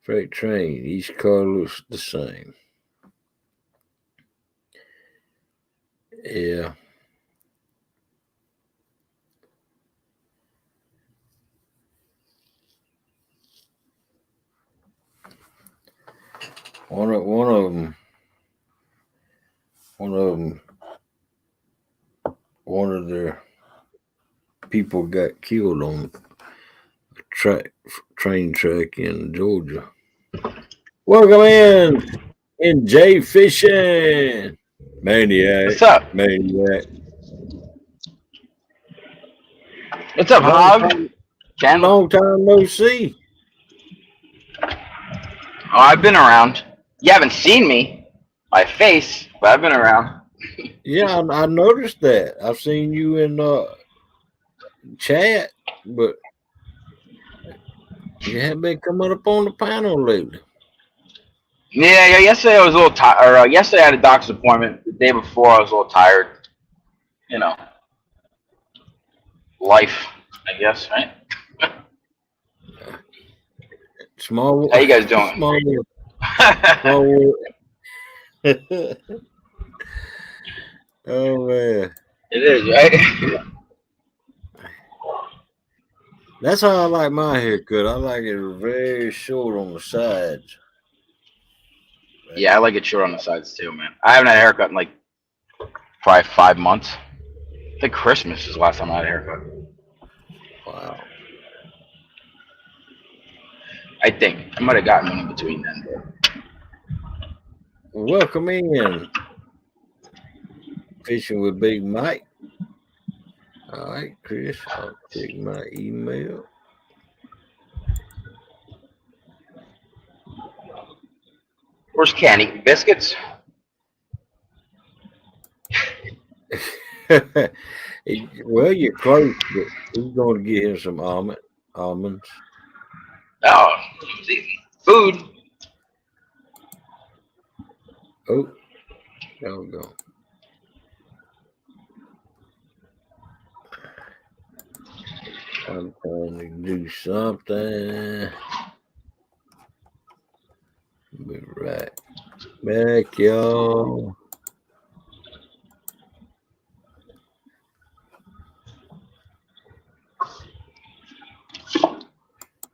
Freight train. Each car looks the same. Yeah. One of their people got killed on a train track in Georgia. Welcome in Jay Fishin. Maniac. What's up? Maniac. What's up, Hog? Ken? Long time no see. Oh, I've been around. You haven't seen me, my face, but I've been around. Yeah, I noticed that. I've seen you in chat, but you haven't been coming up on the panel lately. Yeah. Yesterday I was a little tired. Yesterday I had a doctor's appointment. The day before I was a little tired. You know, life, I guess, right? Small. How you guys doing? Small. Small. Oh man, It is, right? that's how I like my haircut. I like it very short on the sides. Yeah, I like it short on the sides too, man. I haven't had a haircut in like probably 5 months. I think Christmas is the last time I had a haircut. Wow. I think I might have gotten one in between then. Welcome in. Fishing with Big Mike. All right, Chris. I'll check my email. Where's Ken eating biscuits? Well, you're close, but he's going to get him some almonds. Oh, it's easy. Food. Oh, there we go. I'm trying to do something. Be right back, y'all.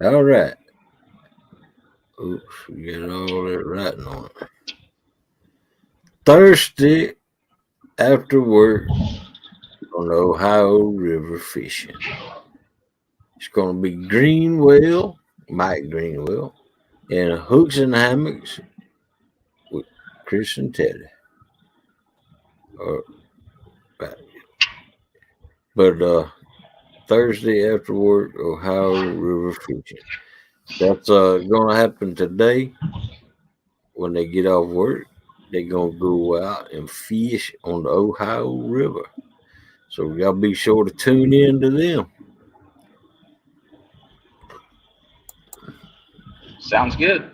All right. Oops, we got all that writing on it. Thursday after work on the Ohio River fishing. It's going to be Greenwell, Mike Greenwell, and Hooks and Hammocks with Chris and Teddy. But Thursday after work, Ohio River fishing. That's going to happen today. When they get off work, they're going to go out and fish on the Ohio River. So y'all be sure to tune in to them. Sounds good.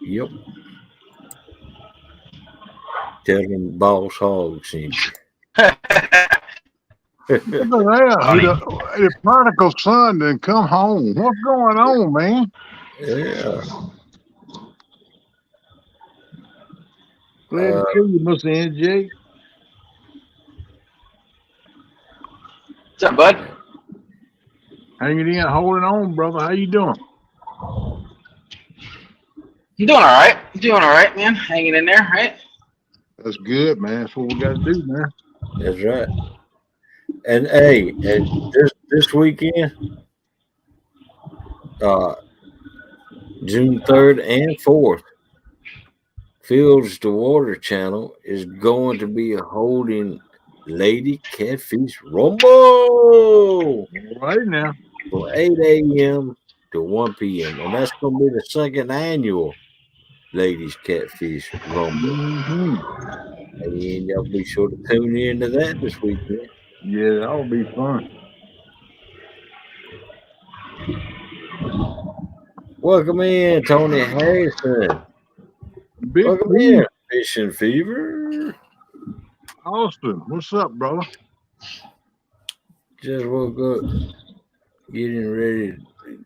Yep. Tell them Boss Hog sent you. The prodigal son didn't come home. What's going on, man? Yeah. Glad to see you, Mr. NJ. What's up, bud? Hanging in, holding on, brother. How you doing? I'm doing all right. Doing all right, man. Hanging in there, right? That's good, man. That's what we got to do, man. That's right. And hey, this weekend, June 3rd and 4th, Fields to Water Channel is going to be holding Lady Catfish Rumble Right now. from 8 a.m. to 1 p.m. And that's going to be the second annual Ladies Catfish Rumble. Mm-hmm. And y'all be sure to tune in to that this weekend. Yeah, that'll be fun. Welcome in, Tony Harrison. Big Welcome P. in, Fishing Fever. Austin, what's up, brother? Just woke up, getting ready to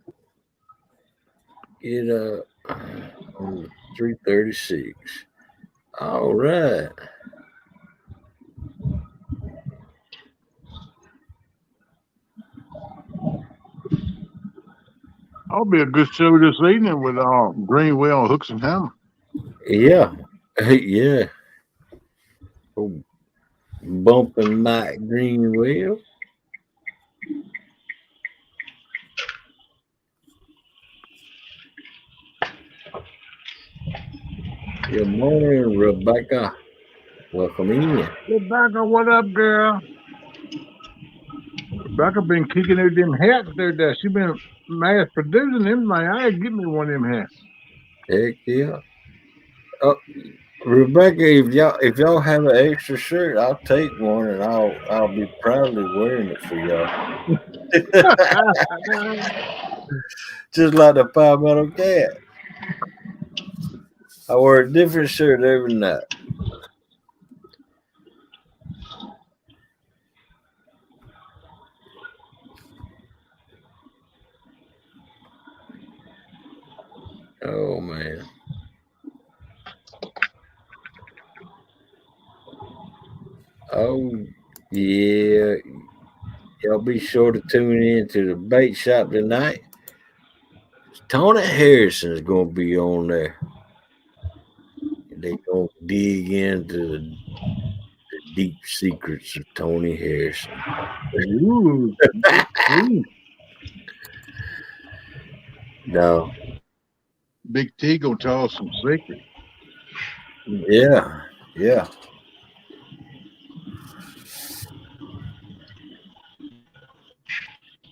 get up on 3:36. All right. I'll be a good show this evening with Greenwell Hooks and Hammer. Yeah. Yeah. Oh, bumping Mike Greenwell. Good morning, Rebecca. Welcome in. Rebecca, what up, girl? Rebecca been kicking out them hats there. She been mass producing them. Like, I get me one of them hats. Heck yeah. Rebecca, if y'all have an extra shirt, I'll take one and I'll be proudly wearing it for y'all. Just like the Palmetto Cat. I wear a different shirt every night. Oh man. Oh yeah. Y'all be sure to tune in to the bait shop tonight. Tony Harrison's gonna be on there. They gonna dig into the deep secrets of Tony Harrison. Ooh. No. Big T gonna tell us some secrets. Yeah. Yeah.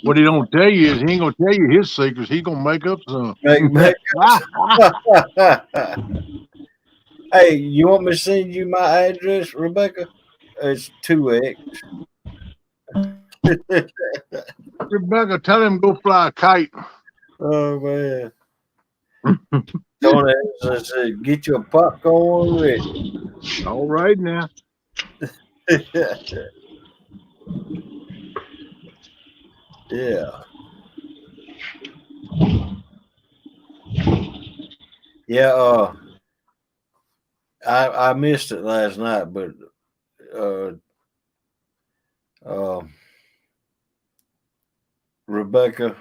What he don't tell you is he ain't gonna tell you his secrets. He gonna make up some. Make Hey, you want me to send you my address, Rebecca? It's 2X. Rebecca, tell him go fly a kite. Oh man. Tony said, get your popcorn ready. All right now. Yeah. Yeah, I missed it last night, but Rebecca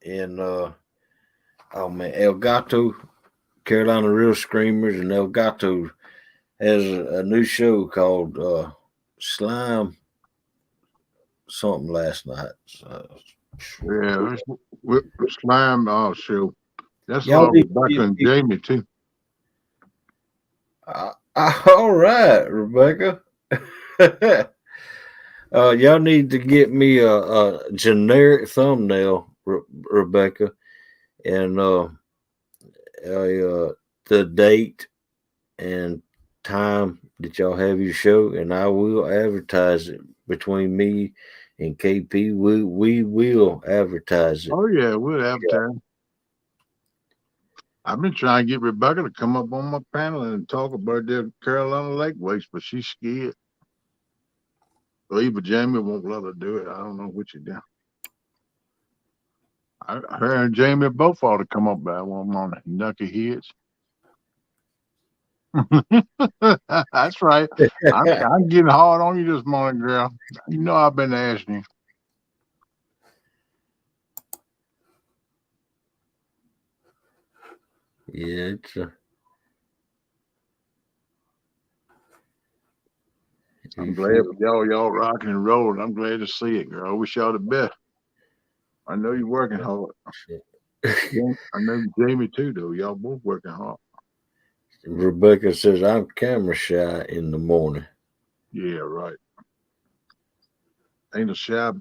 and oh man, El Gato, Carolina Real Screamers, and El Gato has a new show called Slime something last night. Yeah, it's slime show. That's Y'all Rebecca and Jamie too. All right, Rebecca. Y'all need to get me a generic thumbnail, Rebecca, and the date and time that y'all have your show, and I will advertise it between me and KP. We will advertise it. Oh yeah, we'll advertise. Yeah. I've been trying to get Rebecca to come up on my panel and talk about their Carolina Lake waste, but she's scared. Or even Jamie won't let her do it. I don't know what you do. Her and Jamie both ought to come up by one morning. Knuckle heads. That's right. I'm getting hard on you this morning, girl. You know I've been asking you. Yeah, I'm glad for y'all rocking and rolling. I'm glad to see it, girl. I wish y'all the best. I know you're working hard. I know Jamie too, though. Y'all both working hard. Rebecca says I'm camera shy in the morning. Yeah, right. Ain't a shy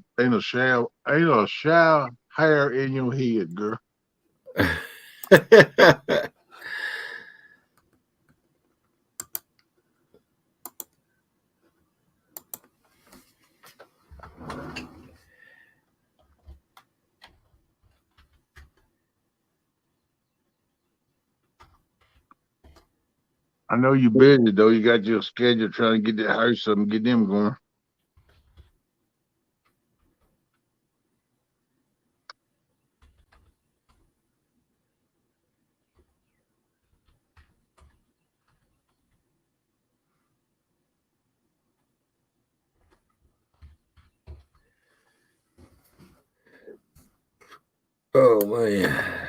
hair in your head, girl. I know you're busy though. You got your schedule trying to get that house up and get them going. Oh man.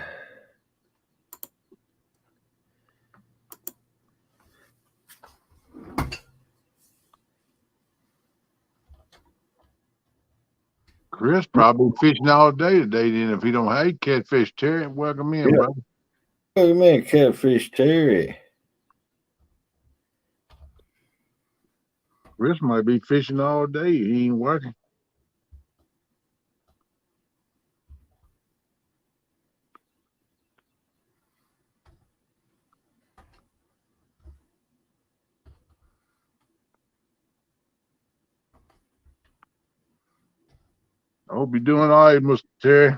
Chris probably fishing all day today. Then if he don't hate Catfish Terry, welcome in, brother. Look at me, Catfish Terry. Chris might be fishing all day. He ain't working. I hope you're doing all right, Mr. Terry.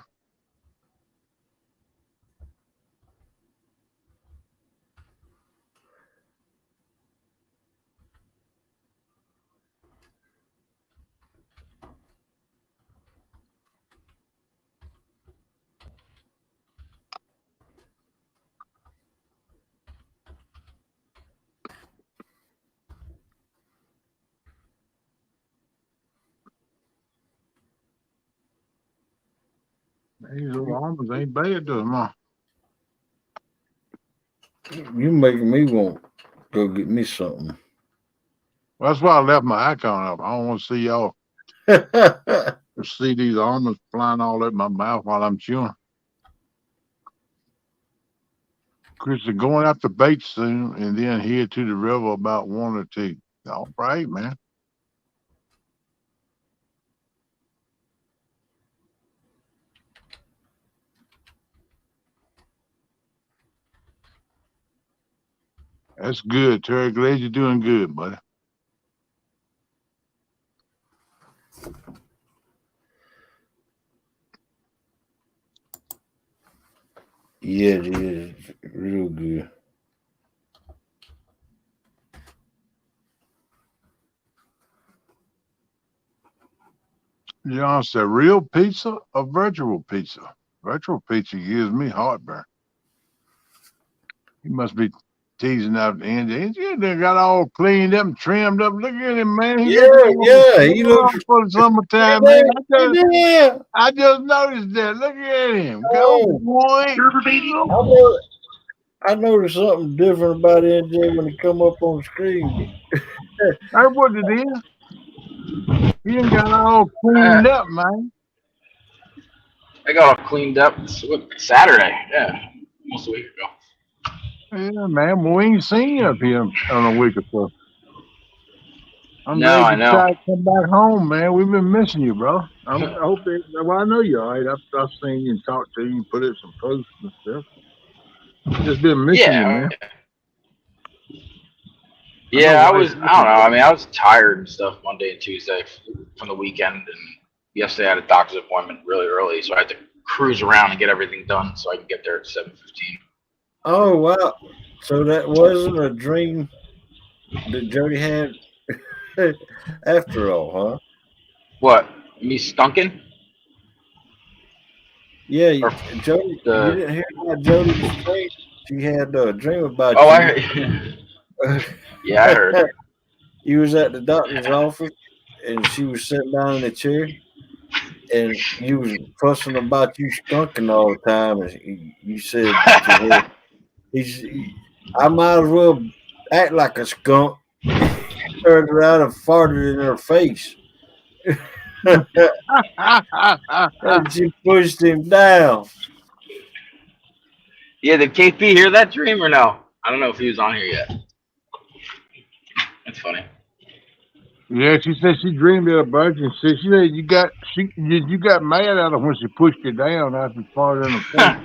These little almonds ain't bad, though, man. You making me want to go get me something. Well, that's why I left my icon up. I don't want to see y'all see these almonds flying all over my mouth while I'm chewing. Chris is going out to bait soon and then head to the river about 1 or 2. All right, man. That's good, Terry. Glad you're doing good, buddy. Yeah, it is real good. You know, it's a real pizza or virtual pizza? Virtual pizza gives me heartburn. He must be teasing out the end. They got all cleaned up and trimmed up. Look at him, man. He Yeah, he looks for the summertime, man. Yeah. I just noticed that. Look at him. Oh. Go, boy. I noticed something different about NJ when he come up on the screen. That's what it is. He ain't got all cleaned up, man. I got all cleaned up Saturday. Yeah, almost a week ago. Yeah, man. Well, we ain't seen you up here in a week or so. I'm No, I glad you know. tried to come back home, man. We've been missing you, bro. I hope well, I know you're all right. I've seen you and talked to you and put in some posts and stuff. Just been missing you, man. Yeah, I don't know. I mean, I was tired and stuff Monday and Tuesday from the weekend, and yesterday I had a doctor's appointment really early, so I had to cruise around and get everything done so I can get there at 7:15. Oh wow! So that wasn't a dream that Jody had after all, huh? What? Me skunking? Yeah, Jody. You didn't hear about Jody's dream. She had a dream about you. Oh, yeah, I heard. You was at the doctor's office, and she was sitting down in a chair, and you was fussing about you skunking all the time. And you said to her, I might as well act like a skunk. Turned around and farted in her face. And she pushed him down. Yeah, did KP hear that dream or no? I don't know if he was on here yet. That's funny. Yeah, she said she dreamed it about you. She said you got mad at her when she pushed you down after farting in her face.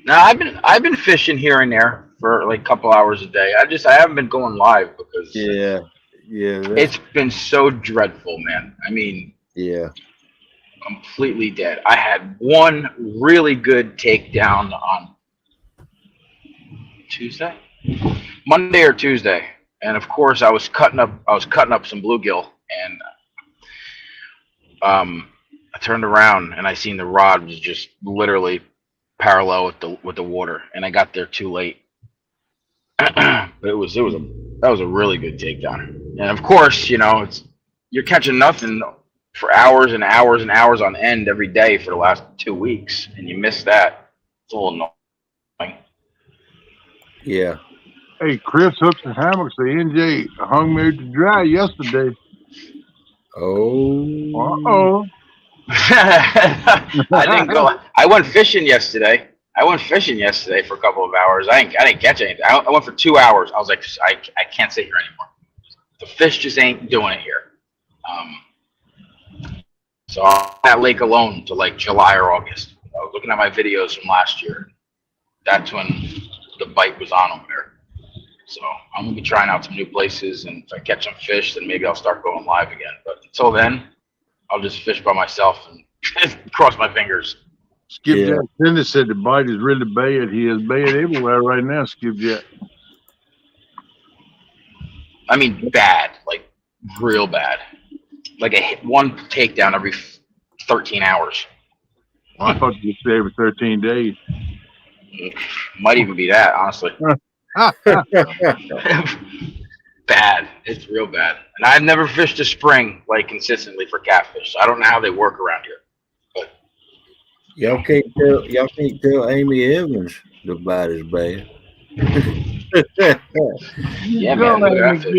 Now I've been fishing here and there for like a couple hours a day. I haven't been going live because yeah, it's been so dreadful, man. I mean, yeah, completely dead. I had one really good takedown on Tuesday, Monday or Tuesday, and of course I was cutting up some bluegill, and I turned around and I seen the rod was just literally parallel with the water, and I got there too late. But that was a really good takedown, and of course, you know, you're catching nothing for hours and hours and hours on end every day for the last 2 weeks, and you miss that. It's a little annoying. Yeah. Hey, Chris Hooks and Hammocks, the NJ hung me to dry yesterday. Oh. I didn't go. I went fishing yesterday. For a couple of hours. I didn't catch anything. I went for 2 hours. I was like, I can't sit here anymore. The fish just ain't doing it here. So I'm at Lake alone until like July or August. I was looking at my videos from last year. That's when the bite was on over there. So I'm gonna be trying out some new places, and if I catch some fish, then maybe I'll start going live again. But until then, I'll just fish by myself and cross my fingers. Skipjack Cindy said the bite is really bad. He has bad everywhere right now, Skipjack. I mean, bad, like real bad. Like one takedown every 13 hours. Well, I thought you said every 13 days. Might even be that, honestly. Bad. It's real bad. And I've never fished a spring like consistently for catfish. So I don't know how they work around here. But Y'all can't tell Amy Evans the bite is bad. yeah, man, look at that fish.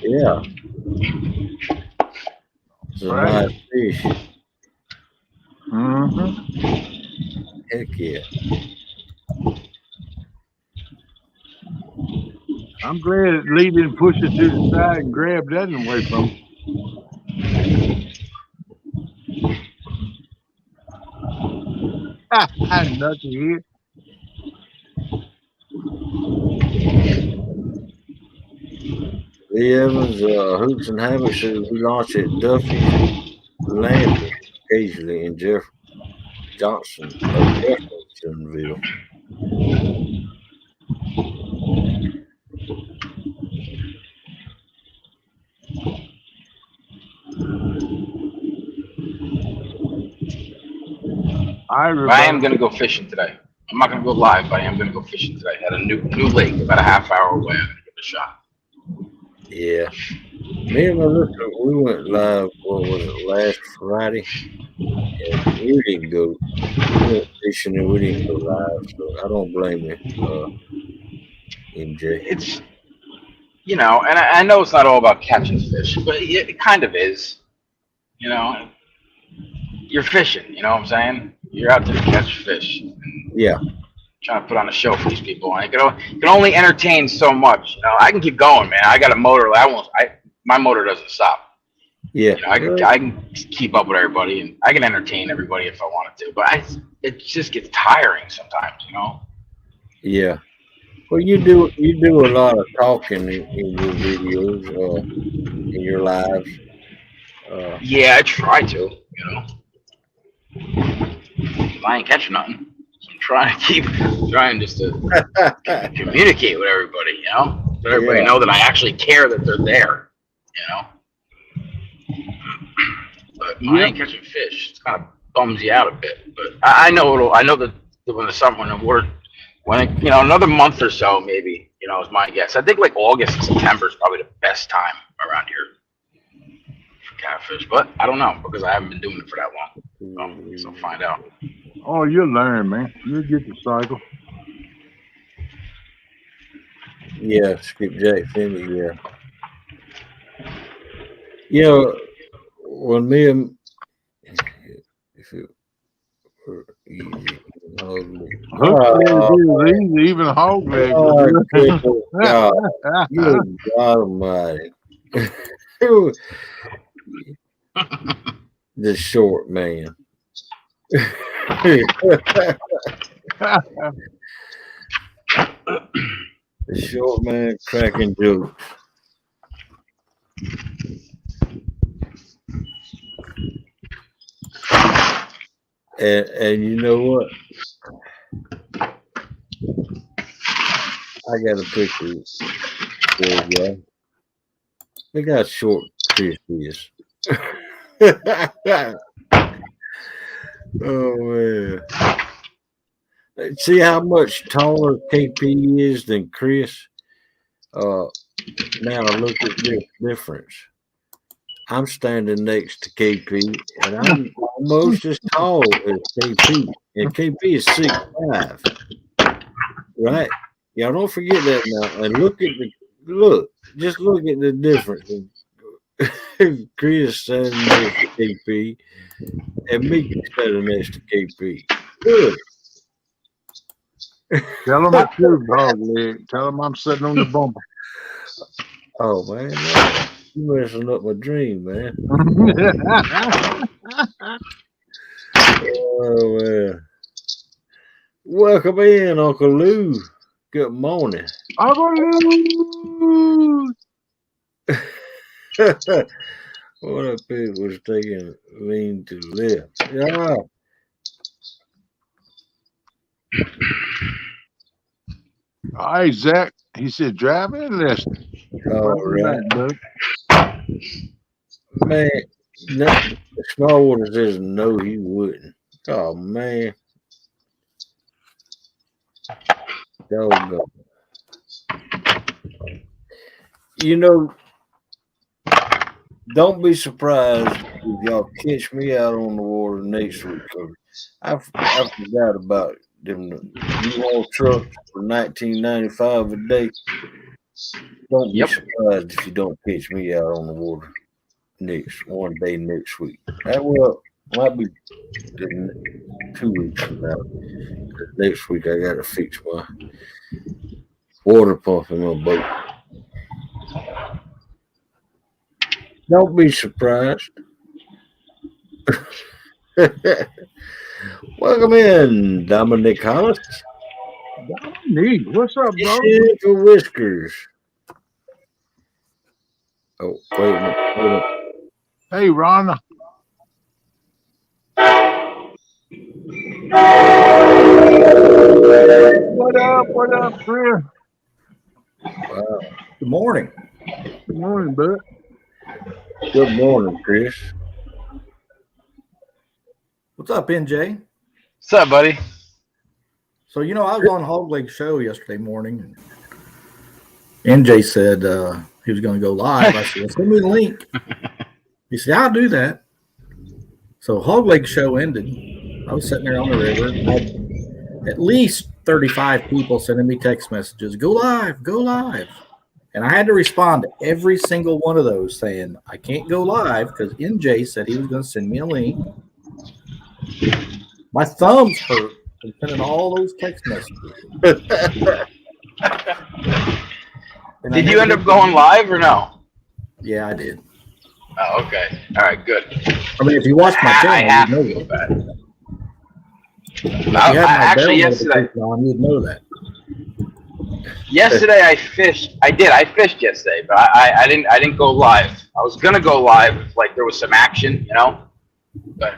Yeah. It's a nice fish. Heck yeah. I'm glad Lee didn't push it to the side and grab that away from him. Nothing here. Lee Evans, Hoops and Hammocks, we launch at Duffy's Landing occasionally in Johnsonville. I am going to go fishing today. I'm not going to go live, but I am going to go fishing today at a new lake about a half hour away. I'm going to give it a shot. Yeah. Me and my listener, we went live, what was it, last Friday? And we didn't go. We went fishing and we didn't go live, so I don't blame you, MJ. It's, you know, and I know it's not all about catching fish, but it kind of is. You know, you're fishing, you know what I'm saying? You're out there to catch fish. Yeah. Trying to put on a show for these people. And you can only entertain so much. You know, I can keep going, man. I got a motor. My motor doesn't stop. Yeah. You know, I can keep up with everybody, and I can entertain everybody if I wanted to. But it just gets tiring sometimes, you know? Yeah. Well, you do a lot of talking in your videos, in your lives. Yeah, I try to, you know. I ain't catching nothing. So I'm trying just to communicate with everybody, you know? Let everybody know that I actually care that they're there, you know? But I ain't catching fish. It kind of bums you out a bit. But I know that when the summer, you know, another month or so, maybe, you know, is my guess. I think like August and September is probably the best time around here for catfish. But I don't know because I haven't been doing it for that long. So find out. Oh, you'll learn, man. You'll get the cycle. Yeah, Skipjack Cindy, yeah. You know, when me and if it were easy, even hog leg. God, good God Almighty. The short man. The short man cracking jokes. And you know what? I got a picture for you guys. Look how short Chris is. Oh man. See how much taller KP is than Chris? Now look at this difference. I'm standing next to KP, and I'm almost as tall as KP. And KP is 6'5". Right? Y'all don't forget that now. And look, just look at the difference. Chris standing next to KP, and me standing next to KP. Good. Tell him the truth, dog leg. Tell him I'm sitting on the bumper. Oh man, no. You messing up my dream, man. Oh man. Welcome in, Uncle Lou. Good morning. Uncle Lou. What if it was taking lean to left? Yeah. All right, Zach. He said, drive and listen. All right. Man, the small water says no, he wouldn't. Oh, man. Doggone. You know, don't be surprised if y'all catch me out on the water next week. I forgot about them U-Haul trucks for $19.95 a day. Don't be surprised if you don't catch me out on the water one day next week. That might be 2 weeks from now. Next week I got to fix my water pump in my boat. Don't be surprised. Welcome in, Dominic Hollis. Dominic, what's up, bro? For Whiskers. Oh, wait a minute. Hey, Ronna. What up, Chris? Wow. Good morning. Good morning, bud. Good morning, Chris. What's up, NJ? What's up, buddy? So, I was on Hogleg's show yesterday morning. NJ said he was going to go live. I said, send me the link. He said, I'll do that. So Hogleg's show ended. I was sitting there on the river. And I had at least 35 people sending me text messages, go live, go live. And I had to respond to every single one of those saying, I can't go live because NJ said he was going to send me a link. My thumbs hurt from sending all those text messages. Did you end up going live or no? Yeah, I did. Oh, okay. All right, good. I mean, if you watch my channel, I have you'd know to that. Actually, yesterday. You'd know that. Yesterday I fished. I fished yesterday, but I didn't go live. I was gonna go live if there was some action, but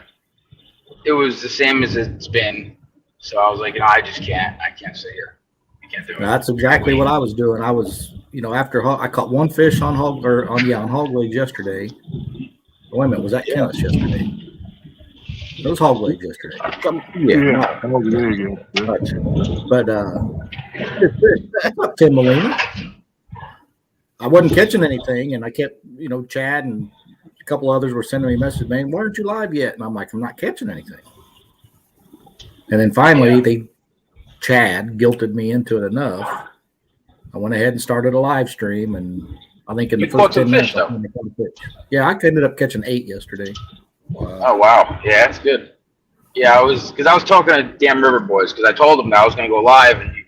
it was the same as it's been. So I was like, I just can't. I can't sit here. I can't do it. That's exactly what I was doing. I was, after I caught one fish on hog legs yesterday. Wait a minute, was that Kenneth yesterday? Those hog legs yesterday. Yeah. But Tim Molina. I wasn't catching anything, and I kept, Chad and a couple others were sending me messages, man, why aren't you live yet? And I'm like, I'm not catching anything. And then finally, Chad guilted me into it enough. I went ahead and started a live stream, and I think in the first 10 minutes, I ended up catching 8 yesterday. Wow. Oh wow, yeah, that's good. Yeah, I was talking to Damn River Boys because I told them that I was going to go live, and you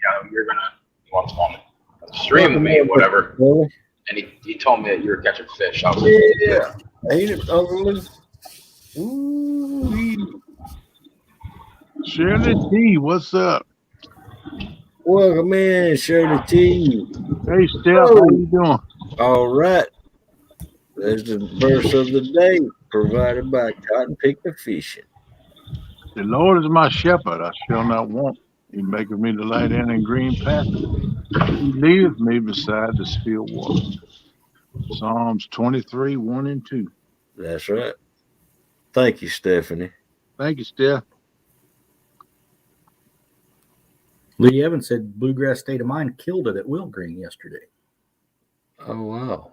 want to stream with me or whatever. Really? And he told me that you were catching fish. I was like, ain't it ugly? Ooh. Shirley T, what's up? Welcome in, Shirley T. Hey, Steph, how you doing? All right. There's the verse of the day provided by Cotton Picker Fishing. The Lord is my shepherd, I shall not want. He maketh me to lie down in green pastures. He leadeth me beside the still water. Psalms 23, 1 and 2. That's right. Thank you, Stephanie. Thank you, Steph. Lee Evans said Bluegrass State of Mind killed it at Will Green yesterday. Oh, wow.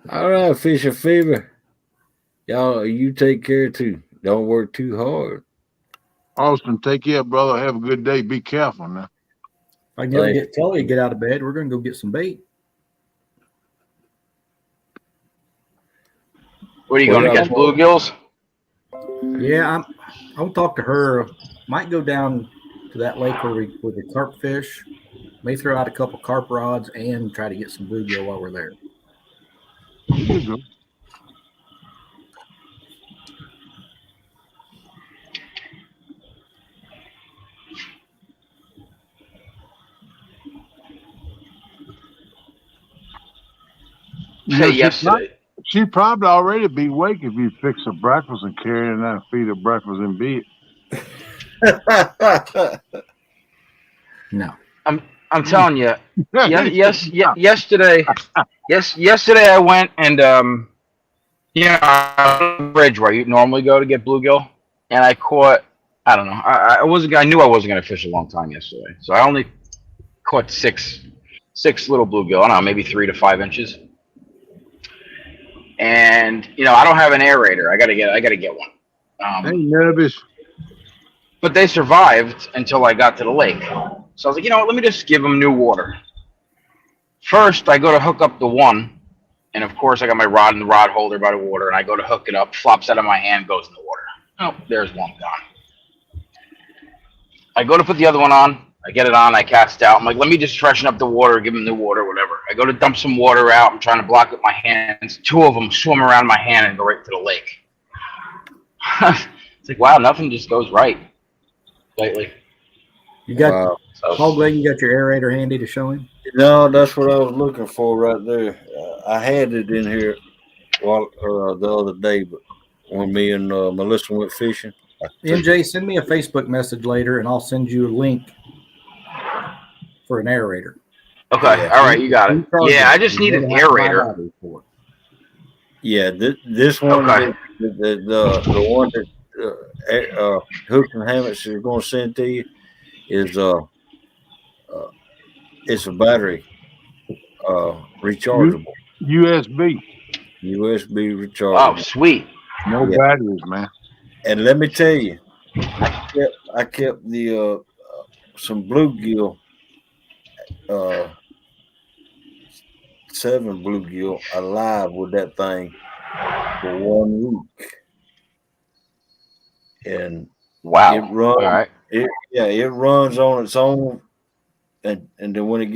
All right, Fisher Fever. Y'all, you take care too. Don't work too hard. Austin, take care, brother. Have a good day. Be careful now. If I can ever get Tully to get out of bed, we're going to go get some bait. What are you going to catch? Bluegills? Yeah, I'll talk to her. Might go down to that lake where we carp fish. May throw out a couple carp rods and try to get some bluegill while we're there. You go. Hey, yesterday. She'd probably already be awake if you fix her breakfast and carry her down and feed her breakfast in bed. No. I'm telling you. Yesterday I went and bridge where you normally go to get bluegill, and I caught. I don't know. I knew I wasn't going to fish a long time yesterday, so I only caught six little bluegill. I don't know, maybe 3 to 5 inches. And I don't have an aerator. I gotta get one. Ain't nervous. But they survived until I got to the lake. So I was like, what? Let me just give them new water. First, I go to hook up the one, and of course, I got my rod in the rod holder by the water, and I go to hook it up, flops out of my hand, goes in the water. Oh, there's one gone. I go to put the other one on. I get it on. I cast out. I'm like, let me just freshen up the water, give them new water, whatever. I go to dump some water out. I'm trying to block with my hands. 2 of them swim around my hand and go right to the lake. It's like, wow, nothing just goes right lately. You got Hog Leg, you got your aerator handy to show him? No, that's what I was looking for right there. I had it in here the other day, but when me and Melissa went fishing. MJ, send me a Facebook message later, and I'll send you a link for an aerator. Okay, all right, you got it. Yeah, I just need an aerator. Yeah, this one, okay. The one that Hooks and Hammocks is going to send to you is it's a battery rechargeable. USB rechargeable. Oh, sweet. No batteries, man. And let me tell you, I kept the some bluegill, 7 bluegill alive with that thing for 1 week. And wow, it runs. All right. It runs on its own, and then when it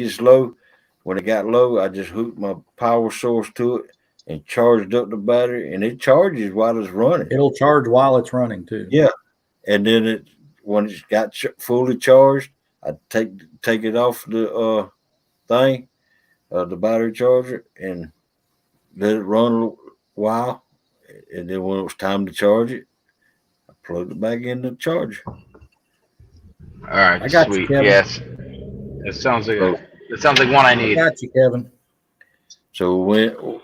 got low, I just hooked my power source to it and charged up the battery, and it charges while it's running. It'll charge while it's running too. Yeah, and then when it's got fully charged, I take it off the thing, the battery charger, and let it run a while, and then when it was time to charge it, I plugged it back in the charger. All right, I got sweet. You, Kevin. Yes, it sounds like one I need. I got you, Kevin. So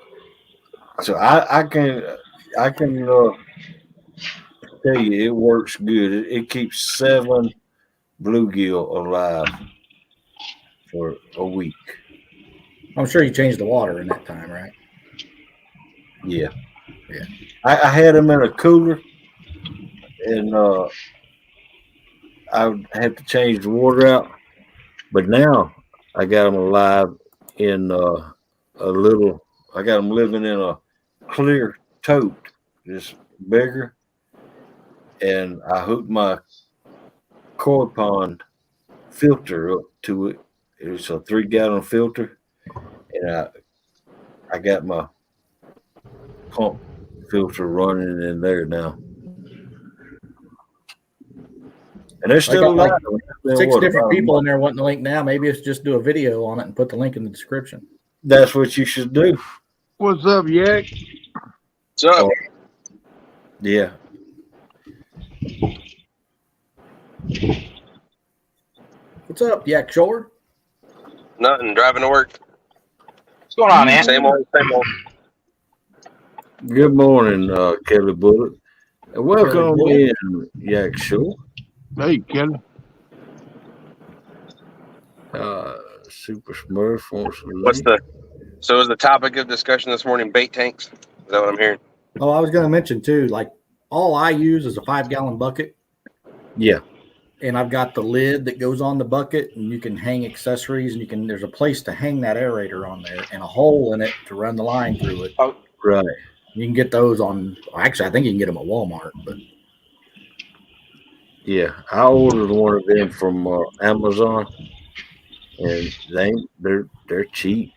I can tell you it works good. It keeps 7 bluegill alive for a week. I'm sure you changed the water in that time, right? Yeah. I had them in a cooler, and I would have to change the water out. But now I got them alive in I got them living in a clear tote, just bigger. And I hooked my koi pond filter up to it. It's a 3-gallon filter. And I got my pump filter running in there now. And there's still like 6 different people in there wanting the link now. Maybe it's just do a video on it and put the link in the description. That's what you should do. What's up, Yak? What's up? Yeah. What's up, Yak Shore? Nothing. Driving to work. What's going on, man? Same old, same old. Good morning, Kelly Bullock. And welcome Kelly in, Yak Shore. Hey, Kelly. Super Smurf wants to What's the? So is the topic of discussion this morning bait tanks? Is that what I'm hearing? Oh, I was going to mention too, like all I use is a 5-gallon bucket. Yeah. And I've got the lid that goes on the bucket, and you can hang accessories, and there's a place to hang that aerator on there and a hole in it to run the line through it. Oh, right. You can get those actually, I think you can get them at Walmart, but Yeah, I ordered one of them from Amazon, and they're cheap.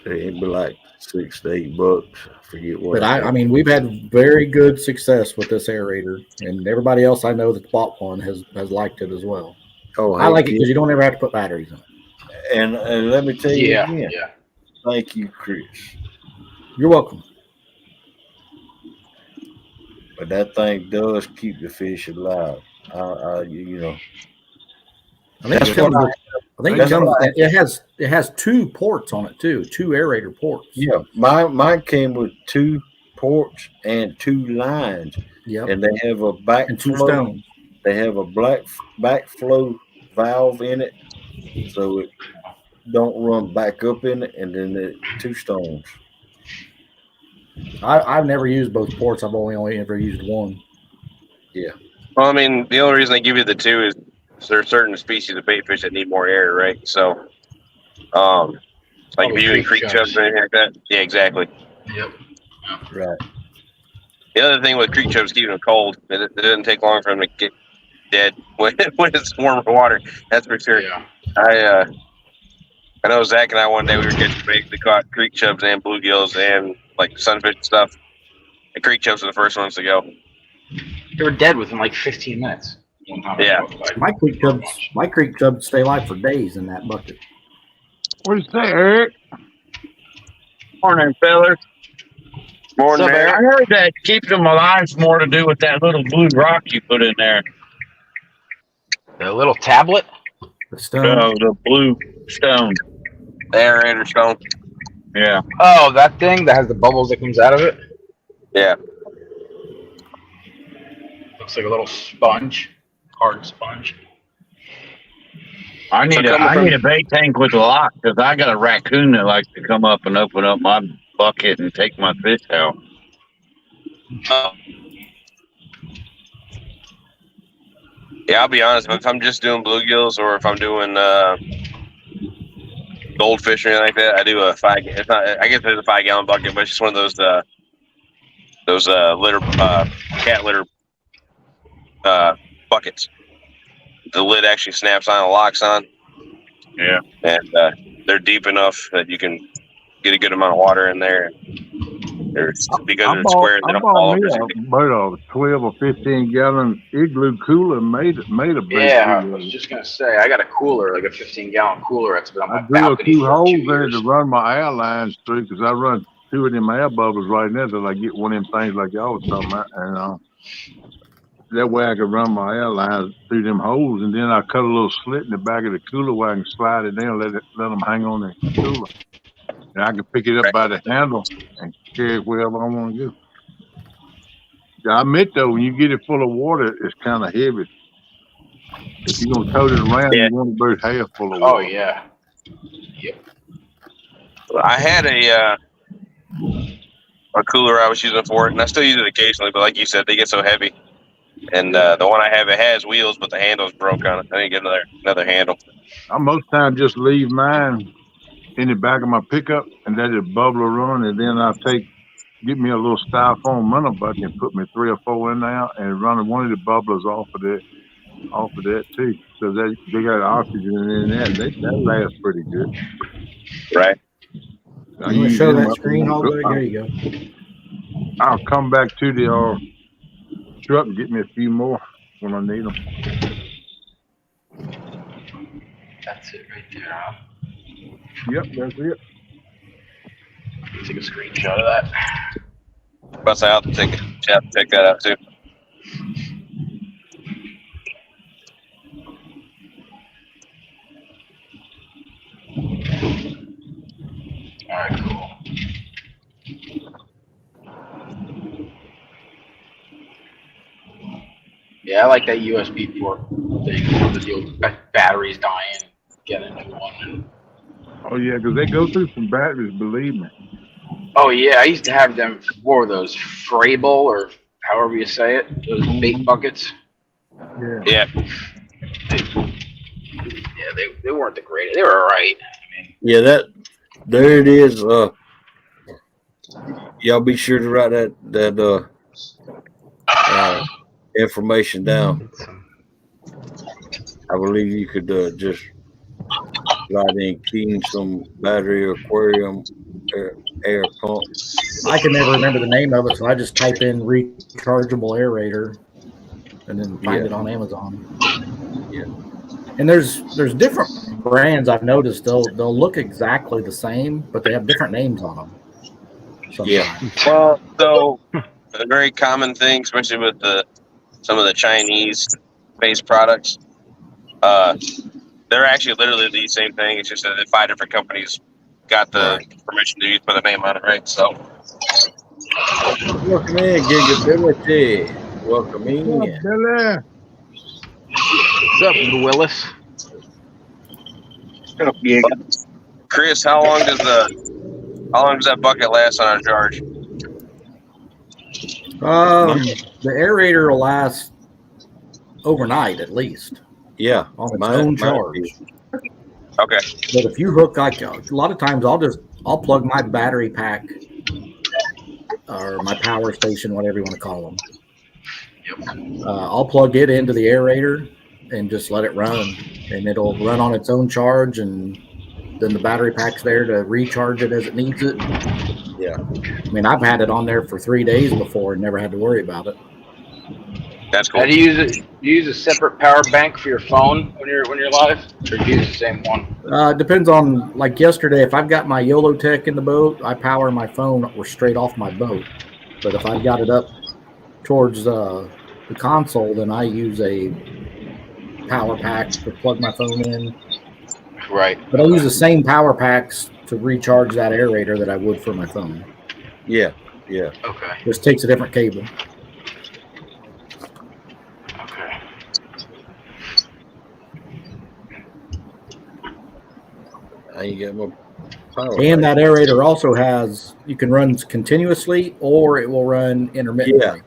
They'd be like $6 to $8. I forget what. But I mean, we've had very good success with this aerator, and everybody else I know that's bought one has liked it as well. Oh, I like it because you don't ever have to put batteries in it. And let me tell you again. Yeah. Thank you, Chris. You're welcome. But that thing does keep the fish alive. You know. I think it has 2 ports on it too, 2 aerator ports. Yeah, mine came with 2 ports and 2 lines. Yep. And they have a back and 2 flow. stones. They have a backflow valve in it, so it don't run back up in it, and then the 2 stones. I've never used both ports. I've only ever used one. Yeah. Well, I mean, the only reason they give you the 2 is there are certain species of bait fish that need more air, right? So, like if you in creek chubs or anything like that. Yeah, exactly. Yep. Right. The other thing with creek chubs keeping them cold, it doesn't take long for them to get dead when it's warmer water. That's for sure. Yeah. I know Zach and I one day we were catching bait. We caught creek chubs and bluegills and like sunfish and stuff. The creek chubs were the first ones to go. They were dead within like 15 minutes. One time Yeah. My creek chubs stay alive for days in that bucket. What's that, Eric? Morning, fellas. Morning, man. I heard that keeps them alive's more to do with that little blue rock you put in there. The little tablet. The stone. Oh, the blue stone. The aerator stone. Yeah. Oh, that thing that has the bubbles that comes out of it. Yeah. Looks like a little sponge, hard sponge. I need a bait tank with a lock because I got a raccoon that likes to come up and open up my bucket and take my fish out. Yeah, I'll be honest. If I'm just doing bluegills or if I'm doing goldfish or anything like that, I do a 5. It's not. I guess it's a 5-gallon bucket, but it's just one of those litter cat litter buckets. The lid actually snaps on and locks on. Yeah. And they're deep enough that you can get a good amount of water in there. Because they're square, they don't fall over. About a 12 or 15 gallon igloo cooler made a bait. Yeah, I was just gonna say I got a cooler, like a 15-gallon cooler. That's been on my I balcony drill 2 for holes 2 there years. to run my air lines through because I run 2 of them air bubbles right now till I get one of them things like y'all was talking about, and that way I can run my air lines through them holes, and then I cut a little slit in the back of the cooler where I can slide it down, let them hang on the cooler, and I can pick it up by the handle and carry it wherever I want to go. I admit though, when you get it full of water, it's kind of heavy. If you're gonna tote it around, you want it about half full of water. Oh yeah. Yep. I had a cooler I was using for it, and I still use it occasionally. But like you said, they get so heavy. And the one I have, it has wheels, but the handle's broke on it. I need to get another handle. I most times just leave mine in the back of my pickup and let it bubble run, and then I'll get me a little styrofoam runner bucket and put me 3 or 4 in there and run one of the bubblers off of that too. So they got oxygen in there, and that lasts pretty good. Right. You want to show that screen all day? There you go. I'll come back to the truck and get me a few more when I need them. That's it right there, huh? Yep, that's it. Take a screenshot of that. Bust out and check that out too. All right, cool. Yeah, I like that USB port thing. The batteries dying, get a new one. Oh yeah, because they go through some batteries, believe me. Oh yeah, I used to have them for those Frable or however you say it, those bait buckets. Yeah. They weren't the greatest. They were all right. I mean, Yeah, there it is. Y'all be sure to write that information down. I believe you could just write in keying some battery aquarium air pump. I can never remember the name of it, so I just type in rechargeable aerator and then find it on Amazon. Yeah. And there's different brands I've noticed. They'll look exactly the same, but they have different names on them. Sometimes. Yeah. Well, so a very common thing, especially with some of the Chinese-based products, they're actually literally the same thing. It's just that 5 different companies got the permission to use the name on it, right? So, Welcome in, Gigability. Welcome in. Billy. what's up, Willis? Chris, how long does that bucket last on a charge? The aerator will last overnight at least. Yeah, on its own charge. Okay. But if you hook, like a lot of times, I'll plug my battery pack or my power station, whatever you want to call them. Yep. I'll plug it into the aerator and just let it run, and it'll run on its own charge, and then the battery pack's there to recharge it as it needs it. Yeah. I mean, I've had it on there for 3 days before and never had to worry about it. That's cool. How do you use it? Do you use a separate power bank for your phone when you're live, or do you use the same one? Depends on, like yesterday, if I've got my YOLO Tech in the boat, I power my phone or straight off my boat. But if I've got it up towards the console, then I use a power pack to plug my phone in. Right. But I use the same power packs to recharge that aerator that I would for my phone. Yeah. Yeah. Okay. Just takes a different cable. Okay. I ain't got my power. And that aerator also has, you can run continuously or it will run intermittently.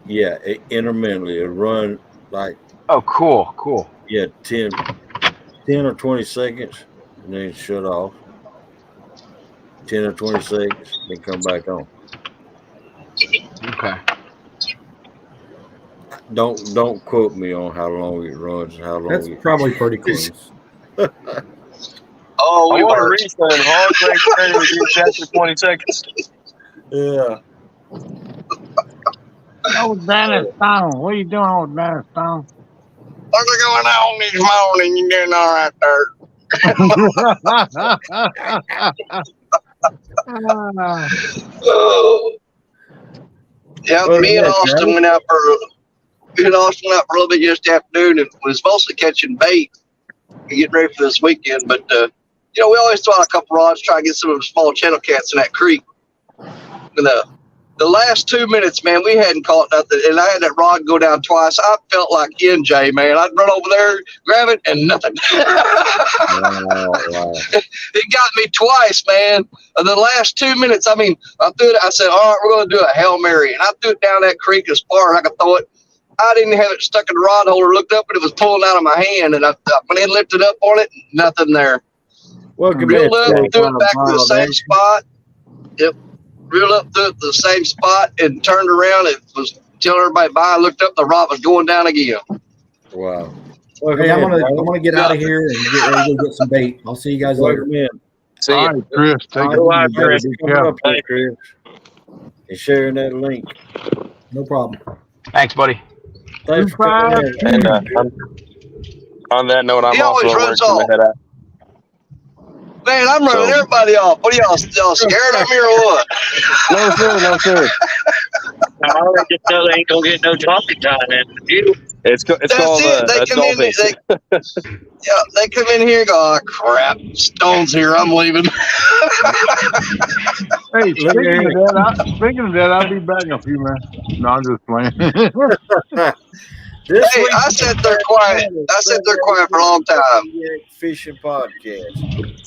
Yeah, intermittently. It'll run like. Oh, cool. Cool. Yeah, 10 or 20 seconds, and then shut off. 10 or 20 seconds, then come back on. Okay. Don't quote me on how long it runs and how long. That's probably pretty close. Oh, we want to restart. Hog break after 20 seconds. Yeah. Oh, Dennis Stone. What are you doing old Dennis Stone? What's going on this morning? You doing all right there? Yeah, me and Austin went out for a little bit yesterday afternoon and was mostly catching bait and getting ready for this weekend. But we always throw out a couple rods, try to get some of the small channel cats in that creek. And the last 2 minutes, man, we hadn't caught nothing, and I had that rod go down twice. I felt like NJ, man. I'd run over there, grab it, and nothing. Wow. It got me twice, man. In the last 2 minutes, I mean, I threw it. I said, all right, we're going to do a Hail Mary, and I threw it down that creek as far as I could throw it. I didn't have it stuck in the rod holder. Looked up, and it was pulling out of my hand, and I went in, lifted up on it, nothing there. Welcome Reeled up, threw it back to the same spot. Yep. Reeled up to the same spot and turned around. It was telling everybody bye. I looked up, the rod was going down again. Wow. Hey, I'm gonna get out of here and get ready to go get some bait. I'll see you guys later. See All you. right, Chris. Take it Bye, Chris. easy. Come up here, Chris. And sharing that link. No problem. Thanks, buddy. Thanks for coming in. And on that note, I'm He also always at work runs to off. head out. Man, I'm running everybody off. What are y'all scared of me or what? No, sir. No, sir. I already just know they ain't gonna get no talking time in you. It's That's called it. They come in. They come in here and go, oh, crap, Stone's here. I'm leaving. Hey, speaking of that, I'll be back in a few minutes. No, I'm just playing. Hey, I sat there quiet. I sat there quiet for a long time. Fishing podcast.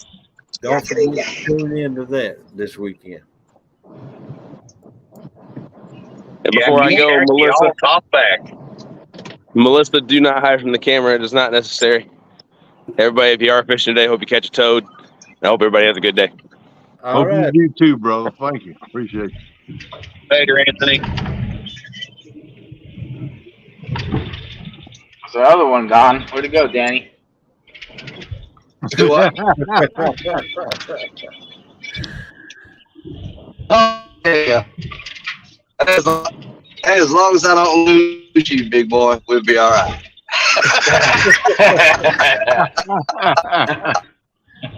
Don't forget to tune into that this weekend. And before I go, Melissa, talk back. Melissa, do not hide from the camera. It is not necessary. Everybody, if you are fishing today, hope you catch a toad. I hope everybody has a good day. Hope you do too, brother. Thank you. Appreciate you. Later, Anthony. So the other one gone. Where'd it go, Danny? Do what? Oh, yeah. As long as I don't lose you, big boy, we'll be all right.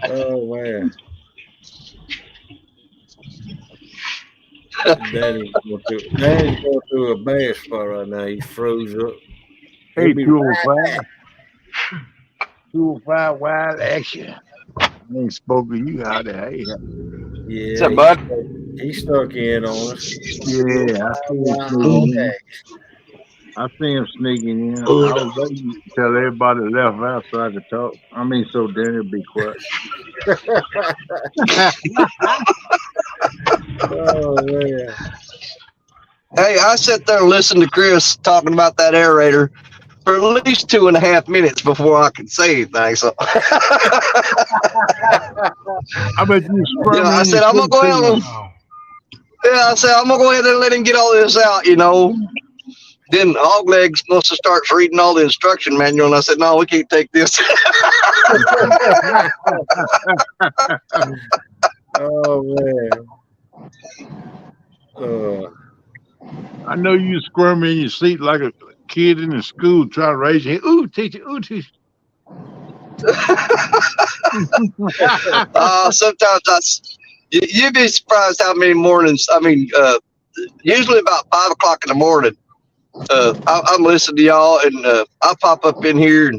Oh, man. Danny's going through a bad spot right now. He froze up. Hey, 205. 205 wild action. I ain't spoke to you out there. Hey. Yeah. What's up, bud? He stuck in on us. Yeah, I seen him sneaking in. I was waiting to tell everybody left out so I could talk. I mean, so Danny would be quiet. Oh, man. Hey, I sat there and listened to Chris talking about that aerator for at least 2.5 minutes before I could say anything. So I bet you I said, I'm gonna go ahead and I'm gonna go ahead and let him get all this out, you know. Then Hoglegs wants to start reading all the instruction manual, and I said, no, we can't take this. Oh, man. I know you squirming in your seat like a kid in the school trying to raise your hand. Ooh, teacher, ooh, teacher. Sometimes you'd be surprised how many mornings. I mean, usually about 5 o'clock in the morning, I'm listening to y'all, and I'll pop up in here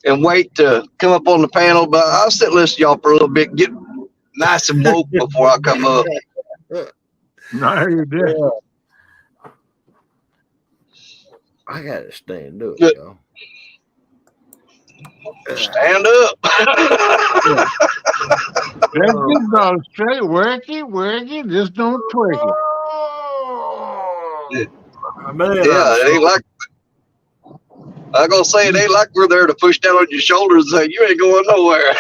and wait to come up on the panel. But I'll sit and listen to y'all for a little bit, get nice and woke before I come up. No, you did. I gotta stand up, y'all. Stand up. That's just all straight. Work it. Just don't twerk it. Yeah, it ain't like. I'm gonna say it ain't like we're there to push down on your shoulders and say you ain't going nowhere.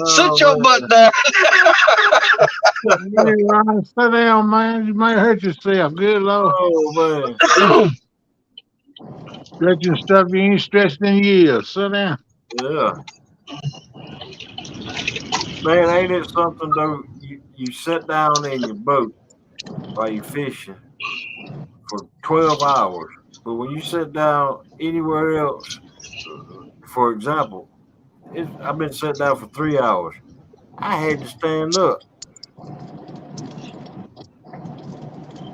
Sit your butt down. Sit down, man. You might hurt yourself. Good Lord. Oh, man. Stretching stuff you ain't stretched in years. Sit down. Yeah. Man, ain't it something, though? You sit down in your boat while you're fishing for 12 hours. But when you sit down anywhere else, for example, I've been sitting down for 3 hours. I had to stand up.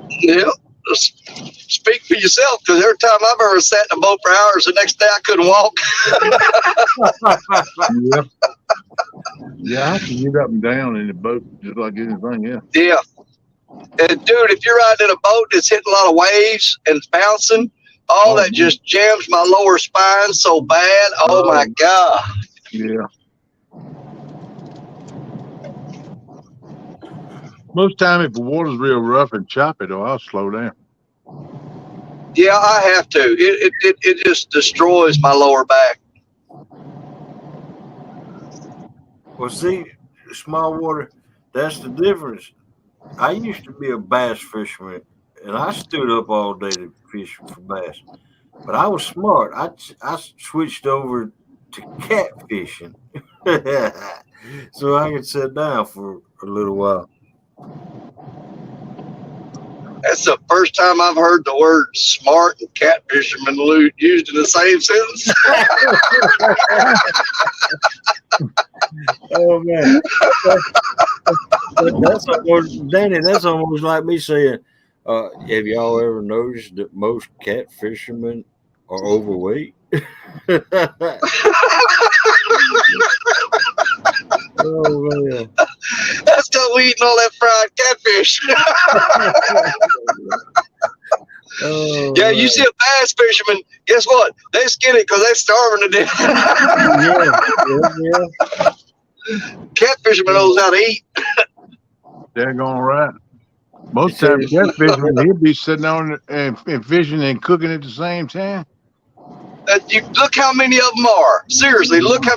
Yeah. Speak for yourself, because every time I've ever sat in a boat for hours, the next day I couldn't walk. Yep. Yeah, I can get up and down in the boat just like anything else. Yeah. And dude, if you're riding in a boat that's hitting a lot of waves and it's bouncing, that just jams my lower spine so bad. Oh my God. Yeah. Most time, if the water's real rough and choppy, though, I'll slow down. Yeah, I have to. It just destroys my lower back. Well, see, small water, that's the difference. I used to be a bass fisherman, and I stood up all day to fish for bass. But I was smart. I switched over to catfishing, so I could sit down for a little while. That's the first time I've heard the word smart and catfisherman used in the same sentence. Oh man, that's almost, Danny. That's almost like me saying, "Have y'all ever noticed that most cat fishermen are overweight?" Oh man, That's because we eating all that fried catfish. oh, Yeah, man. you see a bass fisherman, guess what? They skinny because they're starving to death. Yeah. Cat fisherman knows how to eat. They're going right. Most times, catfishing, he'll be sitting on and fishing and cooking at the same time. You look how many of them are. Seriously, look how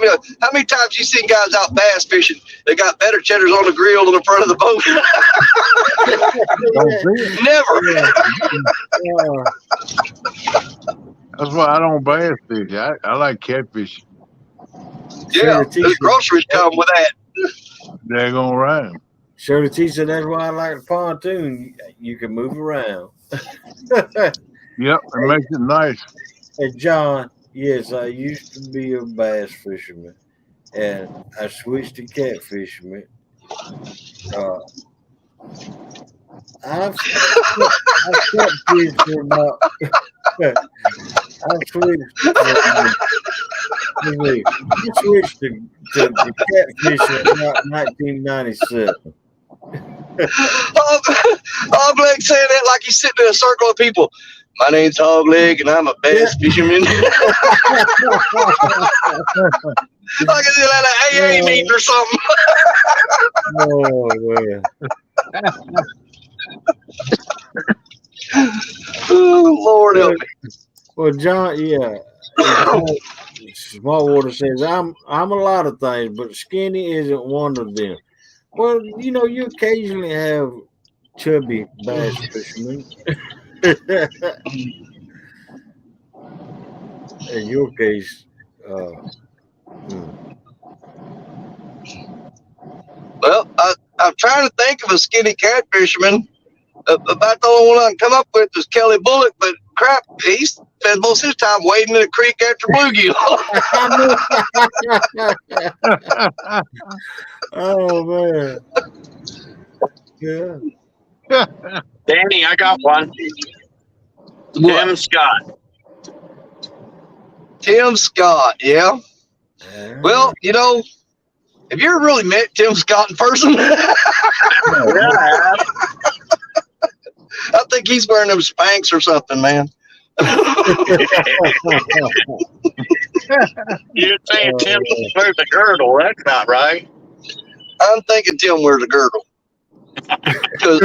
many times you seen guys out bass fishing. They got better cheddars on the grill in the front of the boat. Never. That's why I don't bass fish. I like catfish. Yeah, the groceries come with that. They're going right. Shirley T said that's why I like the pontoon. You can move around. Yep, it makes it nice. Hey, John, yes, I used to be a bass fisherman, and I switched to catfishing. I've catfished for about. I switched to catfishing about 1997. Hog Leg saying that like he's sitting in a circle of people. My name's Hog Leg and I'm a bass fisherman. Like it's like an AA meeting or something. Oh man. Oh, Lord help me. Well, John, yeah. Small Water says I'm a lot of things, but skinny isn't one of them. Well, you know, you occasionally have chubby bass fishermen. In your case, Well, I'm trying to think of a skinny cat fisherman. About the only one I can come up with is Kelly Bullock, but crap, he spends most of his time wading in a creek after bluegill. Oh man. Yeah. Danny, I got one. Tim Scott. Tim Scott, yeah. Well, you know, have you ever really met Tim Scott in person? I think he's wearing them Spanx or something, man. You're saying Tim wears a girdle. That's not right. I'm thinking Tim wears a girdle. Because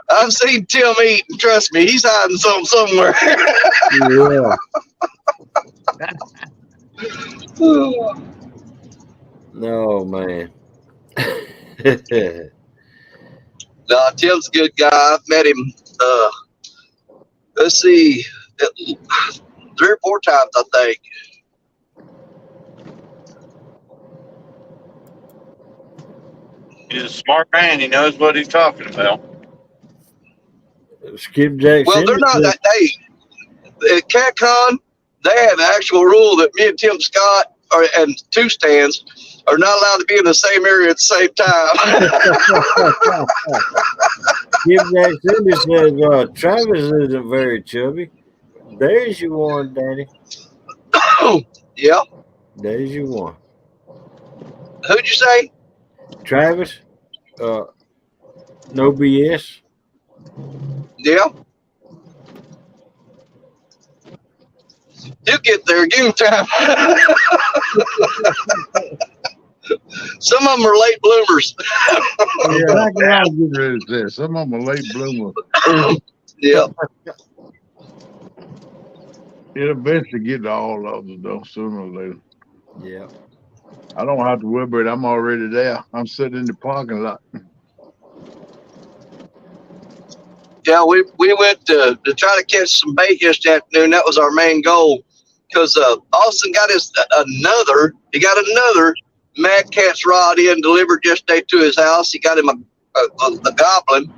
I've seen Tim eat, and trust me, he's hiding something somewhere. Yeah. No man. No, Tim's a good guy. I've met him. Let's see, 3 or 4 times, I think. He's a smart man. He knows what he's talking about. Skip Jackson. Well, they're not that. Hey, at CatCon, they have an actual rule that me and Tim Scott and 2 stands are not allowed to be in the same area at the same time. Skip Jackson says Travis isn't very chubby. There's your one, Danny. Yeah. There's your one. Who'd you say? Travis. No BS. Yeah. He'll get there. Give him time. Some of them are late bloomers. Yeah, I'll get rid of this. Some of them are late bloomers. Yeah. It'll eventually get to all of them, though, sooner or later. Yeah. I don't have to worry about it. I'm already there. I'm sitting in the parking lot. Yeah, we went to try to catch some bait yesterday afternoon. That was our main goal. Because Austin got another Mad Cat's rod in delivered yesterday to his house. He got him a goblin.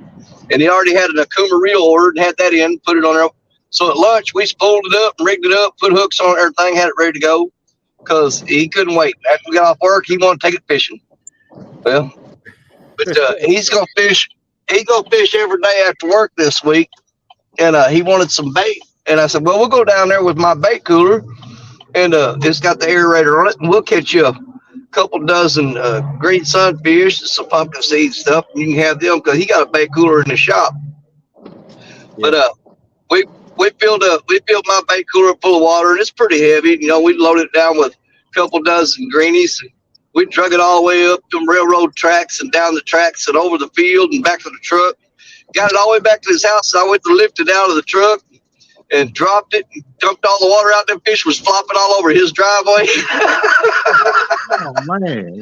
and he already had an Akuma reel ordered and had that in, put it on there. So at lunch, we spooled it up and rigged it up, put hooks on everything, had it ready to go because he couldn't wait. After we got off work, he wanted to take it fishing. Well, but he's gonna fish. He's gonna fish every day after work this week, and he wanted some bait. And I said, well, we'll go down there with my bait cooler, and it's got the aerator on it, and we'll catch you a couple dozen green sunfish, some pumpkin seed stuff, and you can have them because he got a bait cooler in the shop. Yeah. But we filled my bait cooler full of water, and it's pretty heavy. You know, we loaded it down with a couple dozen greenies. And we drug it all the way up them railroad tracks and down the tracks and over the field and back to the truck. Got it all the way back to his house. So I went to lift it out of the truck and dropped it and dumped all the water out. Them fish was flopping all over his driveway. Oh, man.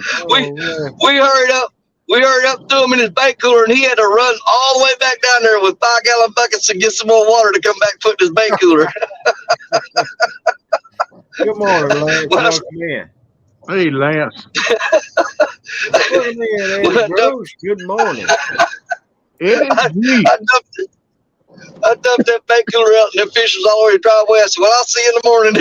We hurried up. We hurried up to him in his bait cooler, and he had to run all the way back down there with 5-gallon buckets to get some more water to come back and put in his bait cooler. Good morning, Lance. Welcome in. Hey, Lance. Welcome in, Eddie Bruce. Good morning. I dumped that bait cooler out, and the fish was all over the driveway. I said, well, I'll see you in the morning.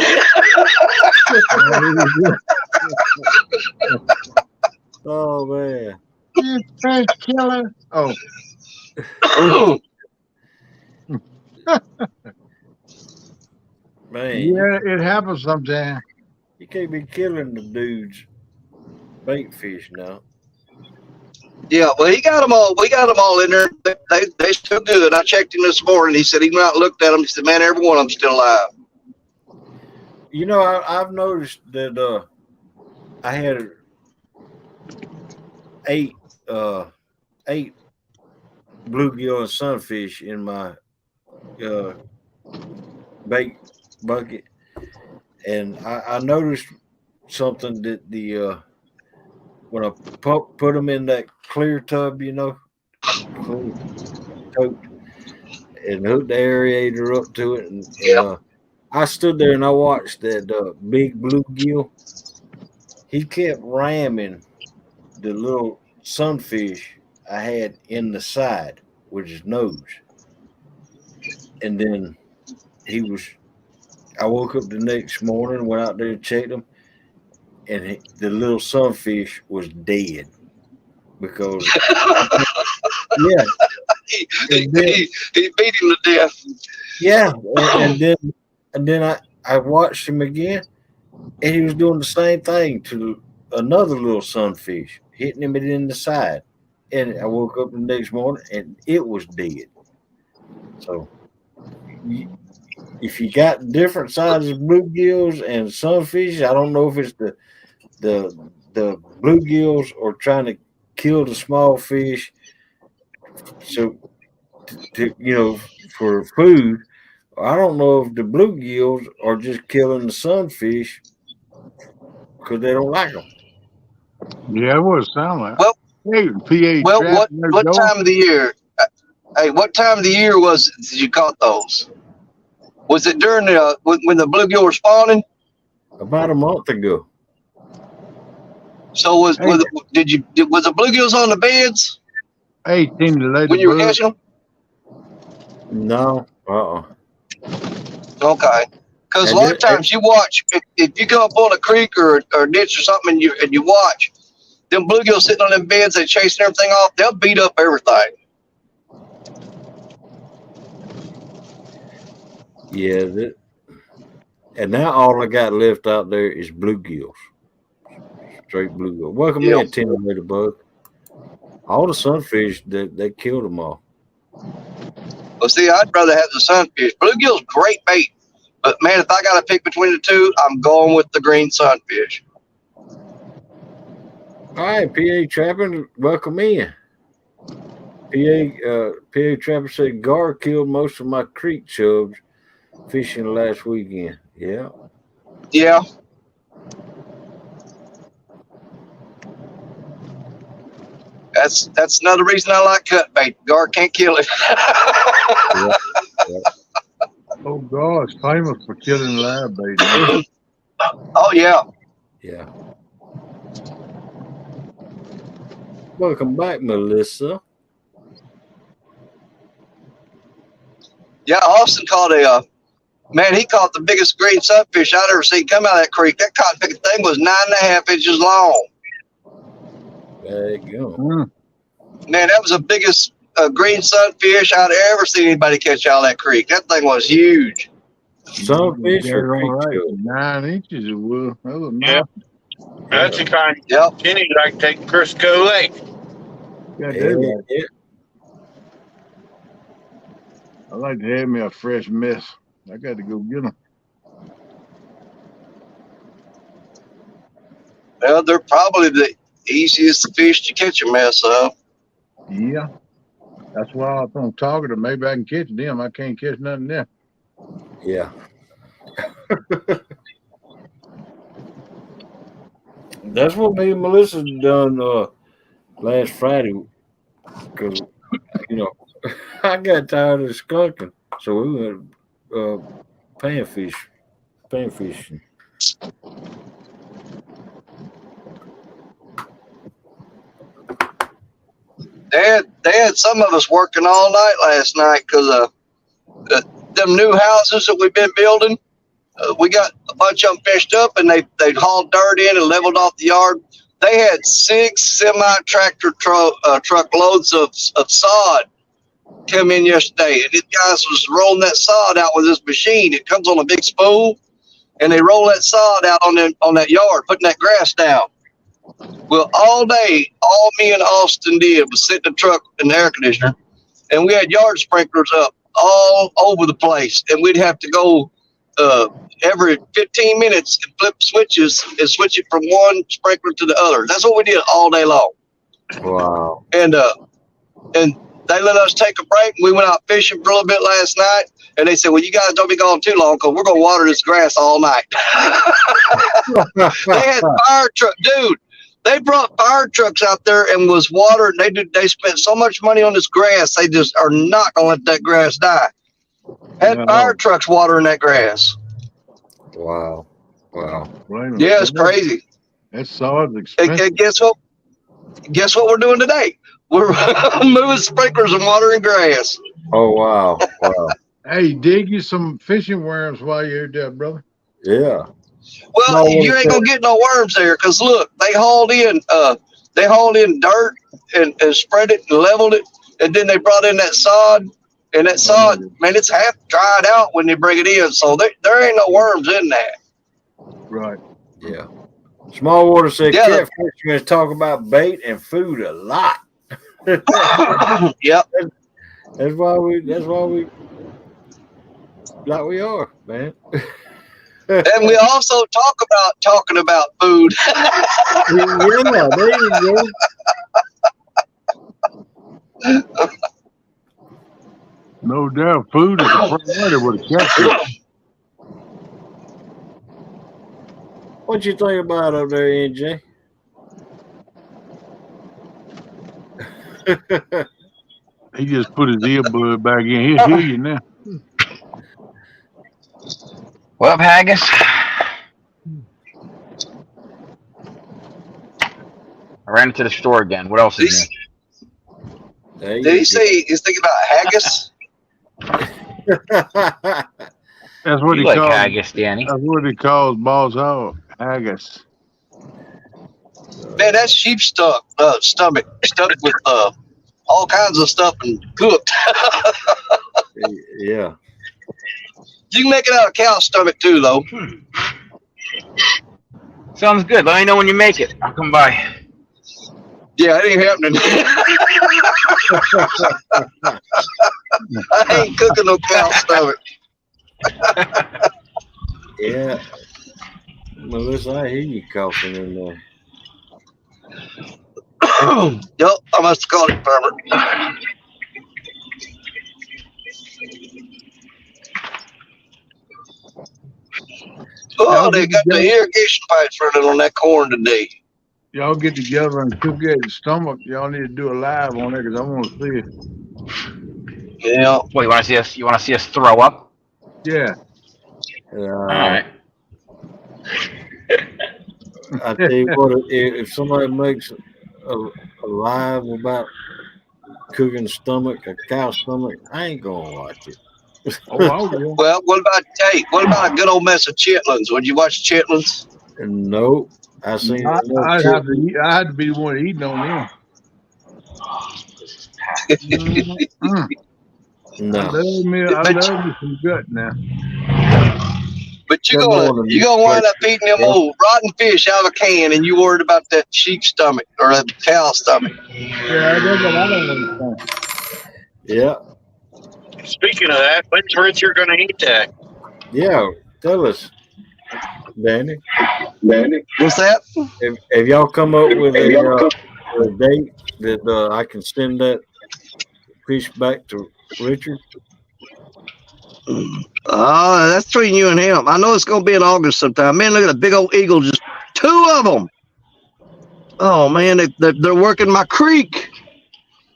Oh, man. You fish killer. Oh. Man. Yeah, it happens sometimes. You can't be killing the dudes bait fish now. Yeah, well, he got them all. We got them all in there. They still good. I checked him this morning. He said he went out and looked at them. He said, man, every one of them's still alive. You know, I've noticed that I had eight bluegill and sunfish in my bait bucket, and I noticed something that when I put them in that clear tub, you know, clear tote, and hooked the aerator up to it, and I stood there and I watched that big bluegill. He kept ramming the little sunfish I had in the side with his nose, and then I woke up the next morning, went out there and checked him, and the little sunfish was dead because he beat him to death. Yeah, and then I watched him again, and he was doing the same thing to another little sunfish, hitting him in the side. And I woke up the next morning, and it was dead. So, if you got different sizes of bluegills and sunfish, I don't know if it's the bluegills are trying to kill the small fish, so to for food. I don't know if the bluegills are just killing the sunfish because they don't like them. Yeah, it would sound like. Well, PA. Well, what time of the year? Hey, what time of the year was it that you caught those? Was it during when the bluegill were spawning? About a month ago. So was the bluegills on the beds? 18 to late when you were catching them? No. Okay. Because a lot of times you watch if you go up on a creek or a ditch or something and you watch them bluegills sitting on them beds, they chasing everything off. They'll beat up everything. Yeah, and now all I got left out there is bluegills, straight bluegill. Welcome in, Tim Ladybug. All the sunfish, they killed them all. Well, see, I'd rather have the sunfish. Bluegill's great bait, but man, if I got to pick between the two, I'm going with the green sunfish. All right, PA Trapping, welcome in. PA Trapper said Gar killed most of my creek chubs fishing last weekend. Yeah. Yeah. That's another reason I like cut bait. Gar can't kill it. Yeah. Oh gosh, famous for killing live bait. Oh yeah. Yeah. Welcome back, mèLîSSà. Yeah, Austin caught man, he caught the biggest green sunfish I'd ever seen come out of that creek. That cotton picking thing was 9.5 inches long. There you go. Man, that was the biggest green sunfish I'd ever seen anybody catch out of that creek. That thing was huge. Sunfish or all right. creek 9 inches it was. That was Yeah. nice. That's the kind Yep. of Kenny like to take Crisco Lake. Yeah, Yeah. I like to have me a fresh mess. I got to go get them. Well, they're probably the easiest fish to catch a mess of. Yeah. That's why I was on talking to. Maybe I can catch them. I can't catch nothing there. Yeah. That's what me and Melissa done last Friday. Because, I got tired of skunking. So we went panfishing. They had some of us working all night last night because them new houses that we've been building, we got a bunch of them fished up, and they'd hauled dirt in and leveled off the yard. They had 6 semi-tractor truck loads of sod come in yesterday, and these guys was rolling that sod out with this machine. It comes on a big spool, and they roll that sod out on that yard, putting that grass down. Well, all day, all me and Austin did was sit in the truck in the air conditioner, and we had yard sprinklers up all over the place, and we'd have to go every 15 minutes and flip switches and switch it from one sprinkler to the other. That's what we did all day long. Wow. And they let us take a break. We went out fishing for a little bit last night, and they said, well, you guys don't be gone too long because we're going to water this grass all night. They had fire truck, dude. They brought fire trucks out there and was watered. They spent so much money on this grass. They just are not going to let that grass die. Had fire trucks watering that grass. Wow. Yeah, it's crazy. That sod's expensive. And guess what? Guess what we're doing today? We're moving sprinklers and watering grass. Oh, wow. Hey, dig you some fishing worms while you're there, brother. Yeah. Well, you ain't gonna get no worms there, cause look, they hauled in dirt and spread it and leveled it, and then they brought in that sod, and that sod, man, it's half dried out when they bring it in, so there ain't no worms in that. Right. Yeah. Small Water said catfishers talk about bait and food a lot. Yep. That's why we like we are, man. And we also talking about food. Yeah, there you go. No doubt, food is a priority with a catfish. What you think about over there, NJ? He just put his earbud back in. He'll hear you now. What up, Haggis? I ran into the store again. What else is new? Did he say he's thinking about haggis? That's what you he like calls haggis, Danny. That's what he calls balls out. Haggis. Man, that's sheep stomach stuffed with all kinds of stuff and cooked. Yeah. You can make it out of cow stomach too, though. Sounds good. Let me know when you make it. I'll come by. Yeah, it ain't happening. I ain't cooking no cow stomach. Yeah. Melissa, I hear you coughing in there. Yep, I must have called it farmer. Oh, they got the irrigation pipes running on that corn today. Y'all get together and cook that stomach. Y'all need to do a live on it because I want to see it. Yeah. What, you want to see us throw up? Yeah. All right. I tell you what, if somebody makes a live about cooking a cow stomach, I ain't gonna watch it. Oh, I will. Well, what about a good old mess of chitlins? Would you watch chitlins? Nope. I seen enough I'd have to chitlins. eat. I had to be the one eating on them. Mm. No. I love me some gut now. But you're Good gonna morning, wind up eating them Yeah. old rotten fish out of a can, and you worried about that sheep stomach or that cow stomach. Yeah, that's what I don't understand. Yeah. Speaking of that, when's Richard going to eat that? Yeah. Tell us, Danny. What's that? If y'all come up with a date that I can send that fish back to Richard. That's between you and him. I know it's gonna be in August sometime. Man, look at a big old eagle, just 2 of them. Oh man, they're working my creek.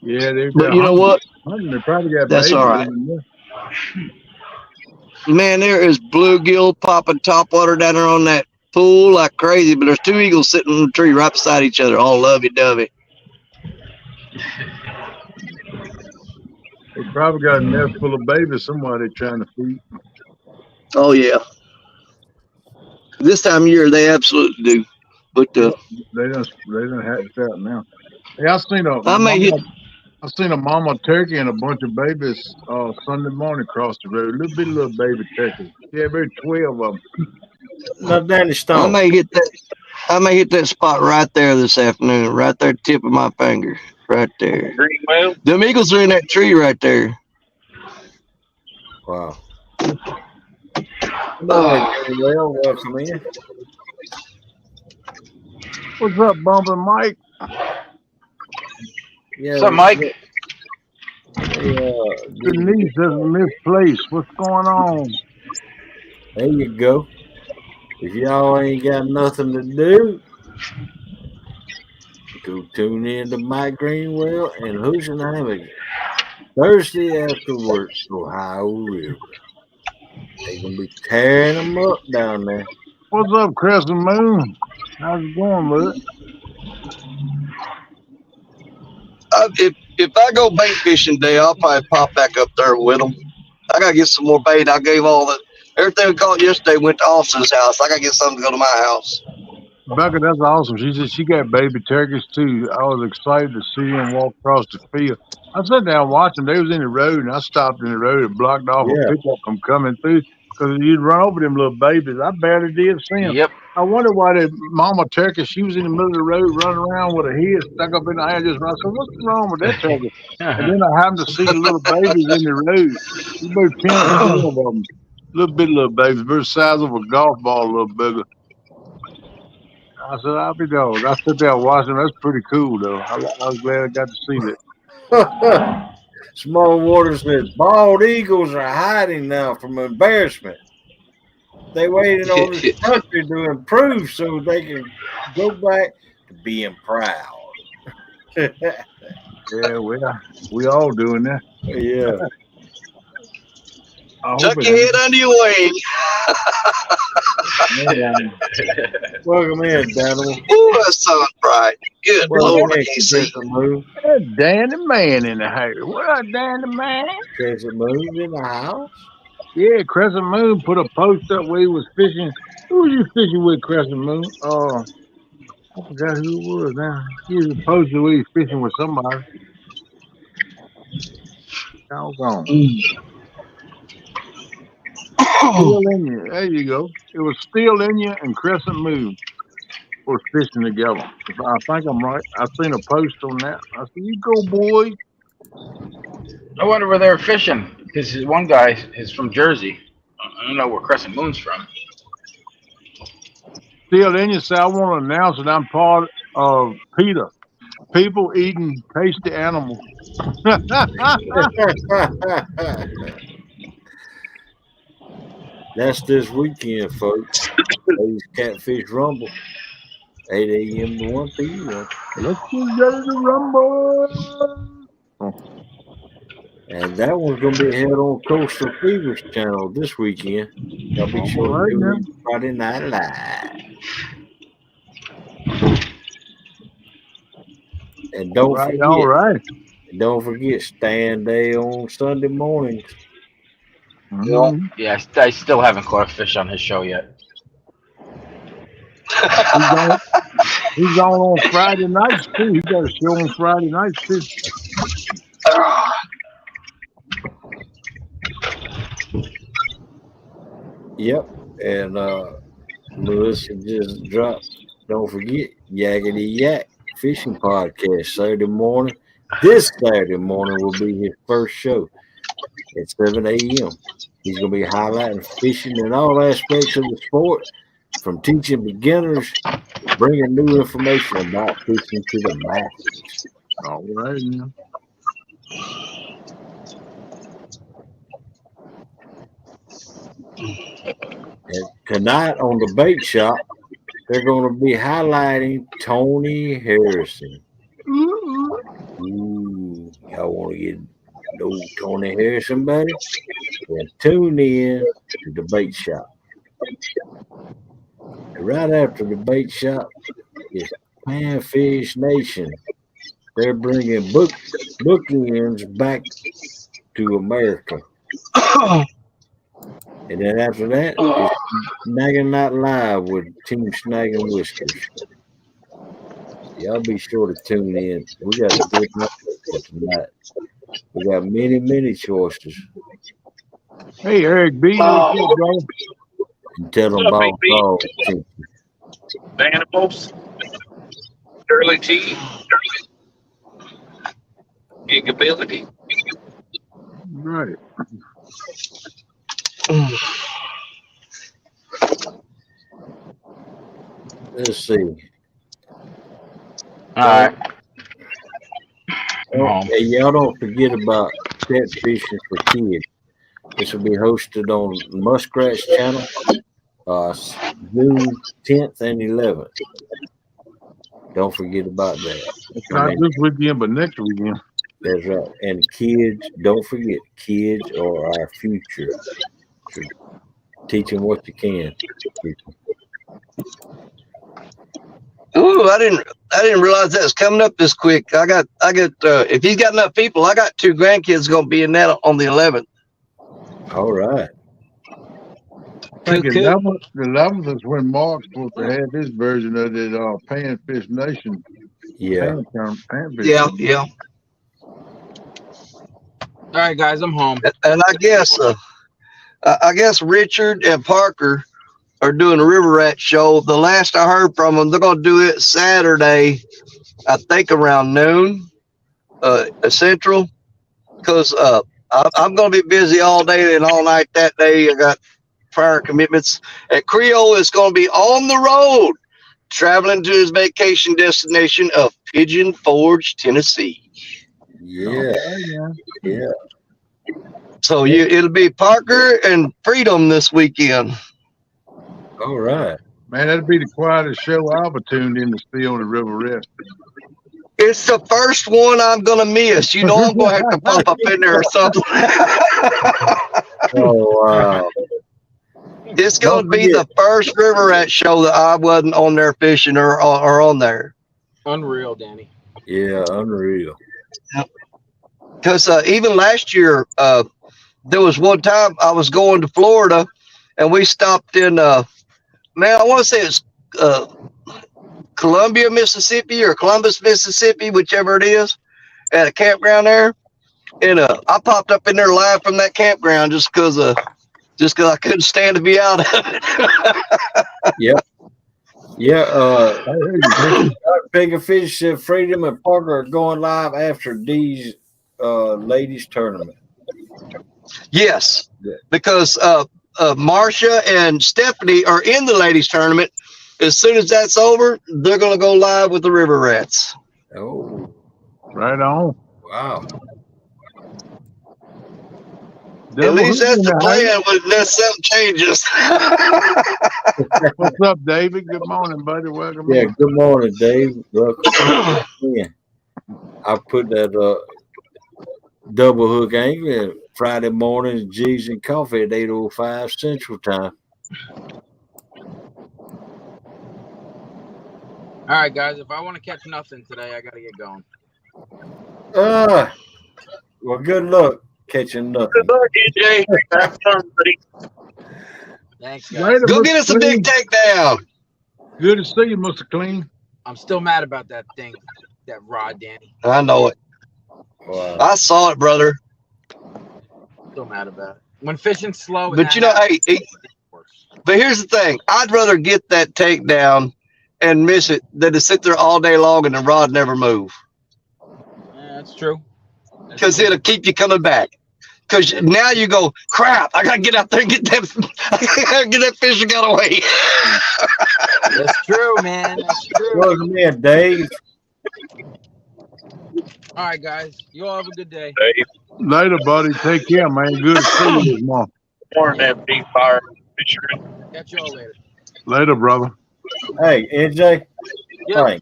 Yeah, But you know what? They probably got That's babies all right. in there. Man, there is bluegill popping topwater down there on that pool like crazy. But there's 2 eagles sitting in the tree right beside each other, all lovey-dovey. They probably got a nest full of babies somewhere they're trying to feed. Oh yeah. This time of year, they absolutely do. But They done hatched out now. Hey, I seen a mama turkey and a bunch of babies Sunday morning across the road. Little baby turkeys. Yeah, about 12 of them. No, Danny Stone. I may hit that spot right there this afternoon, right there, tip of my finger, right there. Them eagles are in that tree right there. Wow. Well, welcome in. What's up, Bumpin' Mike? Yeah. What's up, Mike? Denise is misplaced. What's going on? There you go. If y'all ain't got nothing to do, go tune in to Mike Greenwell and Who's in Hammocks Thursday after work, Ohio River. They gonna be tearing them up down there. What's up, Crescent Moon? How's it going, bud? If I go bait fishing today, I'll probably pop back up there with them. I gotta get some more bait. I gave everything we caught yesterday went to Austin's house. I gotta get something to go to my house. Becca, that's awesome. She said she got baby turkeys too. I was excited to see them walk across the field. I sat down watching. They was in the road, and I stopped in the road and blocked off a pickup from coming through because you'd run over them little babies. I barely did see them. Yep. I wonder why the mama turkey, she was in the middle of the road running around with her head stuck up in the air just running. So what's wrong with that turkey? And then I happened to see the little babies in the road. About 10 or 12 of them. Little babies, about the size of a golf ball, a little bigger. I said, I'll be dog. I sit there watching. That's pretty cool, though. I was glad I got to see that. Small Water says bald eagles are hiding now from embarrassment. They waited on this country to improve so they can go back to being proud. Yeah, we all doing that. Yeah. Tuck your head under your wing. Welcome in, Daniel. Ooh, that sounds bright. Good Lord, Crescent Moon. Danny Man in the house. What up, Danny Man? Crescent Moon in the house. Yeah, Crescent Moon put a post up where he was fishing. Who was you fishing with, Crescent Moon? I forgot who it was now. He was posted where he was fishing with somebody. Doggone. Still in you. There you go. It was Still in You and Crescent Moon were fishing together. I think I'm right. I seen a post on that. I said, "You go, boy." I wonder where they're fishing because one guy is from Jersey. I don't know where Crescent Moon's from. Still in You said, "I want to announce that I'm part of PETA, People Eating Tasty Animals." That's this weekend, folks. Ladies Catfish Rumble, 8 a.m. to 1 p.m. Let's get ready to rumble. And that one's going to be held on Coastal Fever's channel this weekend. Y'all be sure to tune in Friday Night Live. And don't forget Stand Day on Sunday mornings. Mm-hmm. You know? Yeah, I still haven't caught a fish on his show yet. He's on Friday nights too. He got a show on Friday nights too. Yep. And Melissa just dropped, don't forget, Yakety Yak Fishing Podcast Saturday morning. This Saturday morning will be his first show at 7 a.m. He's going to be highlighting fishing in all aspects of the sport, from teaching beginners, bringing new information about fishing to the masters. All right, now. And tonight on the bait shop, they're going to be highlighting Tony Harrison. Ooh, y'all want to get no Tony Harrison, buddy? Then tune in to the bait shop. And right after the bait shop is Panfish Nation. They're bringing bookends back to America. And then after that, it's Snagging Night Live with Team Snagging Whiskers. Y'all be sure to tune in. We got a good night tonight. We got many choices. Hey, Eric B. What's up, bro? And tell them about all. Animals. Early tea. Gigability. Right. Let's see. All right. Okay, y'all don't forget about Catfishing for Kids. This will be hosted on Muskrat's channel, June 10th and 11th. Don't forget about that. It's not this weekend, but next weekend. That's right. And kids, don't forget, kids are our future. So teach them what you can. Ooh, I didn't realize that was coming up this quick. I got if he's got enough people, I got 2 grandkids going to be in that on the 11th. All right. I think the 11th is when Mark's supposed to have his version of it, Panfish Nation. Yeah. Panfish. Yeah. All right, guys, I'm home. And I guess Richard and Parker are doing a river rat show. The last I heard from them, they're going to do it Saturday, I think around noon, Central, because I'm going to be busy all day and all night that day. I got prior commitments. And Creole is going to be on the road, traveling to his vacation destination of Pigeon Forge, Tennessee. Yeah. Yeah. So it'll be Parker and Freedom this weekend. All right. Man, that'd be the quietest show I ever tuned in to see on the River Rest. It's the first one I'm going to miss. You know I'm going to have to pop up in there or something. Oh, wow. It's going to be the first river rat show that I wasn't on there fishing or on there. Unreal, Danny. Yeah, unreal. Because even last year, there was one time I was going to Florida, and we stopped in, I want to say it's Columbia, Mississippi, or Columbus, Mississippi, whichever it is, at a campground there. And I popped up in there live from that campground just because I couldn't stand to be out of it. Yep. Yeah. Bigger Fish Freedom and Parker are going live after these ladies tournament. Yes, because Marcia and Stephanie are in the ladies tournament. As soon as that's over, they're going to go live with the River Rats. Oh, right on. Wow. At least that's the plan unless something changes. What's up, David? Good morning, buddy. Welcome. Yeah, in. good morning, Dave. Welcome in. I put that double hook angler Friday mornings, G's and coffee at 8:05 Central Time. All right, guys. If I want to catch nothing today, I got to get going. Well, good luck. catching nothing. Good luck, EJ. Have fun, buddy. Thanks, guys. Later, Go Mr. get us a big Clean. takedown. Good to see you, Mr. Clean. I'm still mad about that thing, that rod, Danny. I know it. Wow. I saw it, brother. Still mad about it. When fishing slow, and But that you know, happens, hey, it's worse. but here's the thing. I'd rather get that takedown and miss it than to sit there all day long and the rod never move. Yeah, that's true. Because it'll keep you coming back. Because now you go, crap, I got to get out there and get that, get that fish that got away. That's true, man. That's true. Welcome in, Dave. All right, guys. You all have a good day. Hey, Later, buddy. Take care, man. Good to see you this morning. morning, that deep fire fisher. Catch you all later. Later, brother. Hey, NJ. Yeah.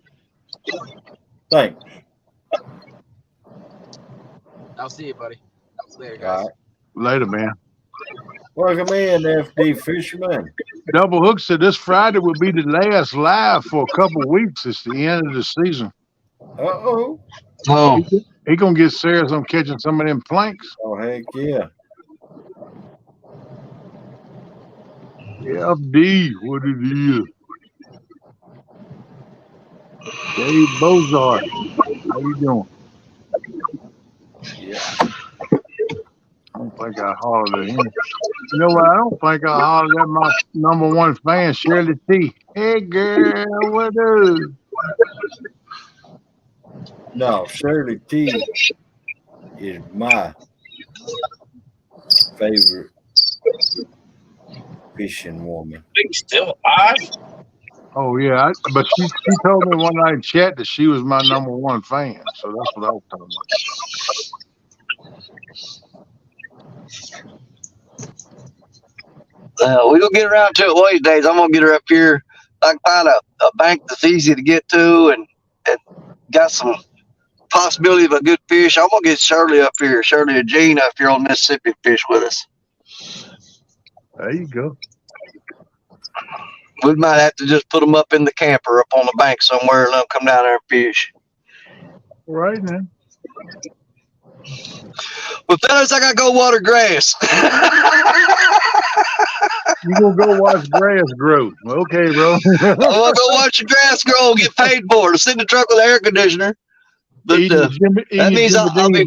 Thanks. I'll see you, buddy. Later, All guys. right. Later, man. Welcome in, FD Fisherman. Double Hook said this Friday will be the last live for a couple of weeks. It's the end of the season. Uh-oh. Oh, He gonna get serious on catching some of them planks. Oh, heck yeah. FD, what it is. Dave Bozard, how you doing? Yeah. I don't think I hollered at him. You know what? I don't think I hollered at my #1 fan, Shirley T. Hey, girl, what up? No, Shirley T is my favorite fishing woman. He's still alive? Oh, yeah. But she told me one night in chat that she was my #1 fan. So that's what I was talking about. we're going to get around to it one of these days. I'm going to get her up here. I can find a bank that's easy to get to and got some possibility of a good fish. I'm going to get Shirley up here, Shirley and Gene up here on Mississippi fish with us. There you go. We might have to just put them up in the camper up on the bank somewhere and let them come down there and fish. Right now. Well, fellas, I got to go water grass. You gonna go watch grass grow. Okay, bro. I'm going to go watch the grass grow and get paid for it. Sit in the truck with the air conditioner. But that means I'll be...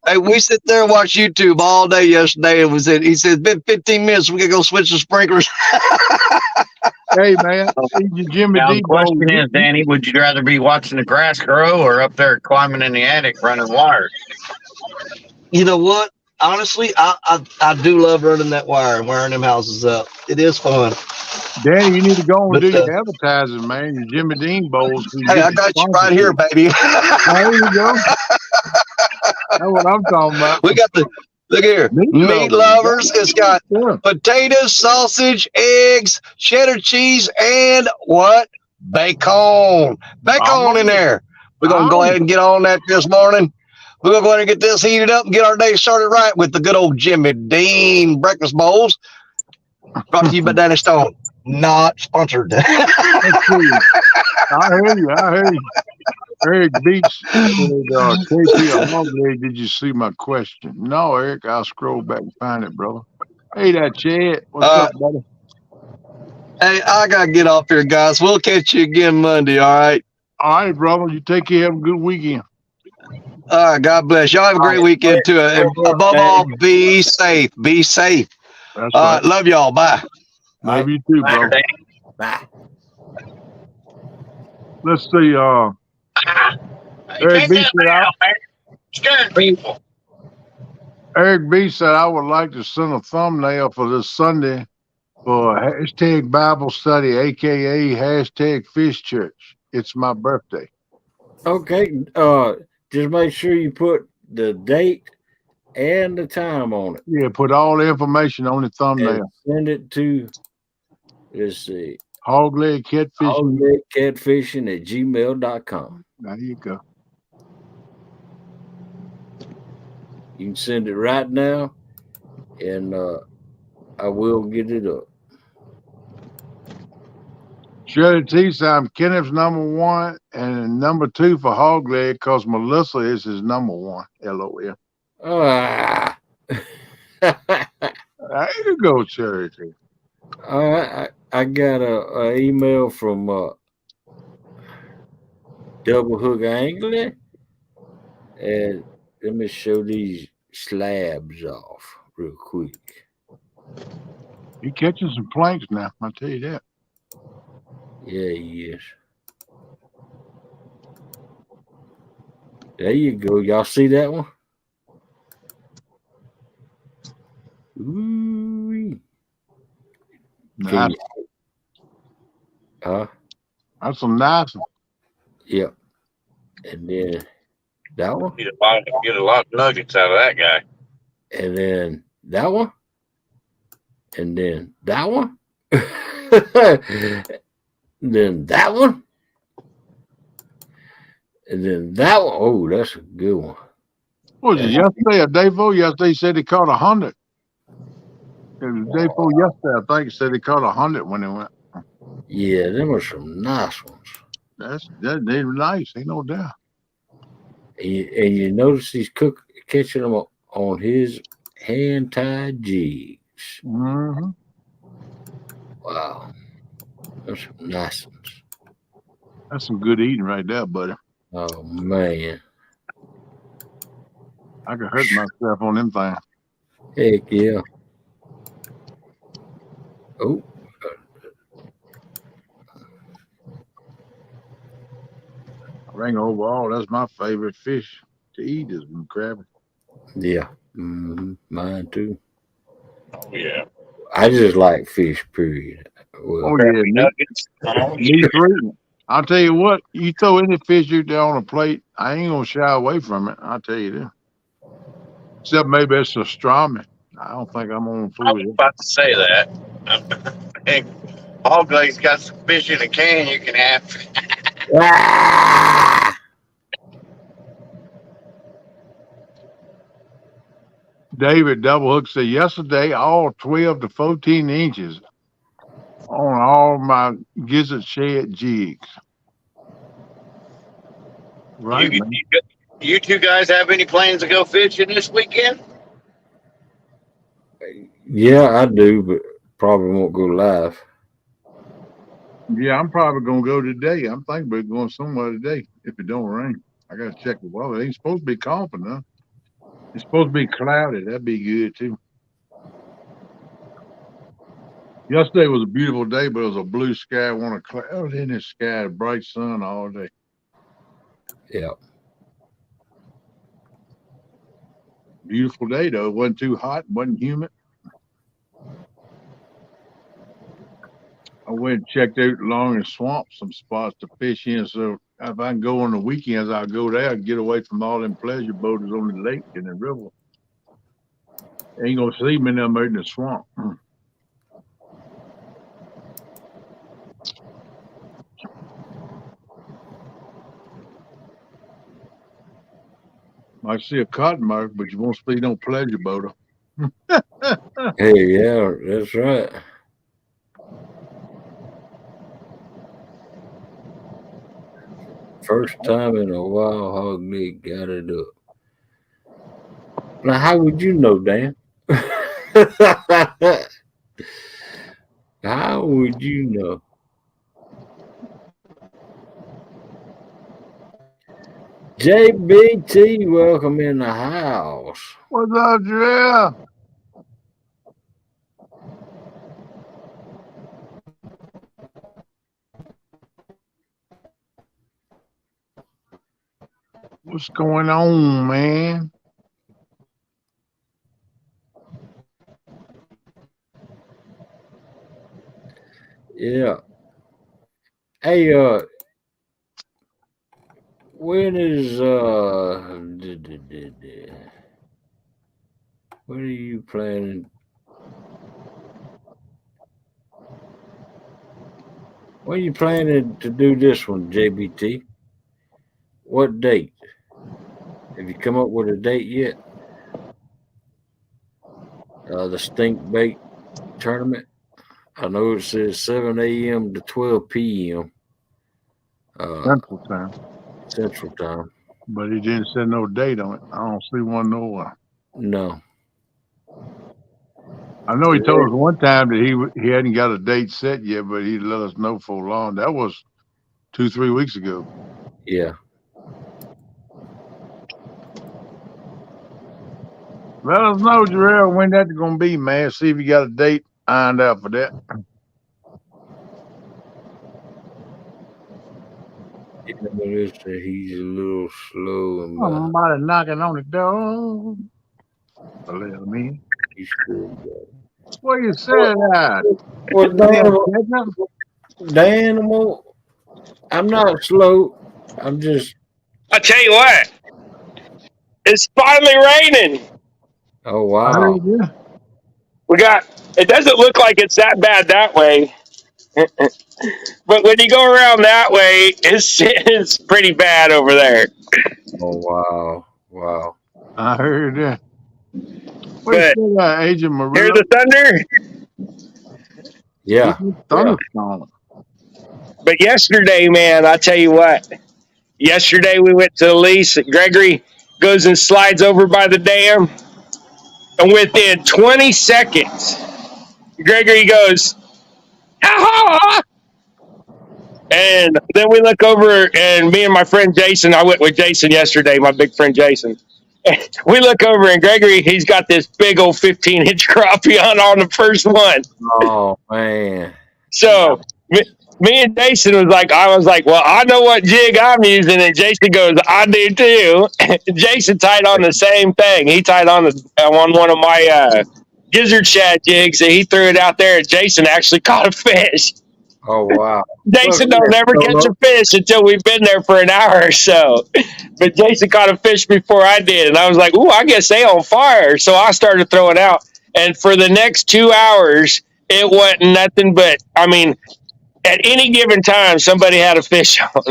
Hey, we sit there and watch YouTube all day yesterday, and he said it's been 15 minutes. We gotta go switch the sprinklers. Hey, man, Jimmy Now, D. the question is, Danny, would you rather be watching the grass grow or up there climbing in the attic running wire? You know what? Honestly, I do love running that wire and wiring them houses up. It is fun. Danny, you need to go and do your advertising, man. Your Jimmy Dean bowls. Hey, I got you right here, baby. There you go. That's what I'm talking about. We got the, look here, meat lovers. It's got potatoes, sausage, eggs, cheddar cheese, and what? Bacon. Bacon in there. We're going to go ahead and get on that this morning. We're going to go ahead and get this heated up and get our day started right with the good old Jimmy Dean breakfast bowls. Brought to you by Danny Stone. Not sponsored. I hear you. Eric Beach said, KP, I'm glad did you see my question? No, Eric, I'll scroll back and find it, brother. Hey, that Chad. What's up, buddy? Hey, I got to get off here, guys. We'll catch you again Monday, all right? All right, brother. You take care. Have a good weekend. All right, God bless. Y'all have a great weekend, too. And above all, be safe. Be safe. That's right. Love y'all. Bye. Love you too, bro. Bye. Let's see. Eric B said, Eric B said, I would like to send a thumbnail for this Sunday for hashtag Bible study, aka hashtag Fish Church. It's my birthday. Okay. Just make sure you put the date and the time on it. Yeah, put all the information on the thumbnail. And send it to, let's see, Hogleg Catfishing. Catfishing@gmail.com. There you go. You can send it right now, and I will get it up. Shirley T said, I'm Kenneth's #1 and #2 for Hogleg because Melissa is his #1. LOL. Ah. I ain't a go charity. I got a email from Double Hook Angler, and let me show these slabs off real quick. He catching some planks now. I'll tell you that. Yeah, he is. There you go. Y'all see that one? Ooh. Nice. That's some nice one. Yep. And then that one. Get a lot of nuggets out of that guy. And then that one. And then that one. Then that one. And then that one. Oh, that's a good one. What was it yesterday or day before? Yesterday he said he caught 100. It was the day before yesterday, I think he said he caught 100 when he went. Yeah, them were some nice ones. They were nice, ain't no doubt. And you notice he's catching them on his hand-tied jigs. Mm-hmm. Wow. That's some nice ones. That's some good eating right there, buddy. Oh, man. I could hurt myself on them things. Heck yeah. Oh. Ring overall, that's my favorite fish to eat is crappie. Yeah. Mm-hmm. Mine too. Oh, yeah. I just like fish, period. Well, nuggets. Meat eating. I'll tell you what, you throw any fish out there on a plate, I ain't gonna shy away from it. I'll tell you that. Except maybe it's pastrami. I don't think I'm on food. I was about to say that. Hog Leg's got some fish in a can you can have. David Double Hook said yesterday all 12 to 14 inches on all my gizzard shed jigs. Right, man. You two guys have any plans to go fishing this weekend? yeah, I do, but probably won't go live. Yeah, I'm probably gonna go today. I'm thinking about going somewhere today if it don't rain. I gotta check the weather. It ain't supposed to be coughing, huh? It's supposed to be cloudy. That'd be good too. Yesterday was a beautiful day, but it was a blue sky, one of clouds in the sky, bright sun all day. Yeah. Beautiful day though. It wasn't too hot, wasn't humid. I went and checked out along the swamp some spots to fish in. So if I can go on the weekends, I'll go there and get away from all them pleasure boaters on the lake and the river. Ain't gonna see me them out in the swamp. Might see a cottonmouth, but you won't see no pleasure boater. Hey, yeah, that's right. First time in a while, Hog Leg got it up. Now, how would you know, Dan? How would you know? JBT, welcome in the house. What's up, Drea? What's going on, man? Yeah. Hey, when is when are you planning? When are you planning to do this one, JBT? What date? Have you come up with a date yet? The stink bait tournament. I know it says 7 a.m. to 12 p.m. Central time. Central time. But he didn't set no date on it. I don't see one nowhere. No. I know he told us one time that he hadn't got a date set yet, but he let us know for long. That was 2-3 weeks ago. Yeah. Let us know, Jarrell, when that's going to be, man. See if you got a date ironed out for that. Yeah, mèLîSSà, he's a little slow and Somebody knocking on the door. Let me in. he's cool. What you said that? Well, the animal, I'm not slow. I'm just. I tell you what, it's finally raining. Oh wow! We got. It doesn't look like it's that bad that way, but when you go around that way, it's pretty bad over there. Oh wow! Wow! I heard that. What But you said, Agent Maria? hear the thunder? Yeah. Thunderstorm. But yesterday, man, I tell you what. Yesterday we went to the lease. Gregory goes and slides over by the dam, and within 20 seconds, Gregory goes, "Ha-ha!" And then we look over, and me and my friend Jason, I went with Jason yesterday, my big friend Jason. We look over, and Gregory, he's got this big old 15-inch crappie on the first one. Oh man! So me and Jason I was like, well, I know what jig I'm using, and Jason goes, I do too. Jason tied on the same thing. He tied on on one of my gizzard shad jigs, and he threw it out there, and Jason actually caught a fish. Oh wow! Jason don't never catch a fish until we've been there for an hour or so. But Jason caught a fish before I did, and I was like, ooh, I guess they on fire. So I started throwing out, and for the next 2 hours, it wasn't nothing but, I mean, at any given time, somebody had a fish on.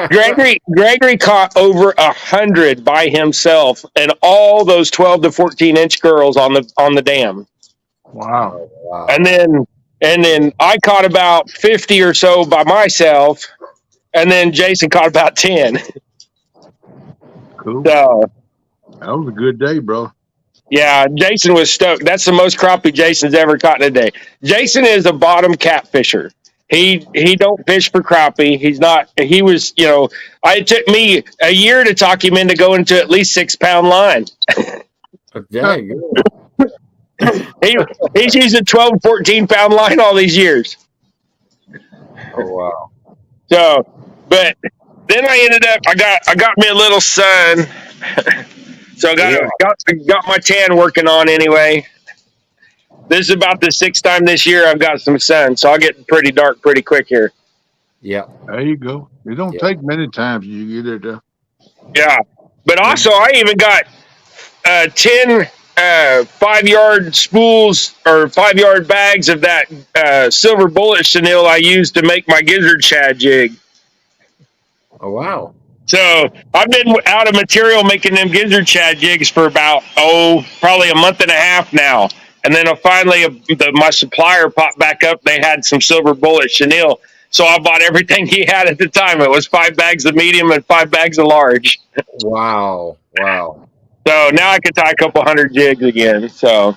Gregory caught over 100 by himself, and all those 12 to 14-inch girls on the dam. Wow! Wow! And then I caught about 50 or so by myself, and then Jason caught about 10. Cool. So that was a good day, bro. Yeah, Jason was stoked. That's the most crappie Jason's ever caught in a day. Jason is a bottom catfisher. He don't fish for crappie. He's not. He was, it took me a year to talk him into going to at least 6-pound line. He's using 12, 14-pound line all these years. Oh wow! So, but then I ended up. I got me a little son. So I got my tan working on anyway. This is about the 6th time this year I've got some sun, so I'll get pretty dark pretty quick here. Yeah. There you go. It don't take many times you get it there. Yeah. But also I even got 10 5-yard spools or 5-yard bags of that silver bullet chenille I used to make my gizzard shad jig. Oh wow! So I've been out of material making them gizzard shad jigs for about probably a month and a half now, and then finally my supplier popped back up. They had some silver bullet chenille, so I bought everything he had at the time. It was 5 bags of medium and 5 bags of large. Wow! Wow! So now I can tie a couple hundred jigs again. So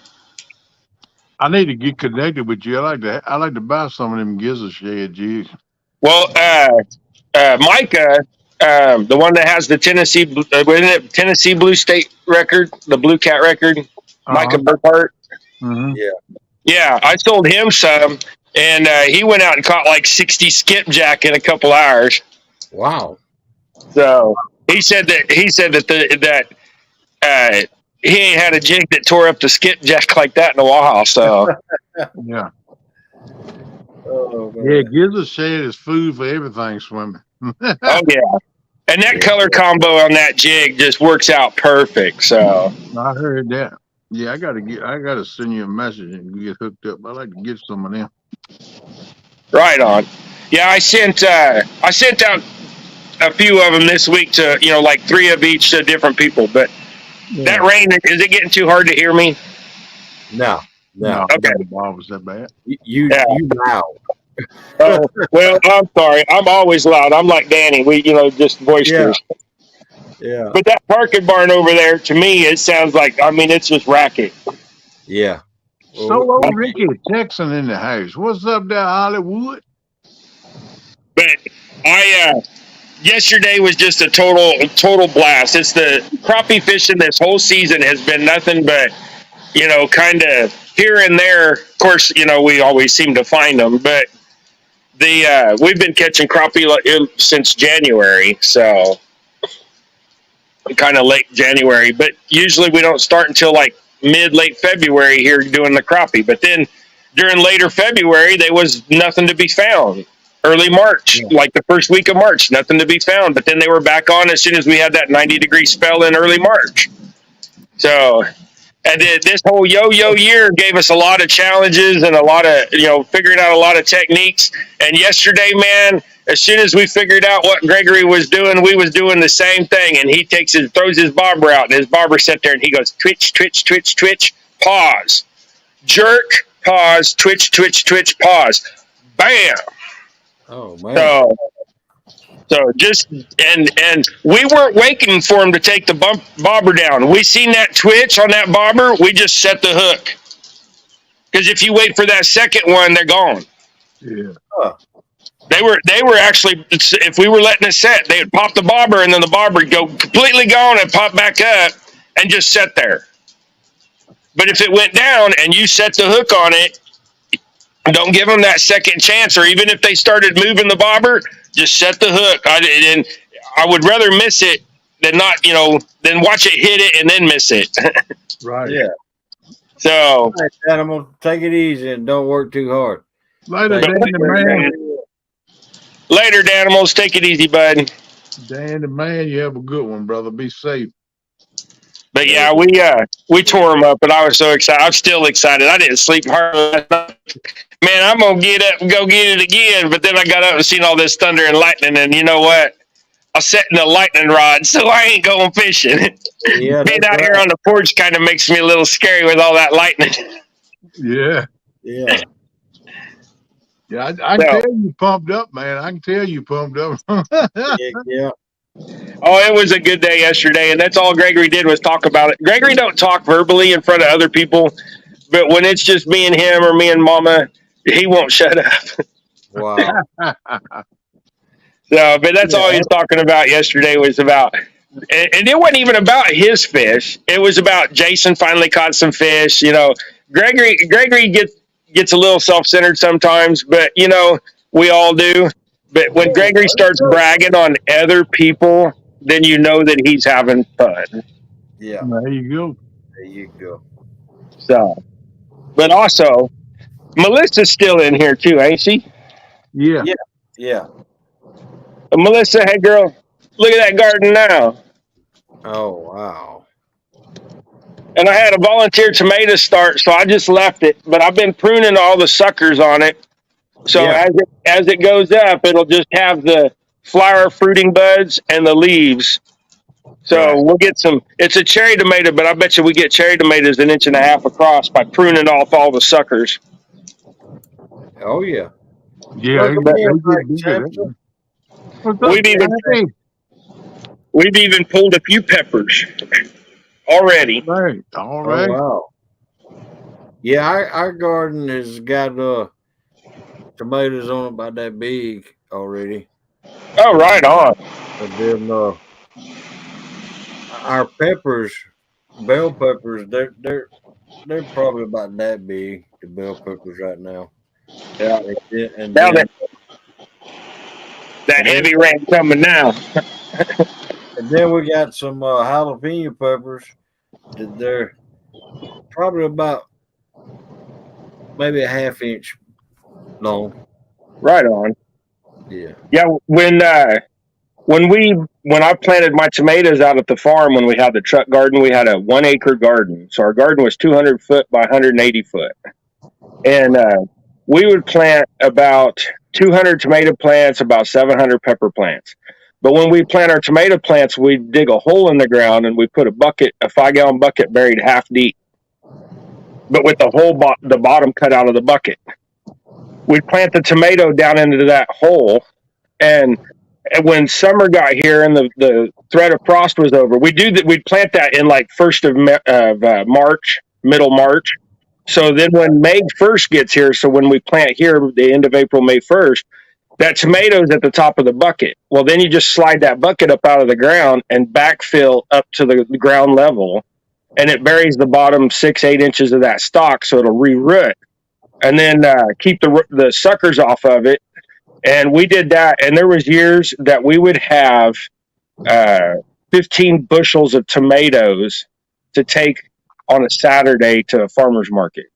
I need to get connected with you. I like to buy some of them gizzard shad jigs. Well, Micah, the one that has the Tennessee Blue State record, the Blue Cat record, Micah Burkhart. Mm-hmm. Yeah, I sold him some, and he went out and caught like 60 skipjack in a couple hours. Wow! So he said that he ain't had a jig that tore up the skipjack like that in a while. So yeah. Oh, yeah, gizzard shad is food for everything swimming. Oh yeah, and that color combo on that jig just works out perfect. So I heard that. Yeah, I gotta send you a message and get hooked up. I like to get some of them. Right on. Yeah, I sent out a few of them this week to like 3 of each to different people. But that rain, is it getting too hard to hear me? No. Okay. Was that bad? You loud. Oh, well, I'm sorry. I'm always loud. I'm like Danny. We, just boisterous. Yeah. But that parking barn over there, to me, it sounds like, I mean, it's just racket. Yeah. Solo Ricky Texan in the house. What's up there, Hollywood? But yesterday was just a total blast. It's the crappie fishing this whole season has been nothing but, kind of here and there. Of course, we always seem to find them, but we've been catching crappie since January, so kind of late January. But usually we don't start until like late February here doing the crappie. But then during later February, there was nothing to be found. Early March, like the first week of March, nothing to be found. But then they were back on as soon as we had that 90-degree spell in early March. So, and this whole yo-yo year gave us a lot of challenges and a lot of, figuring out a lot of techniques. And yesterday, man, as soon as we figured out what Gregory was doing, we was doing the same thing. And he throws his bobber out, and his bobber sat there, and he goes, twitch, twitch, twitch, twitch, pause, jerk, pause, twitch, twitch, twitch, pause, bam. Oh man! So just and we weren't waiting for him to take the bobber down. We seen that twitch on that bobber. We just set the hook, because if you wait for that second one, they're gone. Yeah. They were actually, if we were letting it set, they would pop the bobber, and then the bobber would go completely gone and pop back up and just sit there. But if it went down and you set the hook on it, don't give them that second chance. Or even if they started moving the bobber, just set the hook. I would rather miss it than not, than watch it hit it and then miss it. Right. Yeah. So, all right, animal, take it easy and don't work too hard. Later, man. Later, Danimals. Take it easy, bud. Dan the man, you have a good one, brother. Be safe. But yeah, we tore them up, and I was so excited. I'm still excited. I didn't sleep hard last night. Man, I'm gonna get up and go get it again. But then I got up and seen all this thunder and lightning, and you know what? I'm setting a lightning rod, so I ain't going fishing. Yeah, being out here on the porch kind of makes me a little scary with all that lightning. Yeah. Yeah. Yeah, I can tell you pumped up, man. I can tell you pumped up. Yeah. Oh, it was a good day yesterday, and that's all Gregory did was talk about it. Gregory don't talk verbally in front of other people, but when it's just me and him or me and Mama, he won't shut up. Wow. So, but that's all he was talking about yesterday was about, and it wasn't even about his fish. It was about Jason finally caught some fish. Gregory gets a little self-centered sometimes, but we all do. But when Gregory starts bragging on other people, then you know that he's having fun. Yeah. There you go. There you go. So, but also, Melissa's still in here too, ain't she? Yeah. Yeah. Yeah. Melissa, hey girl, look at that garden now. Oh wow. And I had a volunteer tomato start, so I just left it. But I've been pruning all the suckers on it. So as it goes up, it'll just have the flower fruiting buds and the leaves. So we'll get some. It's a cherry tomato, but I bet you we get cherry tomatoes 1.5 inches across by pruning off all the suckers. Oh yeah. Yeah. We've even pulled a few peppers already. Right. All right. Oh, wow. Yeah, our garden has got tomatoes on it about that big already. Oh, right on. But then our peppers, bell peppers, they're probably about that big. The bell peppers right now. Yeah. And now then, that heavy rain coming now. And then we got some jalapeno peppers. They're probably about maybe 1/2 inch long. Right on. Yeah. Yeah. When I planted my tomatoes out at the farm, when we had the truck garden, we had a 1 acre garden. So our garden was 200 foot by 180 foot. And we would plant about 200 tomato plants, about 700 pepper plants. But when we plant our tomato plants, we dig a hole in the ground and we put a 5-gallon bucket buried half deep, but with the whole the bottom cut out of the bucket. We plant the tomato down into that hole, and when summer got here and the threat of frost was over, we'd plant that in like first of March, middle March. So then when May 1st gets here, so when we plant here, the end of April, May 1st, that tomato's at the top of the bucket. Well, then you just slide that bucket up out of the ground and backfill up to the ground level, and it buries the bottom 6-8 inches of that stalk, so it'll re-root, and then keep the suckers off of it. And we did that, and there was years that we would have 15 bushels of tomatoes to take on a Saturday to a farmer's market.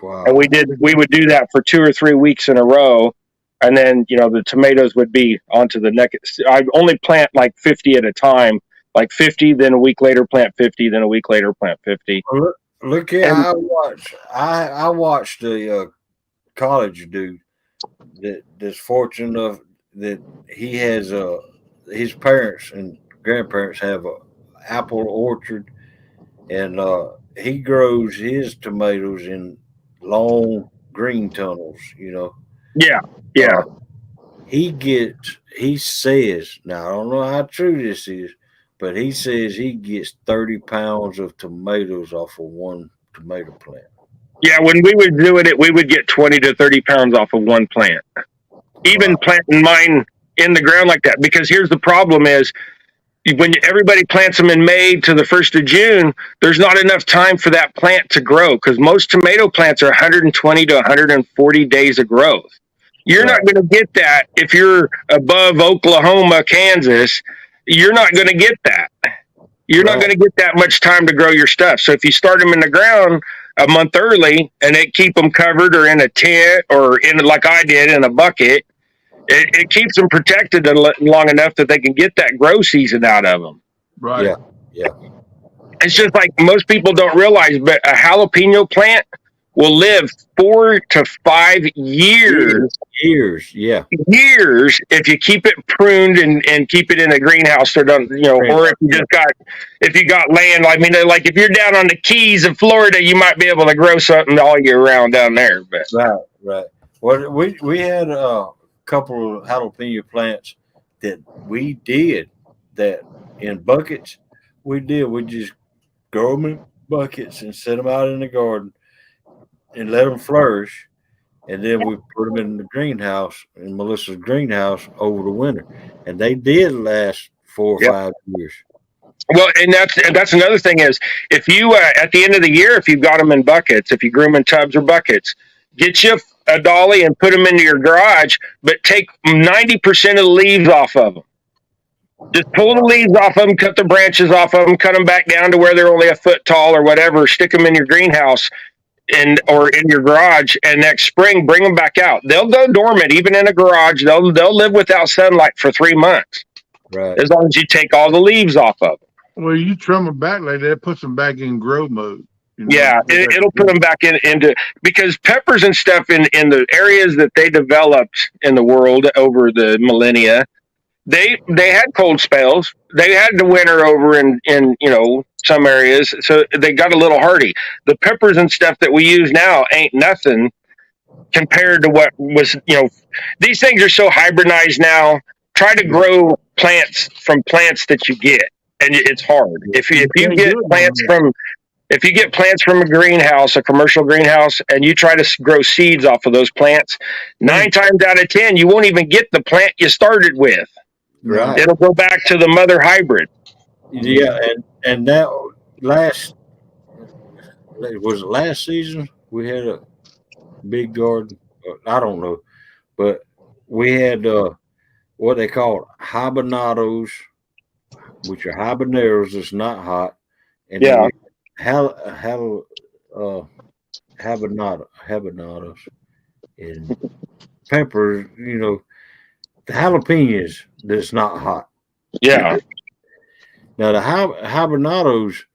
Wow. And we would do that for 2 or 3 weeks in a row. And then, the tomatoes would be onto the next. I only plant like 50 at a time, like 50, then a week later plant 50, then a week later plant 50. Look here, I watched a college dude that's fortunate enough that he has his parents and grandparents have a apple orchard, and he grows his tomatoes in long green tunnels, Yeah. He says, now I don't know how true this is, but he says he gets 30 pounds of tomatoes off of one tomato plant. Yeah, when we would do it, we would get 20 to 30 pounds off of one plant. Even planting mine in the ground like that, because here's the problem is, when everybody plants them in May to the 1st of June, there's not enough time for that plant to grow, because most tomato plants are 120 to 140 days of growth. You're not going to get that if you're above Oklahoma, Kansas. You're not going to get that. You're not going to get that much time to grow your stuff. So if you start them in the ground a month early and they keep them covered or in a tent or in, like I did, in a bucket, it keeps them protected long enough that they can get that grow season out of them. Right. Yeah. It's just like most people don't realize, but a jalapeno plant will live 4 to 5 years. Years If you keep it pruned and keep it in a greenhouse, or don't, or if you got land. I mean, like if you're down on the Keys of Florida, you might be able to grow something all year round down there. But right. Well, we had a couple of jalapeno plants that we did that in buckets. We just grow them in buckets and set them out in the garden and let them flourish. And then we put them in the greenhouse, in Melissa's greenhouse, over the winter. And they did last 4 or 5 years. Well, and that's another thing is, if you, at the end of the year, if you've got them in buckets, if you grew them in tubs or buckets, get you a dolly and put them into your garage, but take 90% of the leaves off of them. Just pull the leaves off of them, cut the branches off of them, cut them back down to where they're only a foot tall or whatever, stick them in your greenhouse or in your garage, and next spring bring them back out. They'll go dormant even in a garage. They'll live without sunlight for 3 months, right? As long as you take all the leaves off of them. Well, you trim them back like that, puts them back in grow mode. Yeah, it'll put them back into, because peppers and stuff in the areas that they developed in the world over the millennia, they had cold spells. They had the winter over in some areas, so they got a little hardy. The peppers and stuff that we use now ain't nothing compared to what was. These things are so hybridized now. Try to grow plants from plants that you get, and it's hard. If you get plants from a greenhouse, a commercial greenhouse, and you try to grow seeds off of those plants, 9 times out of 10, you won't even get the plant you started with. Right. It'll go back to the mother hybrid. Yeah, and that last season we had a big garden. I don't know, but we had what they call habaneros, which are habaneros. It's not hot, and habaneros and peppers. The jalapenos that's not hot. Yeah. Now the habaneros,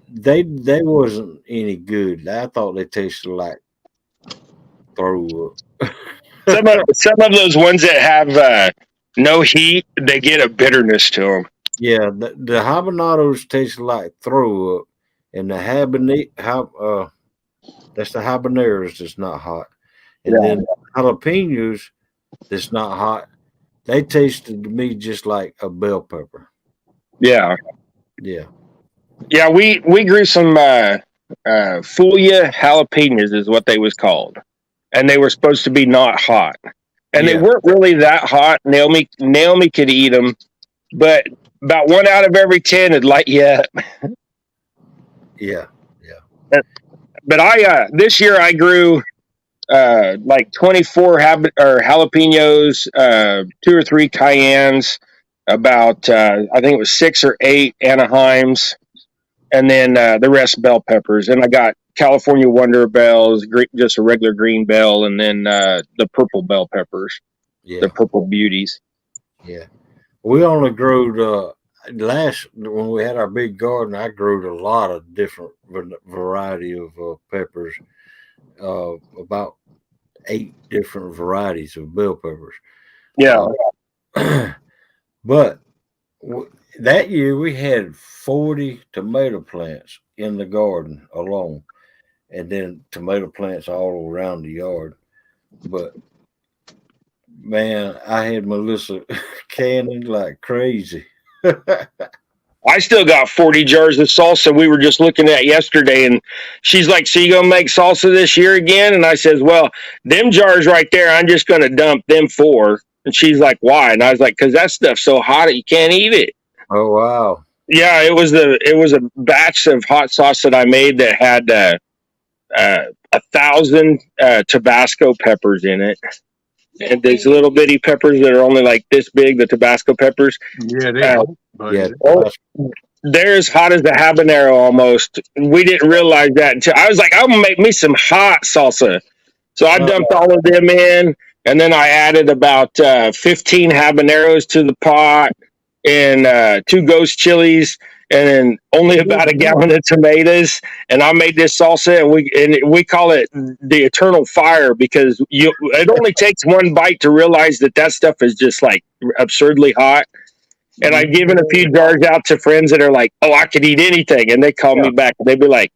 they wasn't any good. I thought they tasted like throw up. Some of those ones that have no heat, they get a bitterness to them. Yeah, the habaneros taste like throw up, and the that's the habaneros that's not hot, and then jalapenos that's not hot. they tasted to me just like a bell pepper. Yeah. Yeah. Yeah, we grew some Fulia jalapenos is what they was called. And they were supposed to be not hot. And they weren't really that hot. Naomi could eat them, but about 1 out of every 10 would light you up. Yeah. But this year I grew like 24 jalapenos, 2 or 3 cayennes, about I think it was 6 or 8 Anaheims, and then the rest bell peppers. And I got California Wonder Bells, just a regular green bell, and then the purple bell peppers, the purple beauties. Yeah, we only grew when we had our big garden. I grew a lot of different variety of peppers, about 8 different varieties of bell peppers. Yeah, but that year we had 40 tomato plants in the garden alone, and then tomato plants all around the yard. But man, I had mèLîSSà canning like crazy. I still got 40 jars of salsa we were just looking at yesterday, and she's like, so you gonna make salsa this year again? And I says, well, them jars right there, I'm just gonna dump them 4. And she's like, why? And I was like, because that stuff's so hot that you can't eat it. Oh wow. Yeah, it was a batch of hot sauce that I made that had 1,000 Tabasco peppers in it. And these little bitty peppers that are only like this big, the Tabasco peppers. Yeah, they are. They're as hot as the habanero almost. We didn't realize that until I was like, I'm gonna make me some hot salsa. So I dumped all of them in, and then I added about 15 habaneros to the pot, and 2 ghost chilies, and then only about a gallon of tomatoes. And I made this salsa, and we call it the eternal fire, because it only takes one bite to realize that stuff is just like absurdly hot. And I've given a few jars out to friends that are like, oh, I could eat anything. And they call me back, and they'd be like,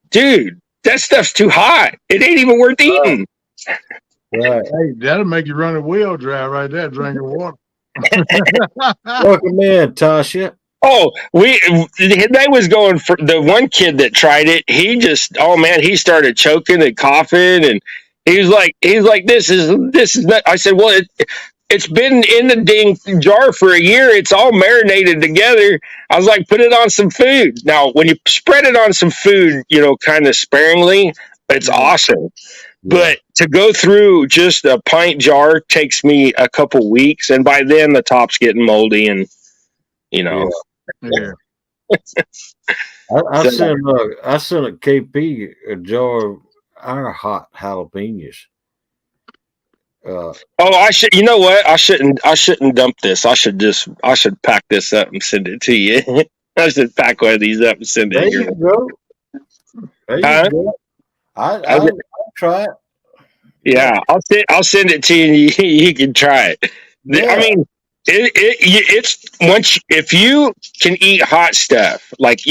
dude, that stuff's too hot. It ain't even worth eating. Right. Hey, that'll make you run a wheel dry right there, drinking water. Welcome in, Tasha. Oh, they was going for the one kid that tried it. He just, oh man, he started choking and coughing, and he was like, this is not. I said, well, it's been in the dang jar for a year. It's all marinated together. I was like, put it on some food. Now, when you spread it on some food, kind of sparingly, it's awesome. But to go through just a pint jar takes me a couple weeks, and by then the top's getting moldy, and Yeah. I sent a KP a jar of our hot jalapenos. I should. You know what? I shouldn't dump this. I should pack this up and send it to you. I should pack one of these up and send it. There you go. There you go. I'll try it. Yeah, I'll send it to you. And you can try it. Yeah. I mean, it's once if you can eat hot stuff like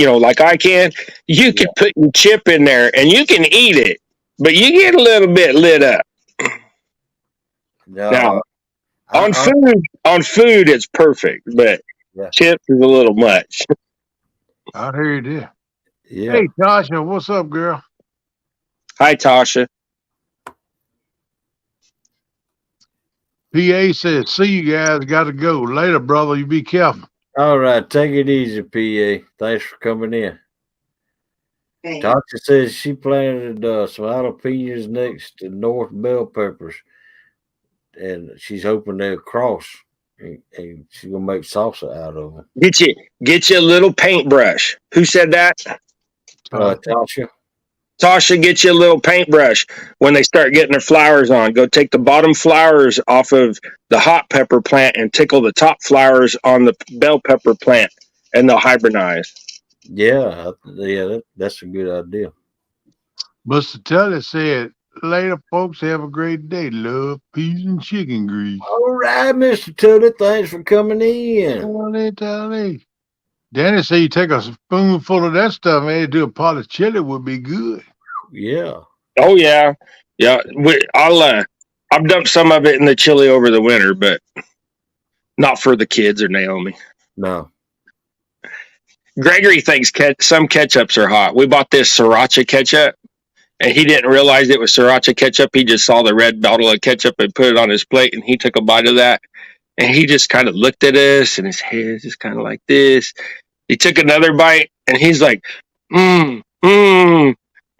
I can, you can put your chip in there and you can eat it, but you get a little bit lit up. No, now, on food, it's perfect, but chips is a little much. I heard you. Yeah. Hey, Tasha, what's up, girl? Hi, Tasha. PA says, see you guys, got to go. Later, brother, you be careful. All right, take it easy, PA. Thanks for coming in. Tasha says she planted some jalapenos next to North bell peppers, and she's hoping they'll cross, and she's gonna make salsa out of them. Get you a little paintbrush. Who said that? Tasha. Tasha, get you a little paintbrush when they start getting their flowers on. Go take the bottom flowers off of the hot pepper plant and tickle the top flowers on the bell pepper plant, and they'll hybridize. Yeah, that's a good idea. Mr. Tully said, later, folks, have a great day. Love, peas, and chicken grease. All right, Mr. Tully, thanks for coming in. Tully. Danny said you take a spoonful of that stuff, man, do a pot of chili would be good. Yeah. Oh yeah. I've dumped some of it in the chili over the winter, but Not for the kids or Naomi. No. Gregory thinks some ketchups are hot. We bought this sriracha ketchup, and he didn't realize it was sriracha ketchup. He just saw the red bottle of ketchup and put it on his plate, and he took a bite of that. And he just kind of looked at us, and his head just kind of like this. He took another bite, and he's like, And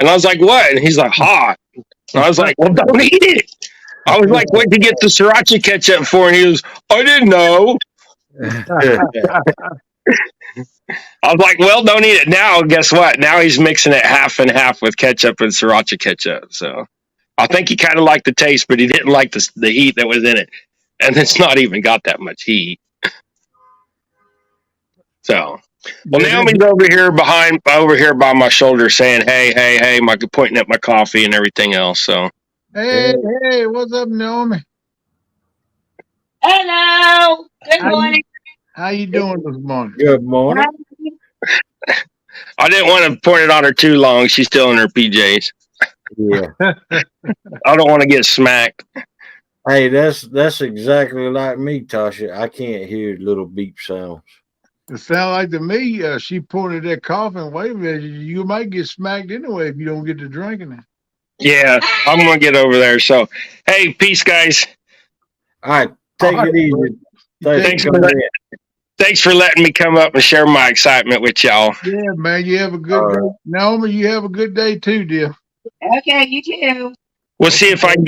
I was like, what? And he's like, hot. And I was like, well, don't eat it. I was like, what'd you get the sriracha ketchup for? And he goes, I didn't know. I was like, well, don't eat it now. Guess what? Now he's mixing it half and half with ketchup and sriracha ketchup. So I think he kind of liked the taste, but he didn't like the heat that was in it. And it's not even got that much heat. So, well, Naomi's over here by my shoulder saying, hey, pointing at my coffee and everything else. So, hey, what's up, Naomi? Hello. Good morning. How you doing this morning? Good morning. I didn't want to point it on her too long. She's still in her PJs. Yeah. I don't want to get smacked. Hey, that's exactly like me, Tasha. I can't hear little beep sounds. It sounds like to me, she pointed that coffee and wait a minute, you might get smacked anyway if you don't get to drinking it. Yeah, I'm going to get over there. So, hey, peace, guys. All right, take it easy. Thanks for letting me come up and share my excitement with y'all. Yeah, man, you have a good day. Naomi, you have a good day too, dear. Okay, you too. I'll see if I can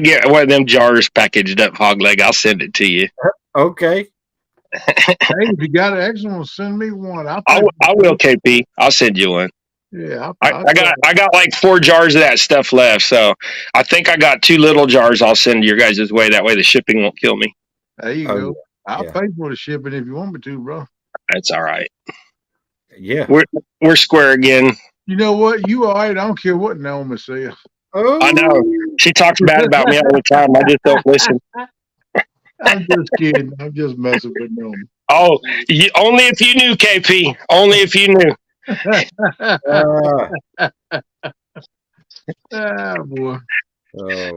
get one of them jars packaged up, Hog Leg. I'll send it to you. Okay. Hey, if you got an extra one, send me one. I will, KP. I'll send you one. Yeah, I got like 4 jars of that stuff left, so I think I got 2 little jars. I'll send your guys' way. That way the shipping won't kill me. There you go. I'll pay for the shipping if you want me to, bro. That's all right. Yeah, we're square again. You know what? You all right? I don't care what Naomi says. Oh. I know she talks bad about me all the time. I just don't listen. I'm just kidding. I'm just messing with Naomi. Oh, only if you knew, KP. Only if you knew. Boy.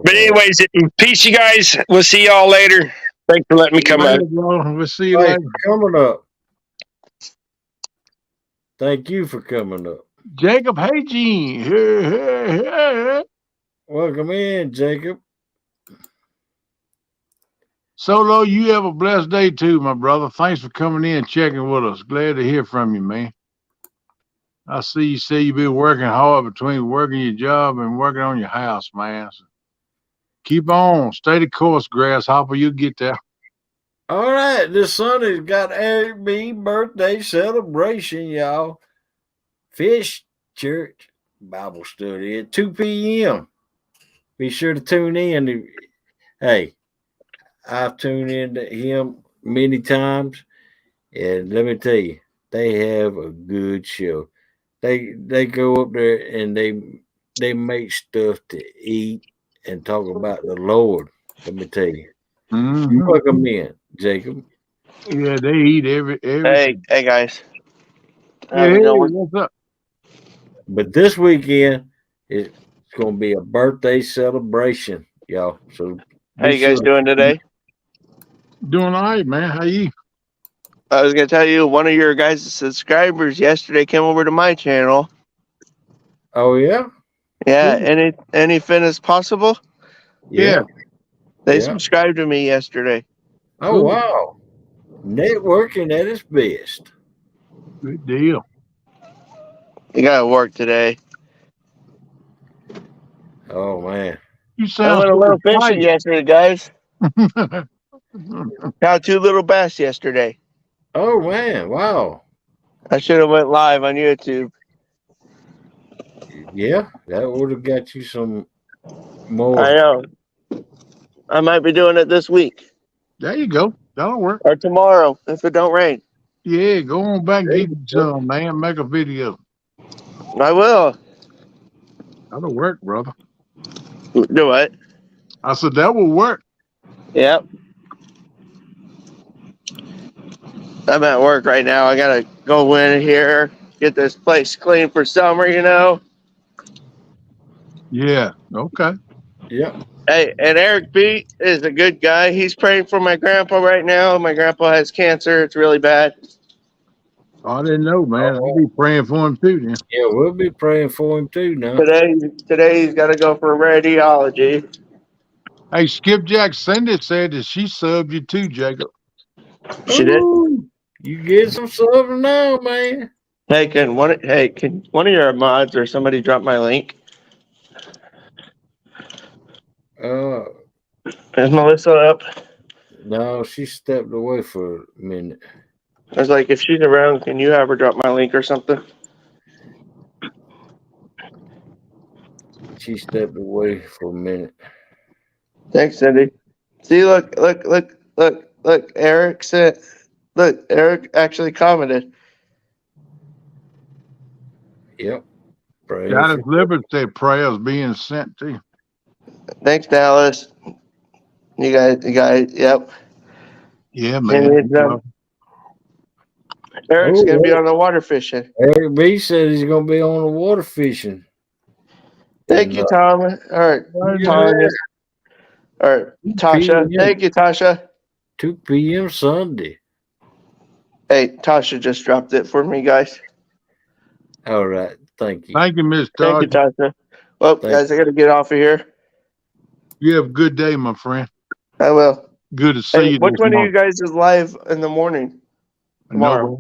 But anyways, peace, you guys. We'll see y'all later. Thanks for letting me come up. We'll see you later. Coming up. Thank you for coming up. Jacob, hey, Gene. Hey. Welcome in, Jacob. Solo, you have a blessed day too, my brother. Thanks for coming in and checking with us. Glad to hear from you, man. I see you say you've been working hard between working your job and working on your house, man. So keep on. Stay the course, Grasshopper. You'll get there. All right. This Sunday's got Eric B. birthday celebration, y'all. Fish Church Bible study at 2 p.m. Be sure to tune in. Hey, I've tuned in to him many times, and let me tell you, they have a good show. They go up there and they make stuff to eat and talk about the Lord. Let me tell you. Mm-hmm. Welcome in, Jacob. Yeah, they eat every. Hey guys. Hey, what's up? But this weekend it's going to be a birthday celebration, y'all. So how you guys doing today? Doing all right, man. How you? I was gonna tell you, one of your guys' subscribers yesterday came over to my channel. Oh yeah? Yeah. Any fitness possible? Yeah. They subscribed to me yesterday. Oh wow. Networking at its best. Good deal. You gotta work today. Oh man. You sound I went a little fishing yesterday, guys. Caught 2 little bass yesterday. Oh man, wow. I should have went live on YouTube. Yeah, that would have got you some more. I know. I might be doing it this week. There you go. That'll work. Or tomorrow, if it don't rain. Yeah, go on back and get you some, man. Make a video. I will. That'll work, brother. Do what? I said that will work. Yep. I'm at work right now. I gotta go in here, get this place clean for summer, you know. Yeah. Okay. Yep. Hey, and Eric B is a good guy. He's praying for my grandpa right now. My grandpa has cancer. It's really bad. I didn't know, man. I'll be praying for him too, then. Yeah, we'll be praying for him too now. Today he's got to go for radiology. Hey, Skipjack Cindy said that she subbed you too, Jacob. She did. You get some sub now, man. Hey, can one of your mods or somebody drop my link? Is Melissa up? No, she stepped away for a minute. I was like, if she's around, can you have her drop my link or something? She stepped away for a minute. Thanks, Cindy. See, look. Eric said, look, Eric actually commented. Yep. Dallas Liberty said prayers being sent to you. Thanks, Dallas. You guys, yep. Yeah, man. Eric's gonna be on the water fishing. Eric B said he's gonna be on the water fishing. Thank you, Tom. All right, Tanya. All right, Tasha. Thank you, Tasha. 2 p.m. Sunday. Hey, Tasha just dropped it for me, guys. All right. Thank you. Thank you, Miss Tasha. Thank you, Tasha. Well, guys, I got to get off of here. You have a good day, my friend. I will. Good to see you. Which one of you guys is live in the morning tomorrow?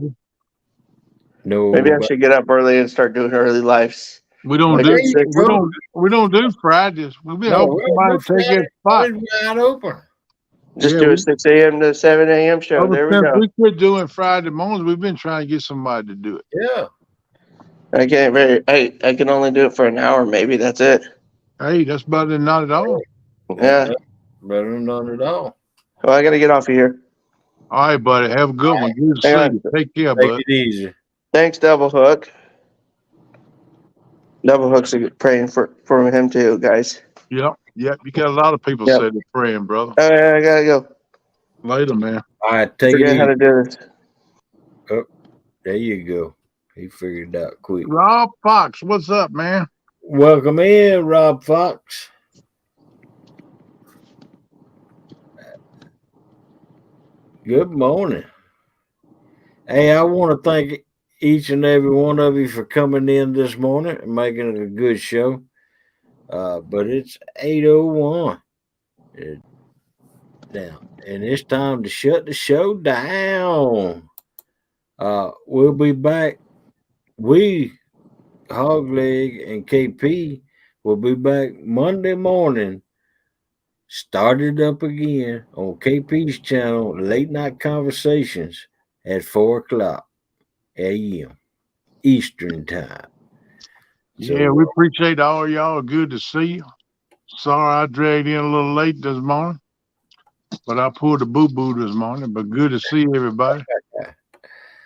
No. Maybe I should get up early and start doing early lives. We don't do Fridays. We'll be hoping somebody take your spot. Wide open. Just do a 6 a.m. to 7 a.m. show. There we go. We quit doing Friday mornings. We've been trying to get somebody to do it. Yeah. I can only do it for an hour. Maybe that's it. Hey, that's better than not at all. Yeah. Better than none at all. Well, I got to get off of here. All right, buddy. Have a good one. Good to see you. Take care, bud. Take it easy. Thanks, Double Hook. Double Hook's praying for him too, guys. Yep. You got a lot of people say they're praying, brother. I gotta go. Later, man. All right, take it easy. How to do this. Oh, there you go. He figured it out quick. Rob Fox, what's up, man? Welcome in, Rob Fox. Good morning. Hey, I want to thank each and every one of you for coming in this morning and making it a good show. But it's 8:01 now, and it's time to shut the show down. We'll be back. Hogleg and KP will be back Monday morning. Started up again on KP's channel, Late Night Conversations at 4:00 a.m. Eastern Time. Yeah, we appreciate all y'all. Good to see you. Sorry I dragged in a little late this morning, but I pulled a boo-boo this morning, but good to see everybody.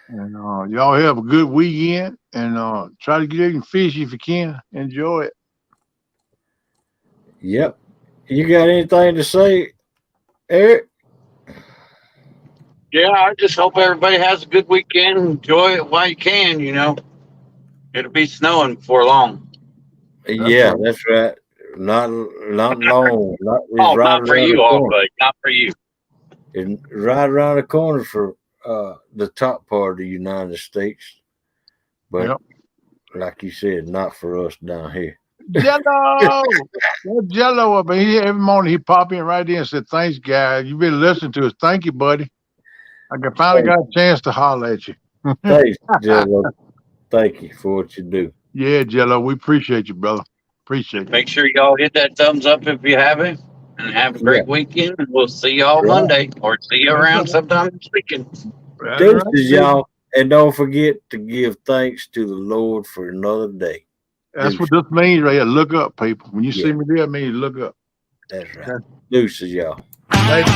And y'all have a good weekend, and try to get in fish if you can. Enjoy it. Yep. You got anything to say, Eric? Yeah, I just hope everybody has a good weekend. Enjoy it while you can, you know. It'll be snowing before long. That's right. Not long. Not for you all, but not for you. It's right around the corner for the top part of the United States. But like you said, not for us down here. Jello! Jello up in here every morning. He pop in right there and said, "Thanks, guys. You've been listening to us. Thank you, buddy. I finally got a chance to holler at you." Thanks, Jello. Thank you for what you do. Yeah, Jello, we appreciate you, brother. Appreciate it. Make sure y'all hit that thumbs up if you haven't, and have a great weekend. And we'll see y'all Monday, or see you around sometime this weekend. Deuces, y'all. And don't forget to give thanks to the Lord for another day. That's what this means right here. Look up, people. When you see me there, it means look up. That's right. Deuces, y'all. Later.